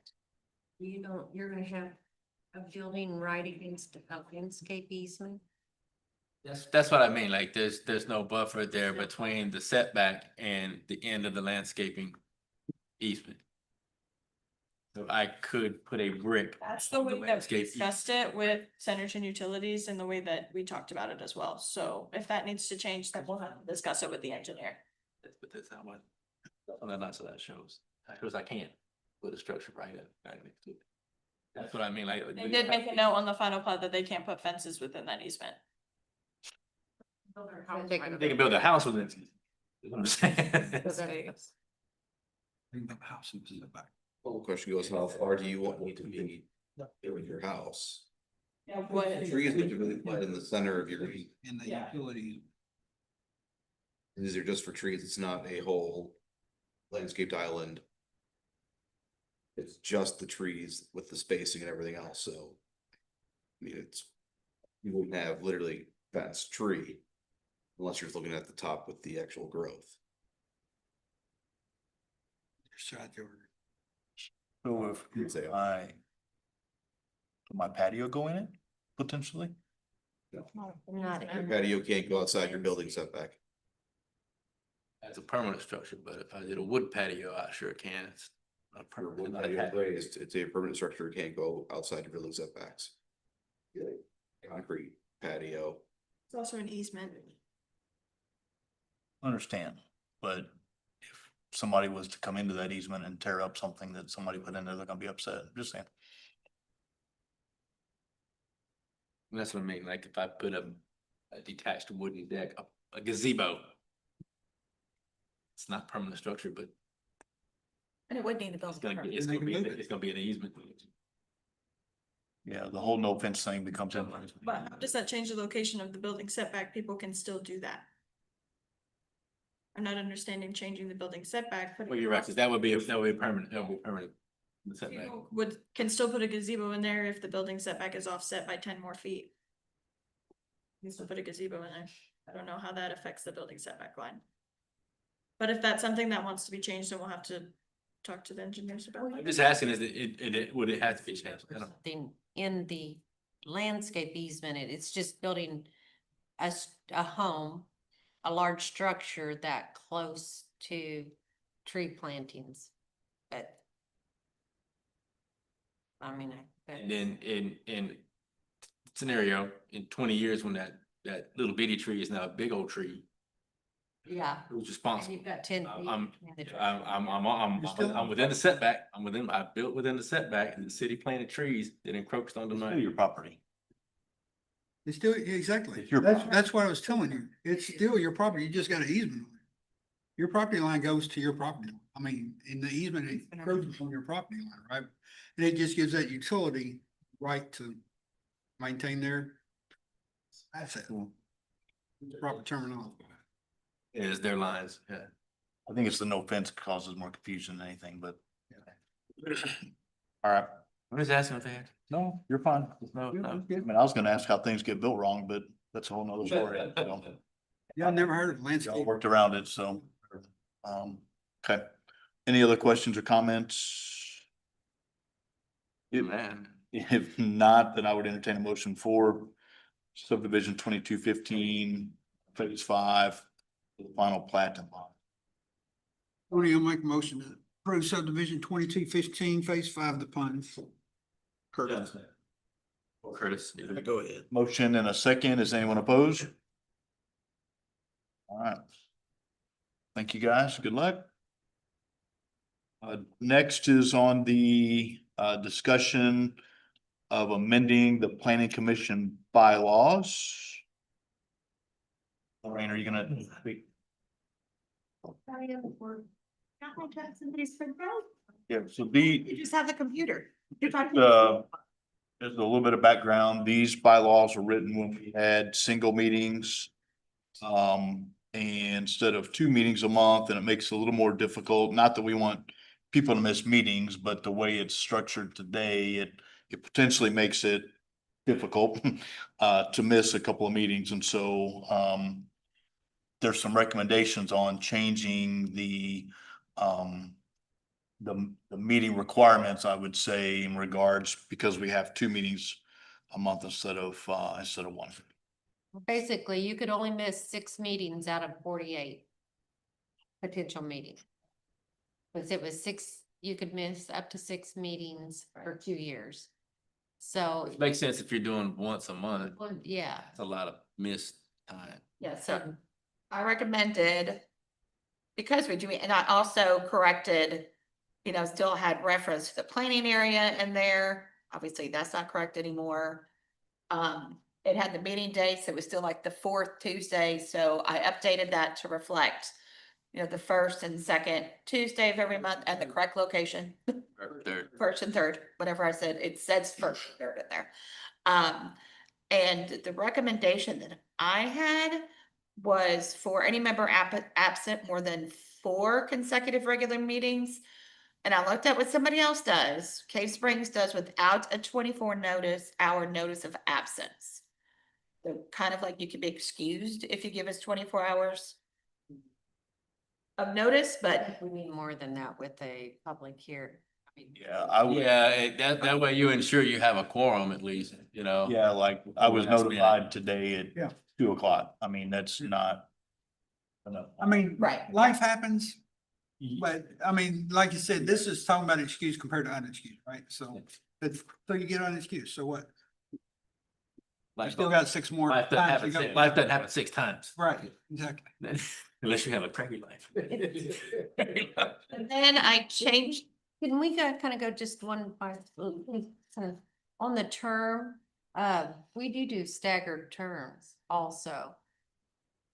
[SPEAKER 4] You're gonna have a building right against a landscape easement?
[SPEAKER 3] That's what I mean, like, there's no buffer there between the setback and the end of the landscaping easement. So I could put a brick.
[SPEAKER 2] That's the way that we
[SPEAKER 3] landscape
[SPEAKER 2] discussed it with Centerton Utilities and the way that we talked about it as well. So if that needs to change, then we'll have to discuss it with the engineer.
[SPEAKER 3] But that's not what, well, that's what that shows. That shows I can't put a structure right next to it. That's what I mean, like.
[SPEAKER 2] They did make a note on the final plat that they can't put fences within that easement.
[SPEAKER 3] They can build a house within it. You know what I'm saying?
[SPEAKER 7] Houses in the back.
[SPEAKER 17] Well, the question goes, how far do you want me to be with your house?
[SPEAKER 2] Yeah, what?
[SPEAKER 17] The trees that you really put in the center of your,
[SPEAKER 5] In the
[SPEAKER 2] Yeah.
[SPEAKER 5] utilities.
[SPEAKER 17] these are just for trees, it's not a whole landscaped island. It's just the trees with the spacing and everything else, so. I mean, you wouldn't have literally fenced tree. Unless you're looking at the top with the actual growth.
[SPEAKER 5] Side yard.
[SPEAKER 1] So if my patio go in it potentially?
[SPEAKER 4] Not
[SPEAKER 17] Your patio can't go outside your building setback.
[SPEAKER 3] It's a permanent structure, but if I did a wood patio, I sure can. It's not
[SPEAKER 17] Your
[SPEAKER 3] permanent.
[SPEAKER 17] wood
[SPEAKER 3] not a
[SPEAKER 17] patio
[SPEAKER 3] patio.
[SPEAKER 17] raised, it's a permanent structure, it can't go outside your building setbacks. Concrete patio.
[SPEAKER 2] It's also an easement.
[SPEAKER 1] Understand, but if somebody was to come into that easement and tear up something that somebody put in there, they're gonna be upset. Just saying.
[SPEAKER 3] And that's what I mean, like if I put a detached wooden deck, a gazebo. It's not permanent structure, but
[SPEAKER 6] And it would need a
[SPEAKER 3] it's
[SPEAKER 6] building
[SPEAKER 3] gonna
[SPEAKER 6] permit.
[SPEAKER 3] be, it's gonna be an easement.
[SPEAKER 1] Yeah, the whole no fence thing becomes.
[SPEAKER 2] But how does that change the location of the building setback? People can still do that. I'm not understanding changing the building setback. putting
[SPEAKER 3] Well, you're right, because that would be permanent, that would be permanent. Setback.
[SPEAKER 2] People can still put a gazebo in there if the building setback is offset by 10 more feet. You can still put a gazebo in there. I don't know how that affects the building setback line. But if that's something that wants to be changed, then we'll have to talk to the engineers about
[SPEAKER 3] I'm
[SPEAKER 2] it.
[SPEAKER 3] just asking, is would it have to be changed? I don't know.
[SPEAKER 4] something in the landscape easement, it's just building a home, a large structure that close to tree plantings. But I mean,
[SPEAKER 3] And then in scenario, in 20 years, when that little bitty tree is now a big old tree,
[SPEAKER 4] yeah,
[SPEAKER 3] who's
[SPEAKER 4] and
[SPEAKER 3] responsible?
[SPEAKER 4] you've got 10 feet.
[SPEAKER 3] I'm,
[SPEAKER 4] in the tree.
[SPEAKER 3] I'm within the setback, I built within the setback, and the city planted trees that encroached onto
[SPEAKER 1] It's
[SPEAKER 3] my.
[SPEAKER 1] still your property.
[SPEAKER 5] It's still, exactly.
[SPEAKER 1] It's your property.
[SPEAKER 5] That's what I was telling you. It's still your property. You just got an easement on it. Your property line goes to your property. I mean, in the easement, it encroaches on your property line, right? And it just gives that utility right to maintain their asset. Proper terminology.
[SPEAKER 3] Is their lines, yeah.
[SPEAKER 1] I think it's the no fence causes more confusion than anything, but. All right,
[SPEAKER 3] I'm just asking if they had.
[SPEAKER 1] no, you're fine.
[SPEAKER 3] No,
[SPEAKER 1] I
[SPEAKER 3] no.
[SPEAKER 1] mean, I was gonna ask how things get built wrong, but that's a whole nother story. So,
[SPEAKER 5] Yeah, I never heard of
[SPEAKER 1] y'all
[SPEAKER 5] landscape.
[SPEAKER 1] worked around it, so. Okay. Any other questions or comments?
[SPEAKER 3] Man.
[SPEAKER 1] If not, then I would entertain a motion for subdivision 2215, phase 5, the final plat.
[SPEAKER 5] Tony, I'll make a motion to approve subdivision 2215, phase 5, the Pines.
[SPEAKER 3] Curtis. Curtis.
[SPEAKER 7] Go ahead.
[SPEAKER 1] Motion and a second. Is anyone opposed? All right. Thank you, guys. Good luck. Next is on the discussion of amending the planning commission bylaws. Lorraine, are you gonna speak? Yeah, so
[SPEAKER 6] You just have the computer.
[SPEAKER 1] there's a little bit of background. These bylaws were written when we had single meetings. And instead of 2 meetings a month, and it makes it a little more difficult, not that we want people to miss meetings, but the way it's structured today, it potentially makes it difficult to miss a couple of meetings. And so there's some recommendations on changing the the meeting requirements, I would say, in regards, because we have 2 meetings a month instead of 1.
[SPEAKER 4] Basically, you could only miss 6 meetings out of 48 potential meetings. Because it was 6, you could miss up to 6 meetings for 2 years. So,
[SPEAKER 3] It makes sense if you're doing once a month.
[SPEAKER 4] yeah.
[SPEAKER 3] That's a lot of missed time.
[SPEAKER 6] Yeah, so I recommended, because we're doing, and I also corrected, still had reference to the planning area in there. Obviously, that's not correct anymore. It had the meeting dates. It was still like the 4th Tuesday, so I updated that to reflect, the 1st and 2nd Tuesday of every month and the correct location.
[SPEAKER 3] Third.
[SPEAKER 6] 1st and 3rd, whatever I said, it says 1st and 3rd in there. And the recommendation that I had was for any member absent more than 4 consecutive regular meetings. And I looked at what somebody else does. Cave Springs does without a 24-hour notice of absence. So kind of like you could be excused if you give us 24 hours of notice, but
[SPEAKER 4] We need more than that with a public here.
[SPEAKER 1] Yeah, I would.
[SPEAKER 3] Yeah, that way you ensure you have a quorum at least,
[SPEAKER 1] Yeah, like I was
[SPEAKER 3] Last minute.
[SPEAKER 1] notified today
[SPEAKER 5] Yeah.
[SPEAKER 1] at 2:00. I mean, that's not enough.
[SPEAKER 5] I mean,
[SPEAKER 6] Right.
[SPEAKER 5] life happens, but I mean, like you said, this is talking about excuse compared to unexcused, right? So so you get unexcused, so what? You
[SPEAKER 3] Like,
[SPEAKER 5] still got 6 more
[SPEAKER 3] life doesn't
[SPEAKER 5] times to
[SPEAKER 3] happen,
[SPEAKER 5] go.
[SPEAKER 3] life doesn't happen 6 times.
[SPEAKER 5] Right, exactly.
[SPEAKER 3] Unless you have a crappy life.
[SPEAKER 6] and then I changed.
[SPEAKER 4] Can we kind of go just one by, on the term, we do staggered terms also.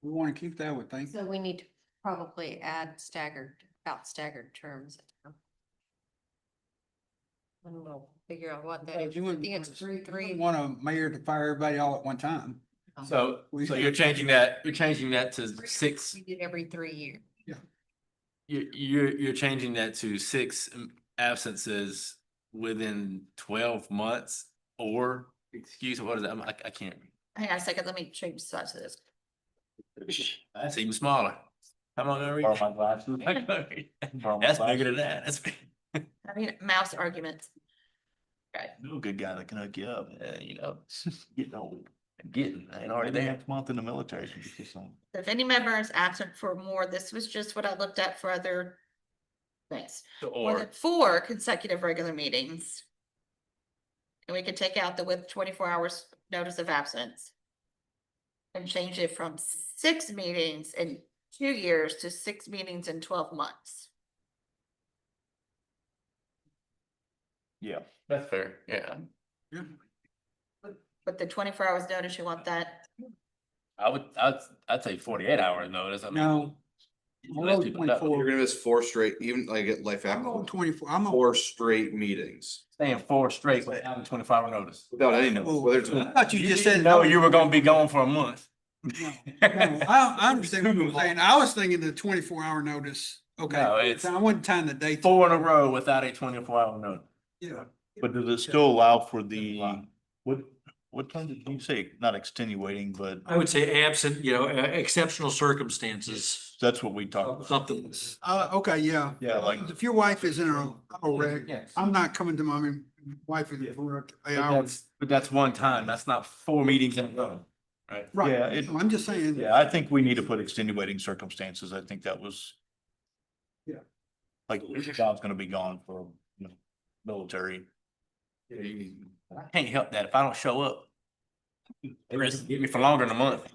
[SPEAKER 5] We want to keep that, I would think.
[SPEAKER 4] So we need to probably add staggered terms. And we'll figure out what that is.
[SPEAKER 5] You
[SPEAKER 4] I
[SPEAKER 5] wouldn't
[SPEAKER 4] think it's 3.
[SPEAKER 5] want a mayor to fire everybody all at one time.
[SPEAKER 3] So you're changing that to 6,
[SPEAKER 4] We did every 3 years.
[SPEAKER 3] you're changing that to 6 absences within 12 months or excuse, what is that? I can't.
[SPEAKER 6] Hang on a second, let me change the size of this.
[SPEAKER 3] That's even smaller. Come on, read.
[SPEAKER 1] Borrow my glasses.
[SPEAKER 3] That's bigger than that. That's big.
[SPEAKER 6] I mean, mouse arguments. Okay.
[SPEAKER 1] No good guy that can hook you up. Getting old.
[SPEAKER 3] I ain't already there.
[SPEAKER 1] Next month in the military. Should be just something.
[SPEAKER 6] If any member is absent for more, this was just what I looked at for other things. More than 4 consecutive regular meetings. And we could take out the with 24 hours notice of absence. And change it from 6 meetings in 2 years to 6 meetings in 12 months.
[SPEAKER 1] Yeah.
[SPEAKER 3] That's fair, yeah.
[SPEAKER 6] But the 24 hours notice, you want that?
[SPEAKER 3] I'd say 48 hours notice. I mean,
[SPEAKER 5] No. I'm
[SPEAKER 3] let
[SPEAKER 5] going
[SPEAKER 3] people know.
[SPEAKER 5] 24.
[SPEAKER 17] You're gonna miss 4 straight, even like at life
[SPEAKER 5] I'm going
[SPEAKER 17] after,
[SPEAKER 5] 24. I'm
[SPEAKER 17] 4 straight meetings
[SPEAKER 3] Staying 4 straight without a 24-hour notice.
[SPEAKER 17] without any notice, whether it's.
[SPEAKER 5] I thought you just said.
[SPEAKER 3] No, you were gonna be gone for a month.
[SPEAKER 5] No, I understand what you're saying. I was thinking the 24-hour notice. Okay.
[SPEAKER 3] No, it's-
[SPEAKER 5] I wasn't tying the date.
[SPEAKER 3] 4 in a row without a 24-hour notice.
[SPEAKER 5] Yeah.
[SPEAKER 1] But does it still allow for the, what time did you say? Not extenuating, but
[SPEAKER 10] I would say absent, exceptional circumstances,
[SPEAKER 1] that's what we talked about.
[SPEAKER 10] something.
[SPEAKER 5] Okay, yeah.
[SPEAKER 1] Yeah, like.
[SPEAKER 5] If your wife is in a wreck,
[SPEAKER 3] Yes.
[SPEAKER 5] I'm not coming to my wife is in a wreck. I would-
[SPEAKER 3] But that's one time. That's not 4 meetings in a row. Right.
[SPEAKER 5] Right.
[SPEAKER 1] Yeah,
[SPEAKER 5] I'm just saying.
[SPEAKER 1] Yeah, I think we need to put extenuating circumstances. I think that was.
[SPEAKER 5] Yeah.
[SPEAKER 1] Like, John's gonna be gone for, military.
[SPEAKER 3] I can't help that. If I don't show up, they're gonna get me for longer than a month.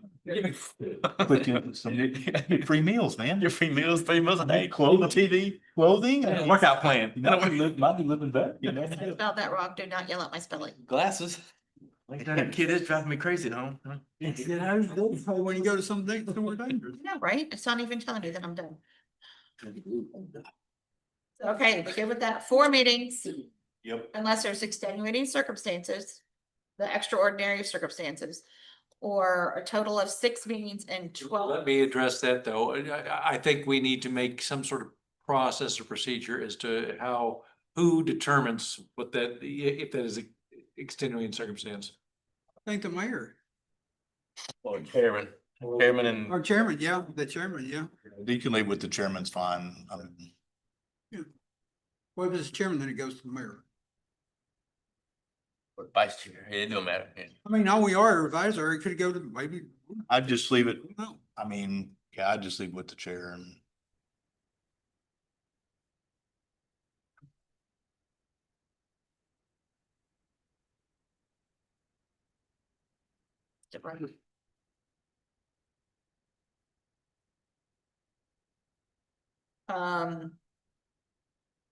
[SPEAKER 1] Put you in some get free meals, man.
[SPEAKER 3] Your free meals, 3 meals a day,
[SPEAKER 1] Clothing, TV, clothing.
[SPEAKER 3] and workout plan.
[SPEAKER 1] You know, might be living better, you know?
[SPEAKER 6] I spelled that wrong. Do not yell at my spelling.
[SPEAKER 3] Glasses. That kid is driving me crazy at home. Huh?
[SPEAKER 5] When you go to some dates, it's more dangerous.
[SPEAKER 6] No, right? It's not even telling me that I'm done. Okay, we good with that? 4 meetings.
[SPEAKER 1] Yep.
[SPEAKER 6] Unless there's extenuating circumstances, the extraordinary circumstances, or a total of 6 meetings and 12.
[SPEAKER 10] Let me address that, though. I think we need to make some sort of process or procedure as to who determines what that, if that is extenuating circumstance.
[SPEAKER 5] I think the mayor.
[SPEAKER 3] Or chairman and.
[SPEAKER 5] Or chairman, yeah, the chairman, yeah.
[SPEAKER 1] You can leave with the chairman's fine.
[SPEAKER 5] Well, if it's chairman, then it goes to the mayor.
[SPEAKER 8] Or vice chair, it don't matter.
[SPEAKER 5] I mean, all we are advisor, it could go to maybe.
[SPEAKER 1] I'd just leave it,
[SPEAKER 5] No.
[SPEAKER 1] I mean, yeah, I'd just leave it with the chair and.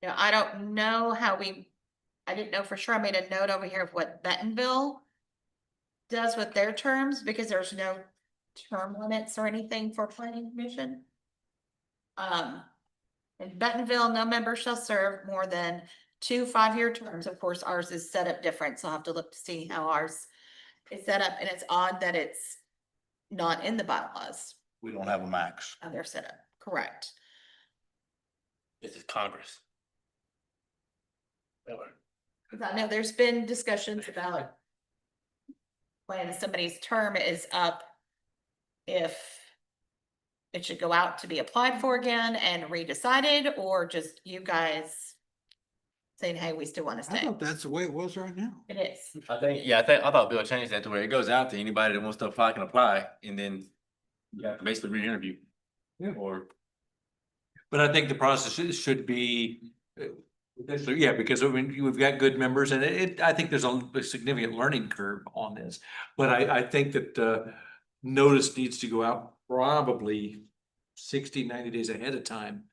[SPEAKER 6] Yeah, I don't know how I didn't know for sure. I made a note over here of what Bentonville does with their terms, because there's no term limits or anything for planning commission. In Bentonville, no member shall serve more than 2 5-year terms. Of course, ours is set up different, so I'll have to look to see how ours is set up, and it's odd that it's not in the bylaws
[SPEAKER 1] We don't have a max.
[SPEAKER 6] how they're set up, correct?
[SPEAKER 8] This is Congress.
[SPEAKER 6] Cause I know there's been discussions about when somebody's term is up, if it should go out to be applied for again and redecided, or just you guys saying, hey, we still want to
[SPEAKER 5] I
[SPEAKER 6] stay.
[SPEAKER 5] thought that's the way it was right now.
[SPEAKER 6] It is.
[SPEAKER 3] I thought Bill changed that to where it goes out to anybody that wants to apply can apply, and then you have to basically re-interview. Or,
[SPEAKER 10] But I think the process should be, yeah, because I mean, we've got good members and I think there's a significant learning curve on this. But I think that notice needs to go out probably 60, 90 days ahead of time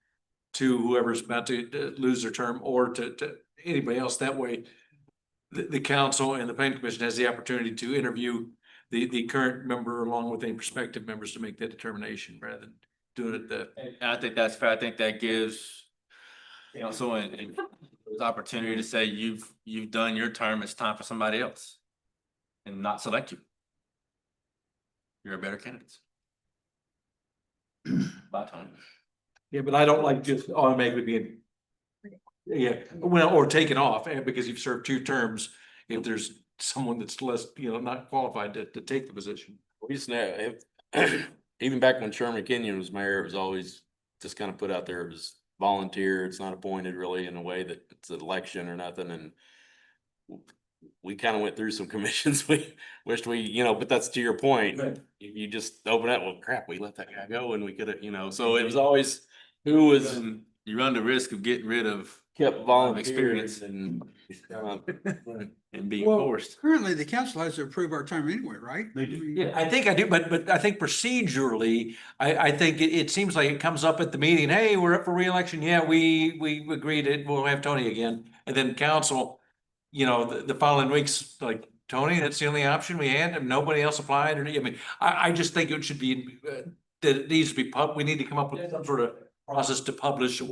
[SPEAKER 10] to whoever's about to lose their term, or to anybody else. That way, the council and the planning commission has the opportunity to interview the current member along with any prospective members to make that determination, rather than doing it
[SPEAKER 3] and I think that's fair. I think that gives, you know, someone an opportunity to say, you've done your term, it's time for somebody else. And not select you. You're a better candidate. Bye, Tony.
[SPEAKER 10] Yeah, but I don't like just automatically being. Yeah, well, or taken off, because you've served 2 terms, if there's someone that's less, not qualified to take the position.
[SPEAKER 8] We just know, even back when Sherman Kenyon was mayor, it was always just kind of put out there, it was volunteer, it's not appointed really in a way that it's an election or nothing, and we kind of went through some commissions, we wished we, but that's to your point.
[SPEAKER 10] Right.
[SPEAKER 8] You just open up, well, crap, we let that guy go and we could have, so it was always who was.
[SPEAKER 3] You run the risk of getting rid of
[SPEAKER 8] Kept
[SPEAKER 3] experience
[SPEAKER 8] volunteering
[SPEAKER 3] and being
[SPEAKER 5] Well,
[SPEAKER 3] forced.
[SPEAKER 5] currently the council has to approve our term anyway, right?
[SPEAKER 1] They do.
[SPEAKER 10] Yeah, I think I do, but I think procedurally, I think it seems like it comes up at the meeting, hey, we're up for reelection, yeah, we agreed it, we'll have Tony again, and then council, the following weeks, like, Tony, that's the only option we had, and nobody else applied, or, I mean, I just think it should be, that it needs to be we need to come up with some sort of process to publish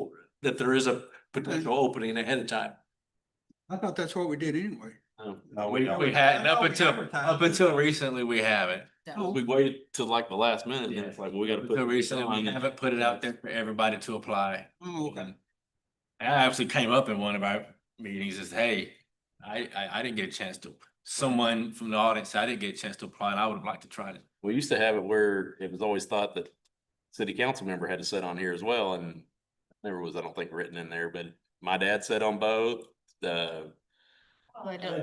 [SPEAKER 10] that there is a potential opening ahead of time.
[SPEAKER 5] I thought that's what we did anyway.
[SPEAKER 1] No,
[SPEAKER 3] We
[SPEAKER 1] don't.
[SPEAKER 3] hadn't, up
[SPEAKER 5] Oh, we
[SPEAKER 3] until
[SPEAKER 5] advertised.
[SPEAKER 3] recently, we haven't.
[SPEAKER 8] We waited till like the last minute, and it's like, well, we gotta put.
[SPEAKER 3] Until recently, we haven't put it out there for everybody to apply.
[SPEAKER 5] Oh, okay.
[SPEAKER 3] And I actually came up in one of our meetings is, hey, I didn't get a chance to, someone from the audience, I didn't get a chance to apply, and I would have liked to try it.
[SPEAKER 8] We used to have it where it was always thought that city council member had to sit on here as well, and never was, I don't think, written in there, but my dad sat on both.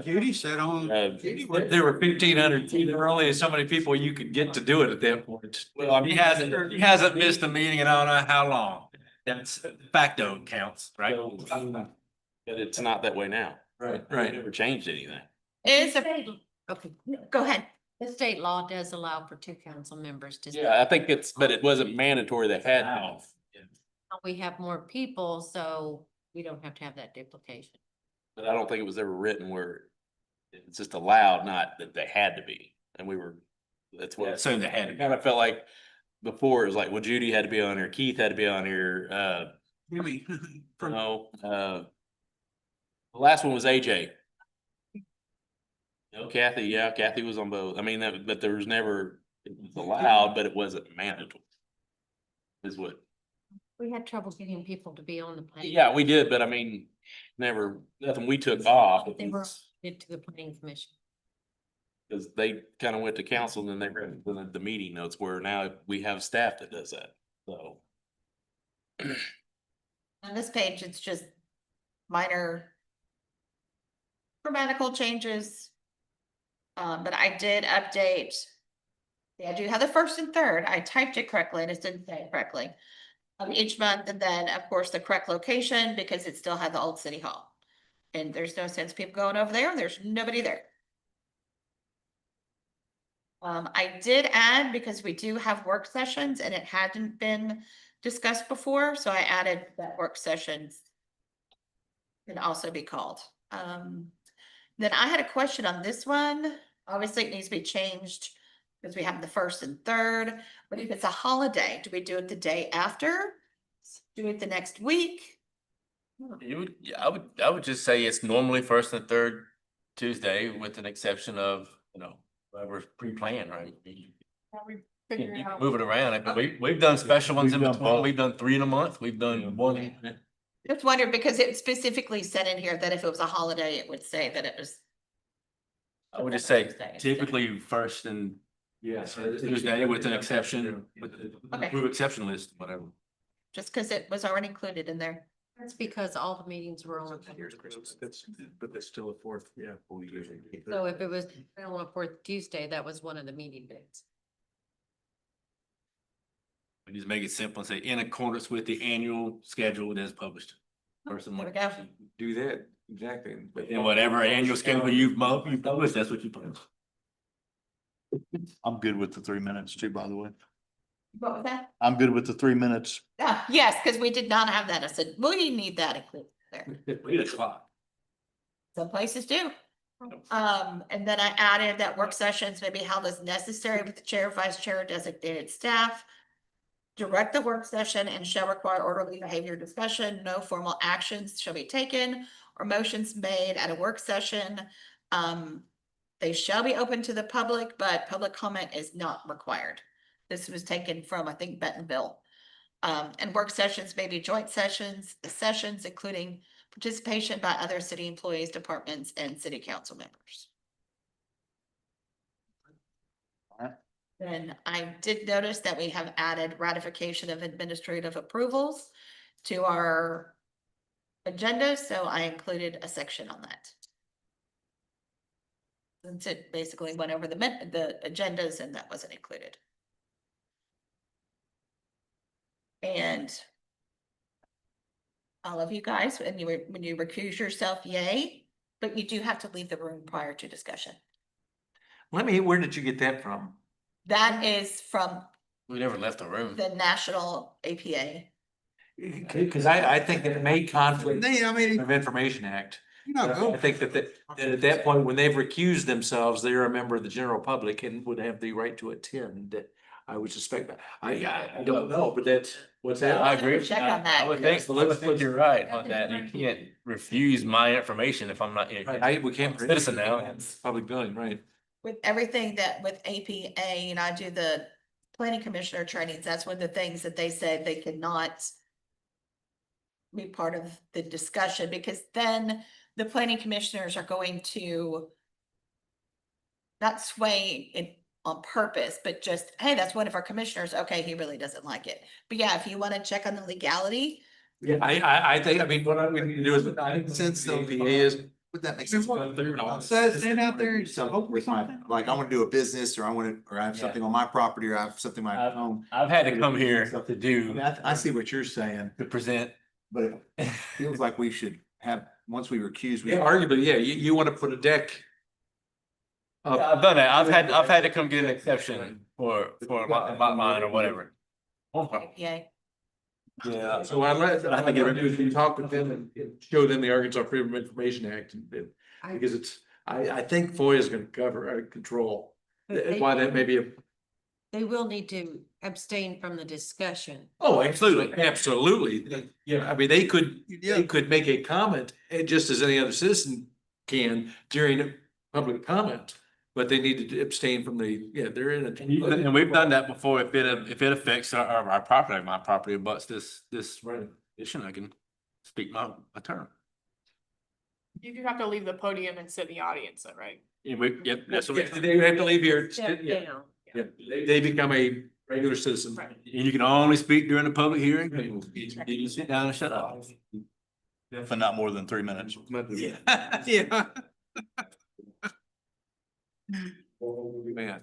[SPEAKER 5] Judy sat on. Judy was-
[SPEAKER 10] There were 1,500, there were only so many people you could get to do it at that point.
[SPEAKER 3] He hasn't missed a meeting in I don't know how long. That's de facto counts, right?
[SPEAKER 8] But it's not that way now.
[SPEAKER 10] Right,
[SPEAKER 8] We
[SPEAKER 10] right.
[SPEAKER 8] never changed anything.
[SPEAKER 6] Is
[SPEAKER 4] Okay,
[SPEAKER 6] go ahead.
[SPEAKER 4] the state law does allow for 2 council members to.
[SPEAKER 8] Yeah, I think but it wasn't mandatory that had.
[SPEAKER 3] Wow.
[SPEAKER 4] We have more people, so we don't have to have that duplication.
[SPEAKER 8] But I don't think it was ever written where it's just allowed, not that they had to be. And that's what.
[SPEAKER 3] Yeah, so they had to
[SPEAKER 8] It
[SPEAKER 3] be.
[SPEAKER 8] kind of felt like before it was like, well, Judy had to be on here, Keith had to be on here,
[SPEAKER 5] Jimmy.
[SPEAKER 8] no, the last one was AJ. No, Kathy was on both. I mean, but there was never, it was allowed, but it wasn't mandatory. Is what,
[SPEAKER 4] We had trouble getting people to be on the planning.
[SPEAKER 8] yeah, we did, but I mean, nothing we took off.
[SPEAKER 4] They were did to the planning commission.
[SPEAKER 8] Cause they kind of went to council and then they read the meeting notes, where now we have staff that does that, so.
[SPEAKER 6] On this page, it's just minor grammatical changes. But I did update. Yeah, I do have the first and third. I typed it correctly and it didn't say it correctly. Of each month, and then of course the correct location because it still had the old city hall. And there's no sense people going over there. There's nobody there. I did add, because we do have work sessions and it hadn't been discussed before, so I added that work sessions can also be called. Then I had a question on this one. Obviously, it needs to be changed because we have the first and third, but if it's a holiday, do we do it the day after? Do it the next week?
[SPEAKER 8] You would, yeah, I would just say it's normally first and third Tuesday with an exception of, whatever's pre-planned, right? You
[SPEAKER 14] Figure it
[SPEAKER 8] can
[SPEAKER 14] out.
[SPEAKER 8] move it around. I mean, we've done special ones in
[SPEAKER 1] We've done
[SPEAKER 8] between.
[SPEAKER 1] both.
[SPEAKER 8] We've done 3 in a month. We've done one.
[SPEAKER 6] Just wondered because it specifically said in here that if it was a holiday, it would say that it was.
[SPEAKER 8] I would just say
[SPEAKER 6] Tuesday.
[SPEAKER 3] Typically first and Tuesday with an exception, with the
[SPEAKER 6] Okay.
[SPEAKER 3] approve exception list, whatever.
[SPEAKER 6] Just because it was already included in there.
[SPEAKER 4] That's because all the meetings were on.
[SPEAKER 7] But that's still a fourth, yeah.
[SPEAKER 4] So if it was on a fourth Tuesday, that was one of the meeting dates.
[SPEAKER 3] We just make it simple and say in accordance with the annual schedule as published. First and
[SPEAKER 6] There we
[SPEAKER 3] month.
[SPEAKER 6] go.
[SPEAKER 3] Do that, exactly. But in whatever annual schedule you publish, that's what you publish.
[SPEAKER 1] I'm good with the 3 minutes too, by the way.
[SPEAKER 6] What was that?
[SPEAKER 1] I'm good with the 3 minutes.
[SPEAKER 6] Yes, because we did not have that. I said, we need that included there.
[SPEAKER 3] 8 o'clock.
[SPEAKER 6] Some places do. And then I added that work sessions may be held as necessary with the chair, vice chair, or designated staff. Direct the work session and shall require orderly behavior discussion. No formal actions shall be taken or motions made at a work session. They shall be open to the public, but public comment is not required. This was taken from, I think, Bentonville. And work sessions may be joint sessions, including participation by other city employees, departments, and city council members. Then I did notice that we have added ratification of administrative approvals to our agenda, so I included a section on that. Since it basically went over the agendas and that wasn't included. And all of you guys, when you recuse yourself, yay, but you do have to leave the room prior to discussion.
[SPEAKER 10] Where did you get that from?
[SPEAKER 6] That is from
[SPEAKER 8] We never left the room.
[SPEAKER 6] the National APA.
[SPEAKER 10] Cause I think that it may conflict
[SPEAKER 5] I mean,
[SPEAKER 10] of Information Act.
[SPEAKER 5] you're not
[SPEAKER 10] I
[SPEAKER 5] voting.
[SPEAKER 10] think that at that point, when they've recused themselves, they're a member of the general public and would have the right to attend. I would suspect that. I don't know, but that's, what's that?
[SPEAKER 8] I agree.
[SPEAKER 6] Check on that.
[SPEAKER 8] I would think you're right on that. You can't refuse my information if I'm not.
[SPEAKER 10] We can't.
[SPEAKER 8] Citizen now.
[SPEAKER 10] It's public building, right?
[SPEAKER 6] With everything that with APA, and I do the planning commissioner trainings, that's one of the things that they said they could not be part of the discussion, because then the planning commissioners are going to not sway it on purpose, but just, hey, that's one of our commissioners. Okay, he really doesn't like it. But yeah, if you want to check on the legality,
[SPEAKER 10] Yeah, I think, I mean, what we need to do is, I think
[SPEAKER 13] Since the-
[SPEAKER 10] APA is.
[SPEAKER 13] Would that make sense?
[SPEAKER 5] Stand out there.
[SPEAKER 13] Some, with my, like, I wanna do a business, or I wanna, or I have something on my property, or I have something on my home.
[SPEAKER 8] I've had to come here to
[SPEAKER 13] I
[SPEAKER 8] do,
[SPEAKER 13] mean, I see what you're saying,
[SPEAKER 8] to present.
[SPEAKER 13] but it feels like we should have, once we recuse, we.
[SPEAKER 10] Yeah, arguably, yeah, you want to put a deck. up.
[SPEAKER 8] I've done that. I've had to come get an exception for about mine or whatever.
[SPEAKER 6] APA.
[SPEAKER 10] Yeah, so I think what we do is we talk with them and show them the Arkansas Freedom of Information Act, because it's, I think FOIA is gonna cover, control. Why that may be a.
[SPEAKER 4] They will need to abstain from the discussion.
[SPEAKER 10] Oh, absolutely. Yeah, I mean, they could make a comment, just as any other citizen can during public comment. But they need to abstain from they're in a.
[SPEAKER 3] And we've done that before. If it affects our property, my property abuts this issue, I can speak my turn.
[SPEAKER 14] You do have to leave the podium and sit in the audience, though, right?
[SPEAKER 3] Yep, that's what we.
[SPEAKER 10] They have to leave here.
[SPEAKER 4] Step
[SPEAKER 10] Yeah,
[SPEAKER 4] down.
[SPEAKER 10] yeah, they become a regular citizen.
[SPEAKER 14] Right.
[SPEAKER 3] And you can only speak during the public hearing. You sit down and shut up.
[SPEAKER 1] For not more than 3 minutes.
[SPEAKER 3] Yeah. Man.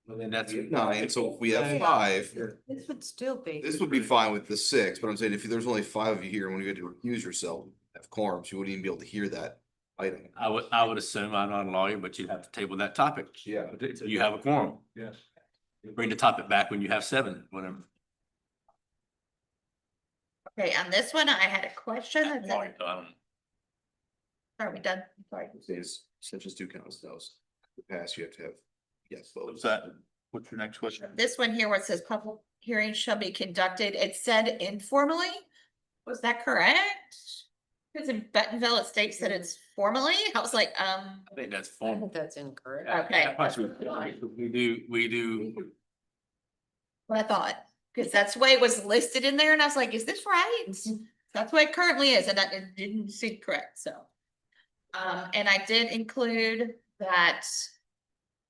[SPEAKER 3] Well, then that's.
[SPEAKER 17] 9, so if we have 5,
[SPEAKER 4] This would still be.
[SPEAKER 17] this would be fine with the 6, but I'm saying if there's only 5 of you here, when you get to recuse yourself, have quorums, you wouldn't even be able to hear that item.
[SPEAKER 3] I would assume, I'm not a lawyer, but you'd have to table that topic.
[SPEAKER 17] Yeah.
[SPEAKER 3] So you have a quorum.
[SPEAKER 19] Yes.
[SPEAKER 3] You bring the topic back when you have 7, whatever.
[SPEAKER 6] Okay, on this one, I had a question.
[SPEAKER 3] I'm a lawyer, so I don't-
[SPEAKER 6] Are we done? Sorry.
[SPEAKER 17] Says such as 2 counts those. To pass, you have to have yes votes.
[SPEAKER 1] What's that? What's your next question?
[SPEAKER 6] This one here where it says public hearings shall be conducted, it said informally. Was that correct? Because in Bentonville, it states that it's formally. I was like,
[SPEAKER 3] I think that's
[SPEAKER 4] I
[SPEAKER 3] formal.
[SPEAKER 4] think that's incorrect.
[SPEAKER 6] Okay.
[SPEAKER 3] We do,
[SPEAKER 6] what I thought, because that's the way it was listed in there, and I was like, is this right? That's the way it currently is, and that it didn't seem correct, so. And I did include that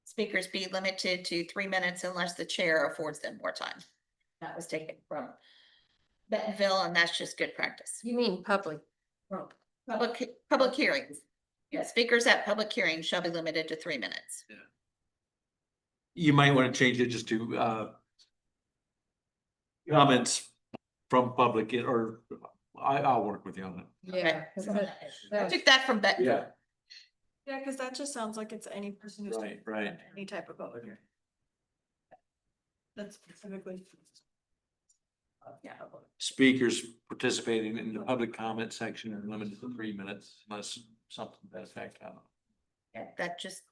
[SPEAKER 6] speakers be limited to 3 minutes unless the chair affords them more time. That was taken from Bentonville, and that's just good practice.
[SPEAKER 4] You mean public?
[SPEAKER 6] Public hearings. Yeah, speakers at public hearings shall be limited to 3 minutes.
[SPEAKER 3] you might want to change it just to, comments from public or I'll work with you on that.
[SPEAKER 4] Yeah.
[SPEAKER 6] I took that from Bentonville.
[SPEAKER 2] Yeah, cause that just sounds like it's any person who's.
[SPEAKER 3] Right, right.
[SPEAKER 2] Any type of public hearing. That's specifically. Yeah.
[SPEAKER 3] Speakers participating in the public comment section are limited to 3 minutes unless something to that effect. I don't know.
[SPEAKER 6] Yeah, that just,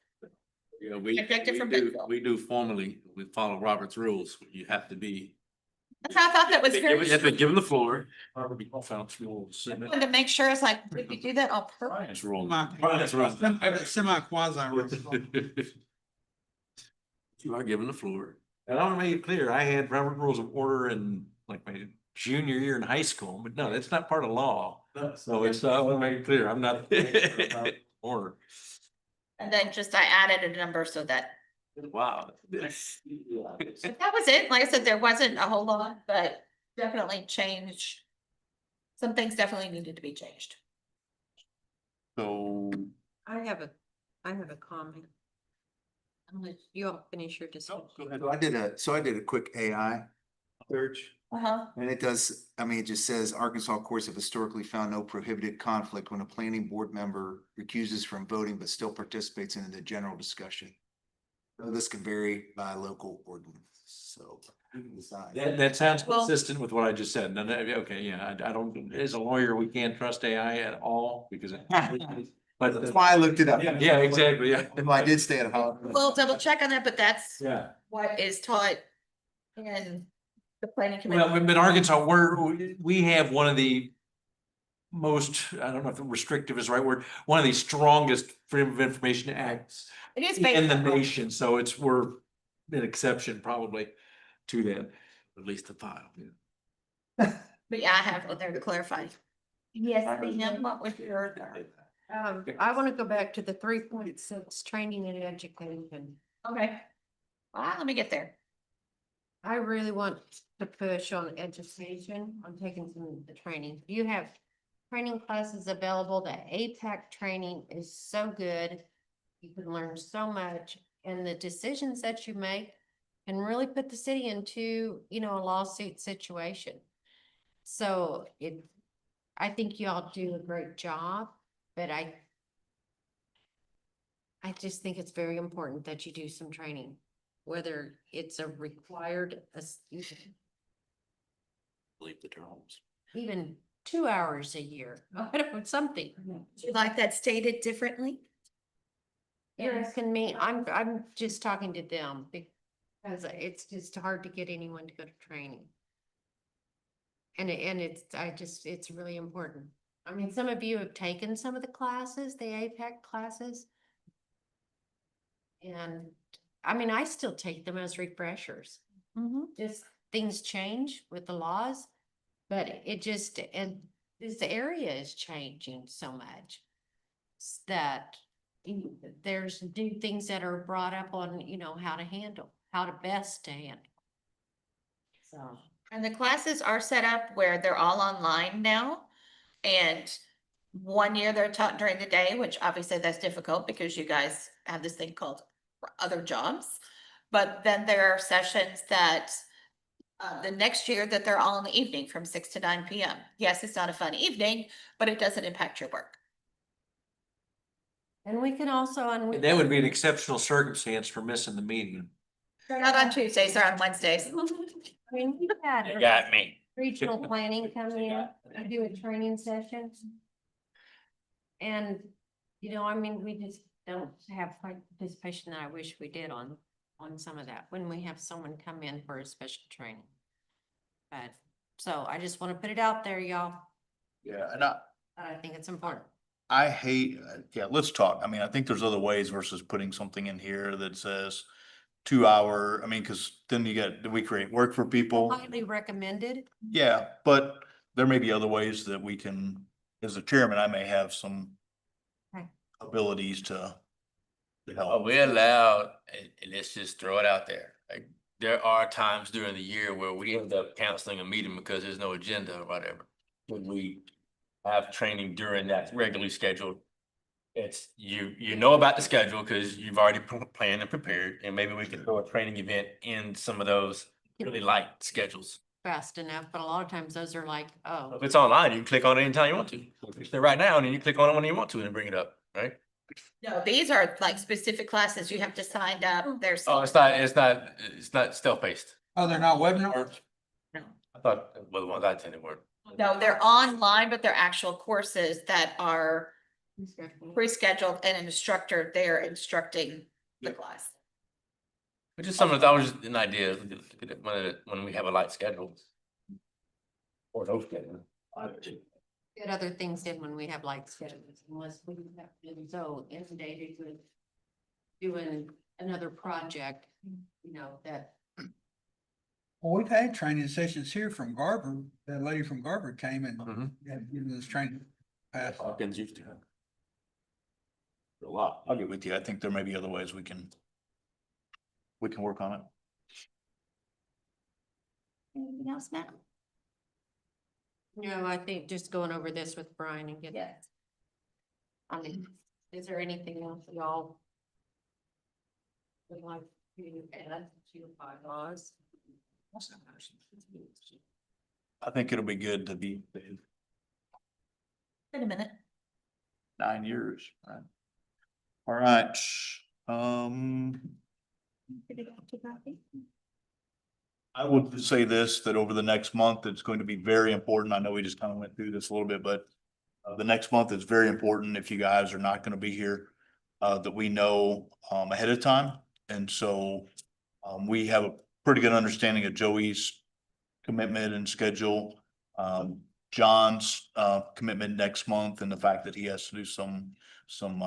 [SPEAKER 3] Yeah, we,
[SPEAKER 6] Objective from
[SPEAKER 3] we do,
[SPEAKER 6] Bentonville.
[SPEAKER 3] we do formally, we follow Robert's rules. You have to be.
[SPEAKER 6] that's how I thought that was
[SPEAKER 3] You
[SPEAKER 6] very.
[SPEAKER 3] have to give them the floor. Robert's rules.
[SPEAKER 6] I wanted to make sure, it's like, did we do that on purpose?
[SPEAKER 3] Brian's rule.
[SPEAKER 5] Semi-quasi.
[SPEAKER 3] You are given the floor. And I want to make it clear, I had Robert Rules of Order in like my junior year in high school, but no, that's not part of law. So it's, I want to make it clear, I'm not. Order.
[SPEAKER 6] And then just I added a number so that,
[SPEAKER 3] Wow.
[SPEAKER 6] that was it. Like I said, there wasn't a whole lot, but definitely changed. Some things definitely needed to be changed.
[SPEAKER 1] So
[SPEAKER 4] I have a comment. I'll let you all finish your discussion.
[SPEAKER 13] So I did a quick AI search.
[SPEAKER 6] Uh-huh.
[SPEAKER 13] And it does, I mean, it just says Arkansas courts have historically found no prohibited conflict when a planning board member recuses from voting but still participates in the general discussion. So this can vary by local ordinance, so. you can decide.
[SPEAKER 3] That sounds
[SPEAKER 6] Well-
[SPEAKER 3] consistent with what I just said. No, no, okay, yeah, I don't, as a lawyer, we can't trust AI at all because. But
[SPEAKER 13] That's why I looked it up.
[SPEAKER 3] Yeah, exactly, yeah.
[SPEAKER 13] Well, I did stay at home.
[SPEAKER 6] We'll double check on that, but that's
[SPEAKER 3] Yeah.
[SPEAKER 6] what is taught in the planning
[SPEAKER 3] Well,
[SPEAKER 6] committee.
[SPEAKER 3] but Arkansas, we have one of the most, I don't know if restrictive is the right word, one of the strongest Freedom of Information Acts
[SPEAKER 6] It is
[SPEAKER 3] in
[SPEAKER 6] based
[SPEAKER 3] the
[SPEAKER 6] on.
[SPEAKER 3] nation, so we're an exception probably to that, at least the file.
[SPEAKER 6] But yeah, I have it there to clarify. Yes, ma'am, what was your?
[SPEAKER 4] I want to go back to the 3.6 training and education.
[SPEAKER 6] Okay. Well, let me get there.
[SPEAKER 4] I really want to push on education, on taking some of the training. You have training classes available. The APAC training is so good. You can learn so much, and the decisions that you make can really put the city into, a lawsuit situation. So I think y'all do a great job, but I just think it's very important that you do some training, whether it's a required,
[SPEAKER 3] Leave the terms.
[SPEAKER 4] even 2 hours a year, something.
[SPEAKER 6] Would you like that stated differently?
[SPEAKER 4] You're asking me, I'm just talking to them because it's just hard to get anyone to go to training. And it's really important. I mean, some of you have taken some of the classes, the APEC classes. And I mean, I still take them as refreshers. Just things change with the laws, but and this area is changing so much that there's new things that are brought up on, how to best to handle. So.
[SPEAKER 6] And the classes are set up where they're all online now. And 1 year they're taught during the day, which obviously that's difficult because you guys have this thing called other jobs. But then there are sessions that the next year that they're all in the evening from 6 to 9 PM. Yes, it's not a fun evening, but it doesn't impact your work.
[SPEAKER 4] And we can also,
[SPEAKER 10] And that would be an exceptional circumstance for missing the meeting.
[SPEAKER 6] They're not on Tuesdays, they're on Wednesdays.
[SPEAKER 4] I mean, we had
[SPEAKER 8] You got me.
[SPEAKER 4] regional planning come in and do a training session. And, you know, I mean, we just don't have quite participation that I wish we did on some of that, when we have someone come in for a special training. But, so I just want to put it out there, y'all.
[SPEAKER 1] Yeah, and
[SPEAKER 4] I think it's important.
[SPEAKER 1] I hate, yeah, let's talk. I mean, I think there's other ways versus putting something in here that says 2 hour, I mean, cause then we create work for people.
[SPEAKER 4] Highly recommended.
[SPEAKER 1] Yeah, but there may be other ways that we can, as a chairman, I may have some
[SPEAKER 4] Okay.
[SPEAKER 1] abilities to
[SPEAKER 8] Are
[SPEAKER 1] help.
[SPEAKER 8] we allowed, and let's just throw it out there, like, there are times during the year where we end up canceling a meeting because there's no agenda or whatever. When we have training during that regularly scheduled, it's, you know about the schedule because you've already planned and prepared, and maybe we can throw a training event in some of those really light schedules.
[SPEAKER 4] Fast enough, but a lot of times those are like, oh.
[SPEAKER 8] If it's online, you can click on it anytime you want to. If it's there right now, and then you click on it when you want to and bring it up, right?
[SPEAKER 6] No, these are like specific classes. You have to sign up. There's.
[SPEAKER 8] Oh, it's not stealth-based.
[SPEAKER 5] Oh, they're not webinars?
[SPEAKER 8] I thought, well, the ones I attended were.
[SPEAKER 6] No, they're online, but they're actual courses that are pre-scheduled and an instructor there instructing the class.
[SPEAKER 8] Which is something that was just an idea, when we have a light schedule. Or no schedule.
[SPEAKER 4] Get other things in when we have like schedules, unless we have been so inundated with doing another project, you know, that.
[SPEAKER 5] Well, we've had training sessions here from Garber. That lady from Garber came and had given us training.
[SPEAKER 8] Hawkins used to have.
[SPEAKER 1] A lot. I'll get with you. I think there may be other ways we can work on it.
[SPEAKER 6] Anything else, Matt?
[SPEAKER 4] No, I think just going over this with Brian and get.
[SPEAKER 6] Yes.
[SPEAKER 4] I mean, is there anything else y'all would like to add to your bylaws?
[SPEAKER 1] I think it'll be good to be
[SPEAKER 6] In a minute.
[SPEAKER 1] 9 years, right? All right, I would say this, that over the next month, it's going to be very important. I know we just kind of went through this a little bit, but the next month is very important if you guys are not going to be here, that we know ahead of time. And so we have a pretty good understanding of Joey's commitment and schedule. John's commitment next month and the fact that he has to do some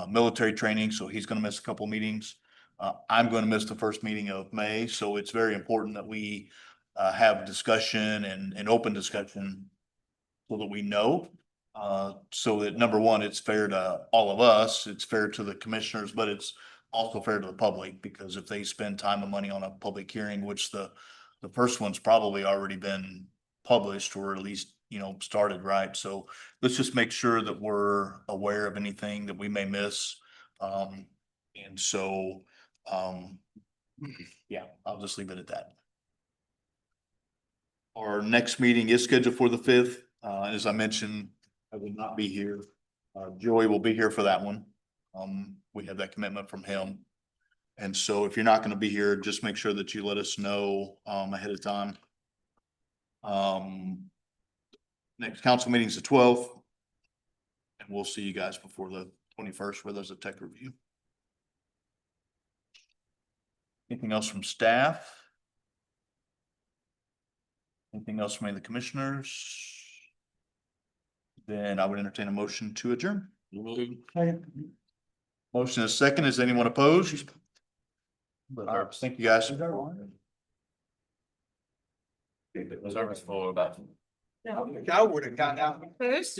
[SPEAKER 1] military training, so he's gonna miss a couple meetings. I'm gonna miss the first meeting of May, so it's very important that we have discussion and open discussion so that we know. So that number one, it's fair to all of us, it's fair to the commissioners, but it's also fair to the public, because if they spend time and money on a public hearing, which the first one's probably already been published or at least, started, right? So let's just make sure that we're aware of anything that we may miss. And so, yeah, I'll just leave it at that. Our next meeting is scheduled for the 5th. As I mentioned, I will not be here. Joey will be here for that one. We have that commitment from him. And so if you're not going to be here, just make sure that you let us know ahead of time. Next council meeting is the 12th. And we'll see you guys before the 21st where there's a tech review. Anything else from staff? Anything else from any of the commissioners? Then I would entertain a motion to adjourn. Motion is second. Is anyone opposed? Thank you, guys.
[SPEAKER 8] Reserves for about.
[SPEAKER 5] I would have got out.
[SPEAKER 6] First.